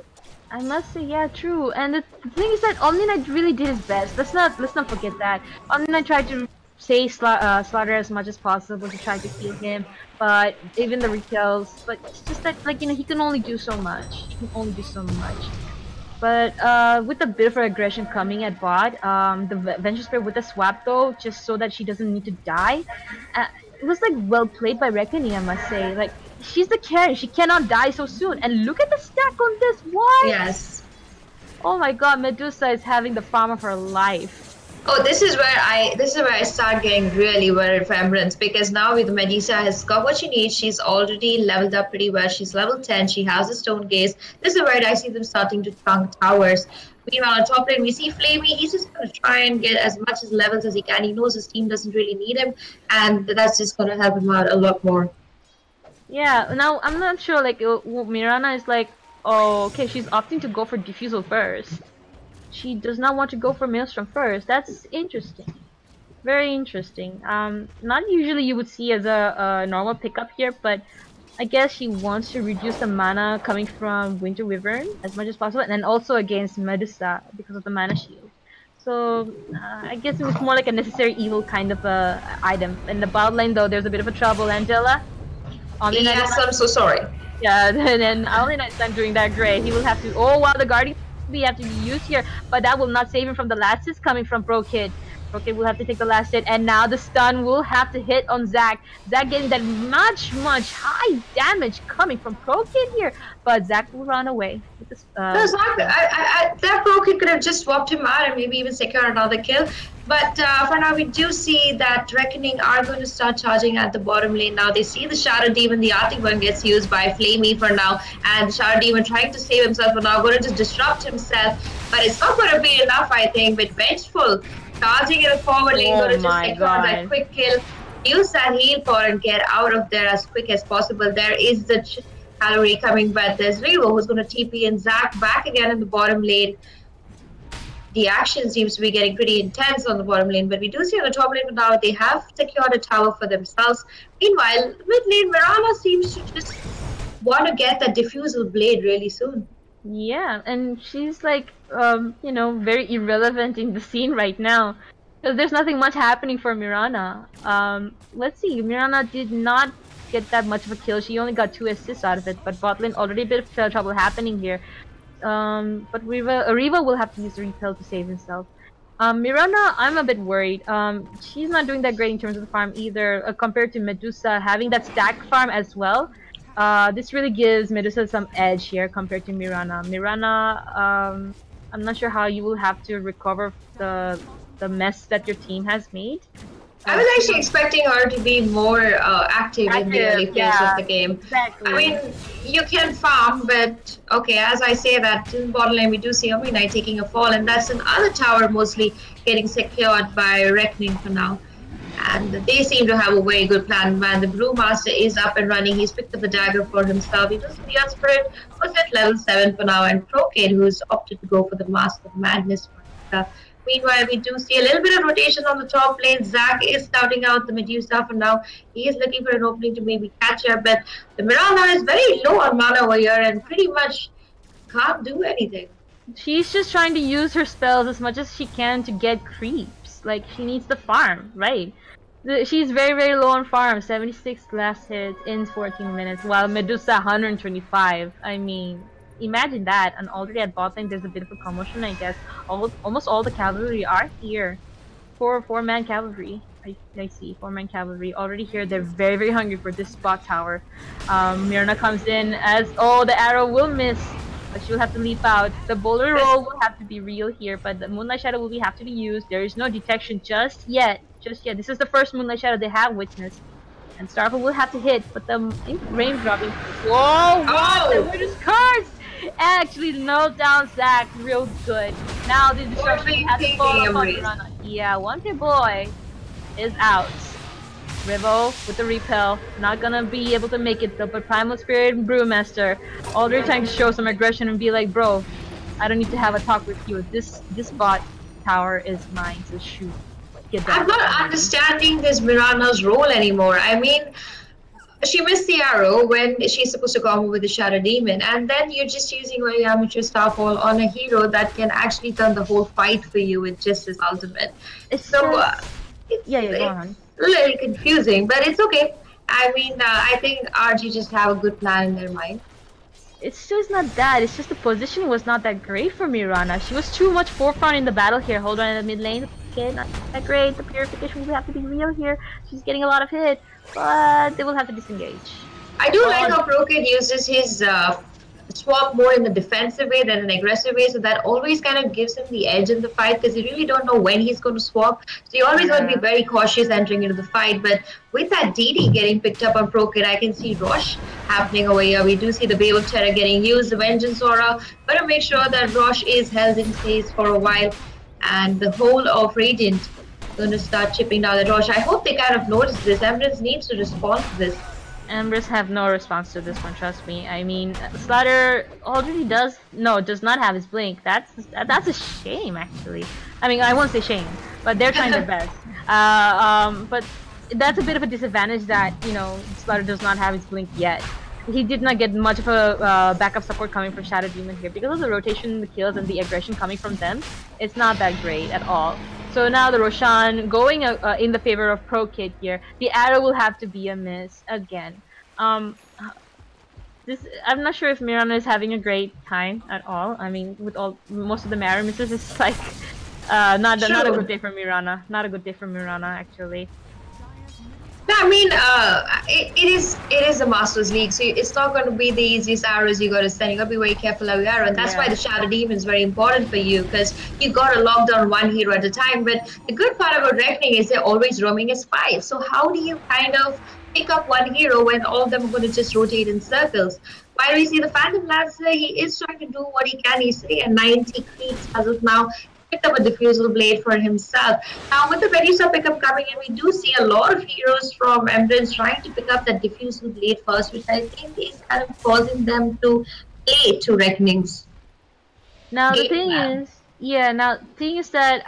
I must say, yeah, true. And the thing is that Omni Knight really did his best. Let's not forget that. Omni Knight tried to save Slaughter as much as possible to try to heal him, but even the repels. But it's just that, like, you know, he can only do so much. He can only do so much. But with a bit of aggression coming at bot, the Vengeful Spirit with the swap though, just so that she doesn't need to die. It was like well played by Reconing, I must say. Like, she's the carry, she cannot die so soon. And look at the stack on this, what? Yes. Oh my god, Medusa is having the farm of her life. Oh, this is where I start getting really worried for Embrance, because now with Medusa has got what she needs. She's already leveled up pretty well. She's level 10. She has a stone gaze. This is where I see them starting to chunk towers. Meanwhile, on top lane, we see Flamey. He's just going to try and get as much as levels as he can. He knows his team doesn't really need him, and that's just going to help him out a lot more. Yeah, now I'm not sure, like, Mirana is like, oh, okay, she's opting to go for Diffusal first. She does not want to go for Maelstrom first. That's interesting. Very interesting. Not usually you would see as a normal pickup here, but I guess she wants to reduce the mana coming from Winter Wyvern as much as possible, and then also against Medusa because of the mana shield. So I guess it was more like a necessary evil kind of item. In the bot lane though, there's a bit of a trouble. Angela? Yes, I'm so sorry. Yeah, then only Knight's not doing that great. He will have to. Oh wow, the Guardian we have to be used here, but that will not save him from the last hit coming from ProKid. ProKid will have to take the last hit, and now the stun will have to hit on Zac. Zac getting that much high damage coming from ProKid here, but Zac will run away. With this, no, Zac, that ProKid could have just swapped him out and maybe even secured another kill. But for now, we do see that Reconing are going to start charging at the bottom lane now. They see the Shadow Demon, the Arctic one gets used by Flamey for now, and the Shadow Demon trying to save himself for now, going to just disrupt himself. But it's not going to be enough, I think, with Vengeful charging in the forward lane, going to just secure that quick kill, use that heal power and get out of there as quick as possible. There is the cavalry coming, but there's Revo who's going to TP and Zac back again in the bottom lane. The action seems to be getting pretty intense on the bottom lane, but we do see on the top lane now they have secured a tower for themselves. Meanwhile, mid lane, Mirana seems to just want to get that diffusal blade really soon. Yeah, and she's like, you know, very irrelevant in the scene right now, because there's nothing much happening for Mirana. Let's see, Mirana did not get that much of a kill. She only got 2 assists out of it, but bot lane already a bit of trouble happening here. But Riva will have to use the repel to save himself. Mirana, I'm a bit worried. She's not doing that great in terms of the farm either, compared to Medusa having that stack farm as well. This really gives Medusa some edge here compared to Mirana. Mirana, I'm not sure how you will have to recover the mess that your team has made. I was actually expecting her to be more active in the early phase of the game. Exactly. I mean, you can farm, but okay, as I say that, in bottom lane we do see Omen taking a fall, and that's another tower mostly getting secured by Reconing for now. And they seem to have a very good plan, man. The Brewmaster is up and running. He's picked up the dagger for himself. He does the Spirit, was at level 7 for now, and ProKid, who's opted to go for the Mask of Madness for himself. Meanwhile, we do see a little bit of rotation on the top lane. Zac is scouting out the Medusa for now. He is looking for an opening to maybe catch her, but the Mirana is very low on mana over here and pretty much can't do anything. She's just trying to use her spells as much as she can to get creeps. Like, she needs the farm, right? She's very low on farm. 76 last hits in 14 minutes, while Medusa 125. I mean, imagine that. And already at bot lane, there's a bit of a commotion, I guess. Almost all the cavalry are here. Four-man cavalry. I see. 4-man cavalry already here. They're very hungry for this spot tower. Mirana comes in as, oh, the arrow will miss, but she'll have to leap out. The boulder roll will have to be real here, but the Moonlight Shadow will have to be used. There is no detection just yet. This is the first Moonlight Shadow they have witnessed. And Starfall will have to hit, but the range dropping. Whoa! What? The Witch's Curse! Actually, no down Zac real good. Now the destruction has to fall upon Mirana. Yeah, one hit boy is out. Rivo with the repel, not gonna be able to make it though, but Primal Spirit and Brewmaster already trying to show some aggression and be like, bro, I don't need to have a talk with you. This bot tower is mine, so shoot. I'm not understanding this Mirana's role anymore. I mean, she missed the arrow when she's supposed to combo with the Shadow Demon, and then you're just using very amateur Starfall on a hero that can actually turn the whole fight for you with just his ultimate. It's go on. A little confusing, but it's okay. I mean, I think RG just have a good plan in their mind. It's just not that. It's just the positioning was not that great for Mirana. She was too much forefront in the battle here. Hold on in the mid lane. Okay, not that great. The purification will have to be real here. She's getting a lot of hit, but they will have to disengage. I do like how ProKid uses his swap more in a defensive way than an aggressive way, so that always kind of gives him the edge in the fight because you really don't know when he's going to swap. So you always got to be very cautious entering into the fight. But with that DD getting picked up on Pro Kid, I can see Rosh happening over here. We do see the Wave of Terror getting used, the Vengeance Aura. Got to make sure that Rosh is held in place for a while, and the whole of Radiant going to start chipping down the Rosh. I hope they kind of notice this. Embrance needs to respond to this. Embrance have no response to this one, trust me. I mean, Slaughter already does not have his blink. That's a shame, actually. I mean, I won't say shame, but they're trying their best. But that's a bit of a disadvantage that, you know, Slaughter does not have his blink yet. He did not get much of a backup support coming from Shadow Demon here because of the rotation, the kills, and the aggression coming from them. It's not that great at all. So now the Roshan going in the favor of Pro Kid here. The arrow will have to be a miss again. I'm not sure if Mirana is having a great time at all. I mean, with most of the arrow misses, it's like not a good day for Mirana. Not a good day for Mirana, actually. No, I mean, it is a Masters League, so it's not going to be the easiest arrows you got to send. You got to be very careful of your arrow, and that's why the Shadow Demon is very important for you, because you got to lock down one hero at a time. But the good part about Reckoning is they're always roaming as 5. So how do you kind of pick up one hero when all of them are going to just rotate in circles? While we see the Phantom Lancer, he is trying to do what he can. He's sitting at 90 creeps as of now. Picked up a diffusal blade for himself. Now with the Medusa pickup coming in, we do see a lot of heroes from Embrance trying to pick up that diffusal blade first, which I think is kind of causing them to play to Reckonings. Now the thing is that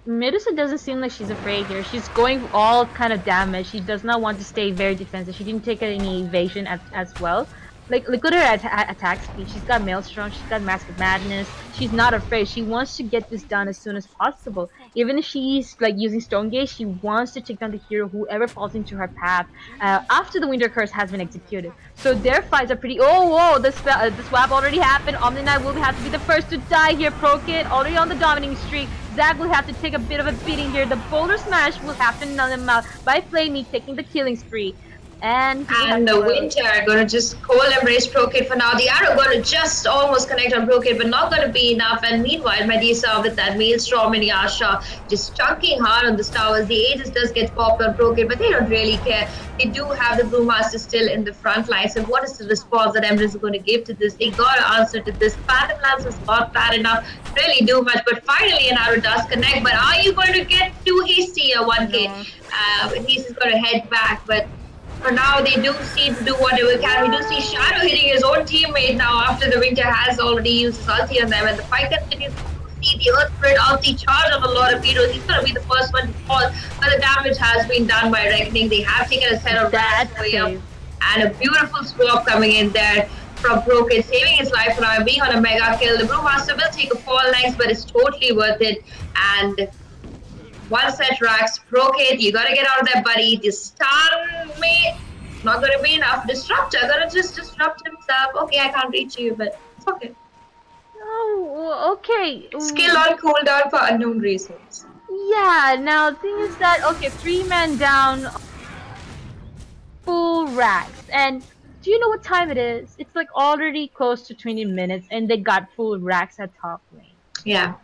Medusa doesn't seem like she's afraid here. She's going all kind of damage. She does not want to stay very defensive. She didn't take any evasion as well. Like, look at her attack speed. She's got Maelstrom, she's got Mask of Madness. She's not afraid. She wants to get this done as soon as possible. Even if she's like using Stone Gate, she wants to take down the hero, whoever falls into her path, after the Winter Curse has been executed. So their fights are pretty... Oh, whoa, the swap already happened. Omni Knight will have to be the first to die here. Pro Kid already on the dominating streak. Zag will have to take a bit of a beating here. The Boulder Smash will have to numb him out by Flamey taking the killing spree. And the Winter are going to just cold embrace Pro Kid for now. The arrow going to just almost connect on Pro Kid, but not going to be enough. And meanwhile, Medusa with that Maelstrom and Yasha just chunking hard on the towers. The Aegis does get popped on Pro Kid, but they don't really care. They do have the Brewmaster still in the front line. So what is the response that Embrance is going to give to this? They got to answer to this. Phantom Lance is not bad enough to really do much, but finally an arrow does connect. But are you going to get too hasty here, 1K? He's going to head back, but for now, they do seem to do whatever can. We do see Shadow hitting his own teammate now after the Winter has already used his ulti on them. And the fight continues. We see the Earth Spirit ulti charge on a lot of heroes. He's going to be the first one to fall. But the damage has been done by Reckoning. They have taken a set of rats away up. And a beautiful swap coming in there from Pro Kid, saving his life now, being on a mega kill. The Brewmaster will take a fall next, but it's totally worth it. And one set racks, Pro Kid, you gotta get out of there, buddy. The stun me, not gonna be enough. Disruptor, gonna just disrupt himself. Okay, I can't reach you, but it's okay. Oh, okay. Skill on cooldown for unknown reasons. Yeah, now the thing is that, okay, 3-man down, full racks. And do you know what time it is? It's like already close to 20 minutes and they got full racks at top lane. Yeah.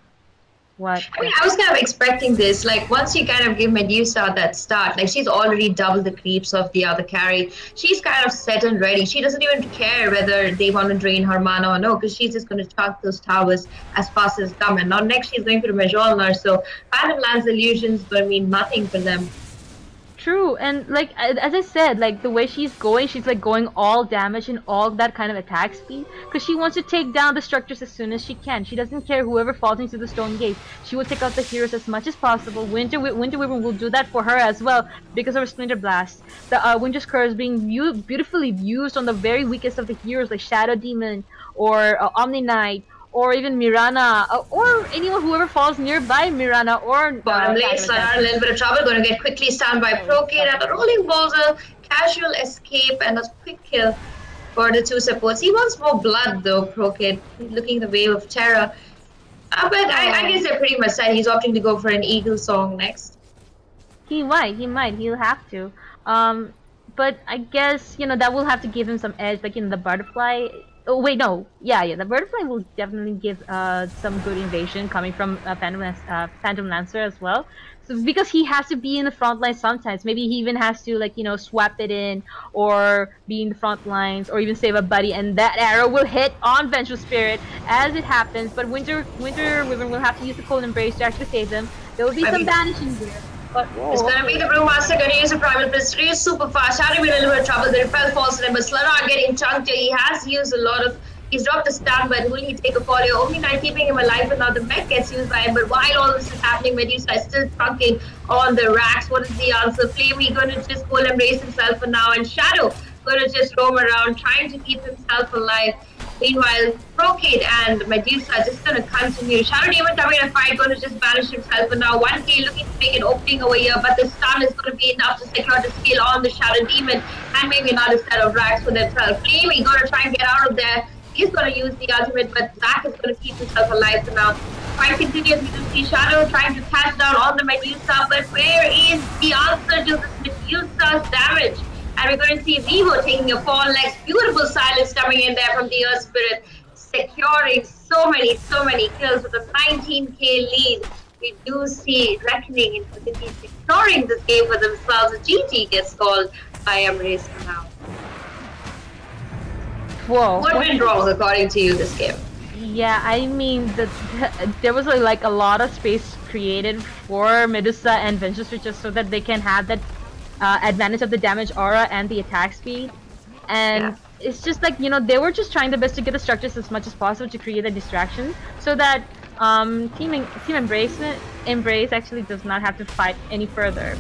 What? I mean, I was kind of expecting this. Like, once you kind of give Medusa that start, like, she's already doubled the creeps of the other carry. She's kind of set and ready. She doesn't even care whether they want to drain her mana or no, because she's just going to chunk those towers as fast as come. And now next she's going for the Mjolnir, so Phantom Lance Illusion's going to mean nothing for them. True, and like as I said, like the way she's like going all damage and all that kind of attack speed, because she wants to take down the structures as soon as she can. She doesn't care whoever falls into the stone gate. She will take out the heroes as much as possible. Winter Wyvern will do that for her as well because of her Splinter Blast. The Winter's Curse being beautifully used on the very weakest of the heroes like Shadow Demon or Omni Knight, or even Mirana, or anyone whoever falls nearby Mirana, or bottom lanes are a little bit of trouble, going to get quickly stunned by Pro Kid, and the rolling balls, a casual escape and a quick kill for the two supports. He wants more blood though, Pro Kid, looking the Wave of Terror. But I guess they're pretty much set. He's opting to go for an Eagle Song next. He might, he'll have to. But I guess, you know, that will have to give him some edge, like in the Butterfly. Oh wait, no. Yeah. The Butterfly will definitely give some good invasion coming from Phantom Lancer as well. So because he has to be in the front line sometimes, maybe he even has to like swap it in or be in the front lines or even save a buddy, and that arrow will hit on Vengeful Spirit as it happens. But Winter Wyvern will have to use the Cold Embrace to actually save them. There will be some banishing here. But it's gonna be the Brewmaster gonna use a Primal Fist. It is super fast. Having been in a little bit of trouble, the repel falls in, but Slana getting chunked here. He has used a lot of. He's dropped the stun, but will he take a fall here? Only 9 keeping him alive, and now the mech gets used by him. But while all this is happening, Medusa is still trunking on the racks. What is the answer? Flamey gonna just Cold Embrace himself for now, and Shadow gonna just roam around trying to keep himself alive. Meanwhile, Brocade and Medusa are just gonna continue. Shadow Demon coming in a fight, gonna just banish himself for now. 1K looking to make an opening over here, but the stun is gonna be enough to secure the skill on the Shadow Demon and maybe another set of racks for themselves. Flamey gonna try and get out of there. He's gonna use the ultimate, but Zack is gonna keep himself alive for now. Fight continues. We can see Shadow trying to catch down on the Medusa, but where is the answer to this Medusa's damage? And we're going to see Vivo taking a fall next. Beautiful silence coming in there from the Earth Spirit, securing so many kills with a 19k lead. We do see Reckoning Infinity securing this game for themselves. A GG gets called by Embrance for now. Whoa. What went wrong according to you this game? Yeah, I mean, there was like a lot of space created for Medusa and Vengeance just so that they can have that advantage of the damage aura and the attack speed. And it's just like, they were just trying their best to get the structures as much as possible to create a distraction so that Team Embrace actually does not have to fight any further.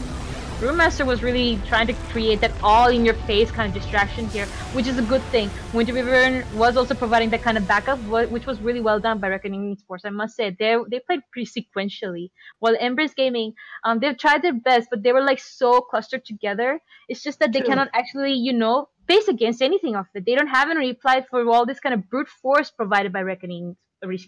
Brewmaster was really trying to create that all-in-your-face kind of distraction here, which is a good thing. Winter Wyvern was also providing that kind of backup, which was really well done by Reconing Sports. I must say, they played pretty sequentially. While Embrance Gaming, they've tried their best, but they were like so clustered together. It's just that they cannot actually, face against anything of it. They don't have any reply for all this kind of brute force provided by Reconing.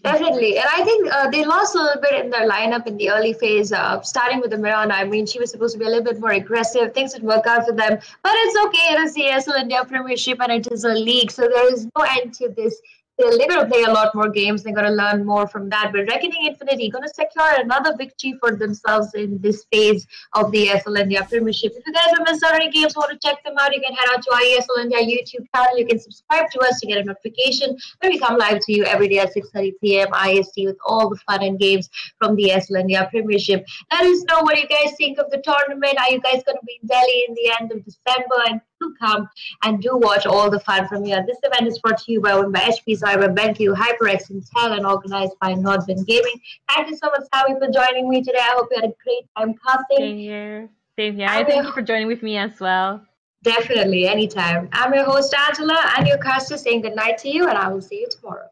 Definitely, and I think they lost a little bit in their lineup in the early phase, starting with the Miranda. I mean, she was supposed to be a little bit more aggressive. Things didn't work out for them, but it's okay. It is the ESL India Premiership, and it is a league, so there is no end to this. They're going to play a lot more games. They're going to learn more from that. But Reckoning Infinity going to secure another victory for themselves in this phase of the ESL India Premiership. If you guys have missed out any games, want to check them out, you can head out to our ESL India YouTube channel. You can subscribe to us to get a notification when we come live to you every day at 6:30 p.m. IST with all the fun and games from the ESL India Premiership. Let us know what you guys think of the tournament. Are you guys going to be in Delhi in the end of December? And do come and do watch all the fun from here. This event is brought to you by HP Cyber, BenQ, HyperX, Intel, and organized by Nordwind Gaming. Thank you so much, Saif, for joining me today. I hope you had a great time casting. Same here. Same here. I thank you for joining with me as well. Definitely, anytime. I'm your host, Angela, and your caster saying good night to you, and I will see you tomorrow.